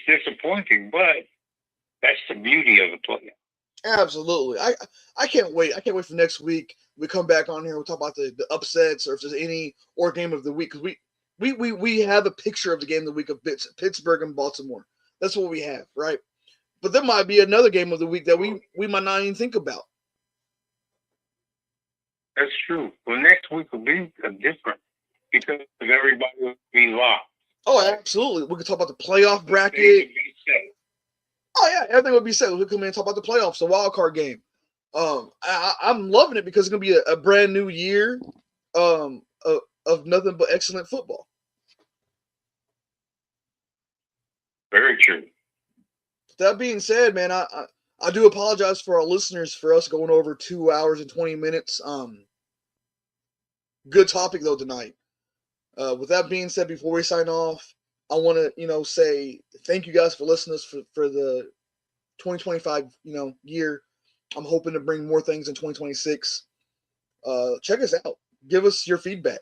disappointing, but that's the beauty of the play. Absolutely. I can't wait. I can't wait for next week. We come back on here. We'll talk about the upsets or if there's any or game of the week because we have a picture of the game of the week of Pittsburgh and Baltimore. That's what we have, right? But there might be another game of the week that we might not even think about. That's true. Well, next week will be different because everybody will be locked. Oh, absolutely. We could talk about the playoff bracket. Oh yeah, everything would be set. We'll come in and talk about the playoffs, the wild card game. I'm loving it because it's gonna be a brand new year of nothing but excellent football. Very true. That being said, man, I do apologize for our listeners for us going over 2 hours and 20 minutes. Good topic though tonight. With that being said, before we sign off, I want to, say thank you guys for listening to us for the 2025, year. I'm hoping to bring more things in 2026. Check us out. Give us your feedback.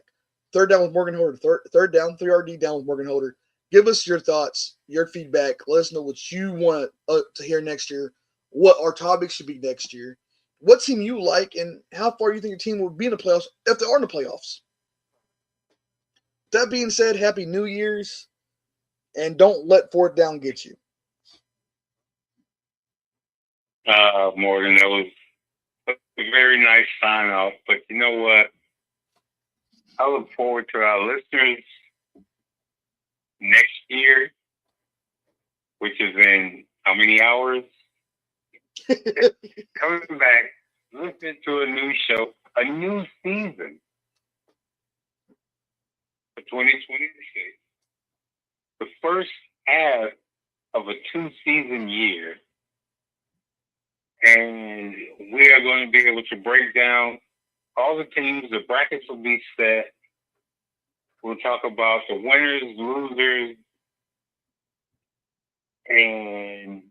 Third Down with Morgan Holder. Third Down, 3RD Down with Morgan Holder. Give us your thoughts, your feedback. Let us know what you want to hear next year, what our topic should be next year, what team you like, and how far you think your team will be in the playoffs if they are in the playoffs. That being said, Happy New Year's, and don't let fourth down get you. Morgan, that was a very nice sign off. But you know what? I look forward to our listeners next year, which is in how many hours? Coming back, listening to a new show, a new season for 2026. The first half of a 2-season year. And we are going to be able to break down all the teams. The brackets will be set. We'll talk about the winners, losers, and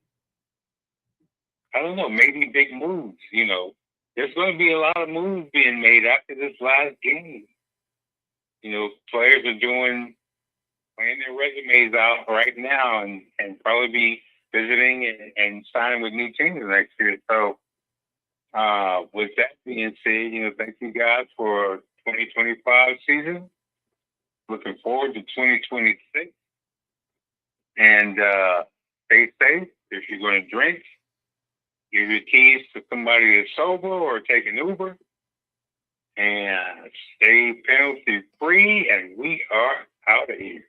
I don't know, maybe big moves. You know, there's going to be a lot of moves being made after this last game. You know, players are playing their resumes out right now and probably be visiting and signing with new teams next year. So, with that being said, you know, thank you guys for 2025 season. Looking forward to 2026. And stay safe. If you're going to drink, give your keys to somebody that's sober or take an Uber. And stay penalty free. And we are out of here.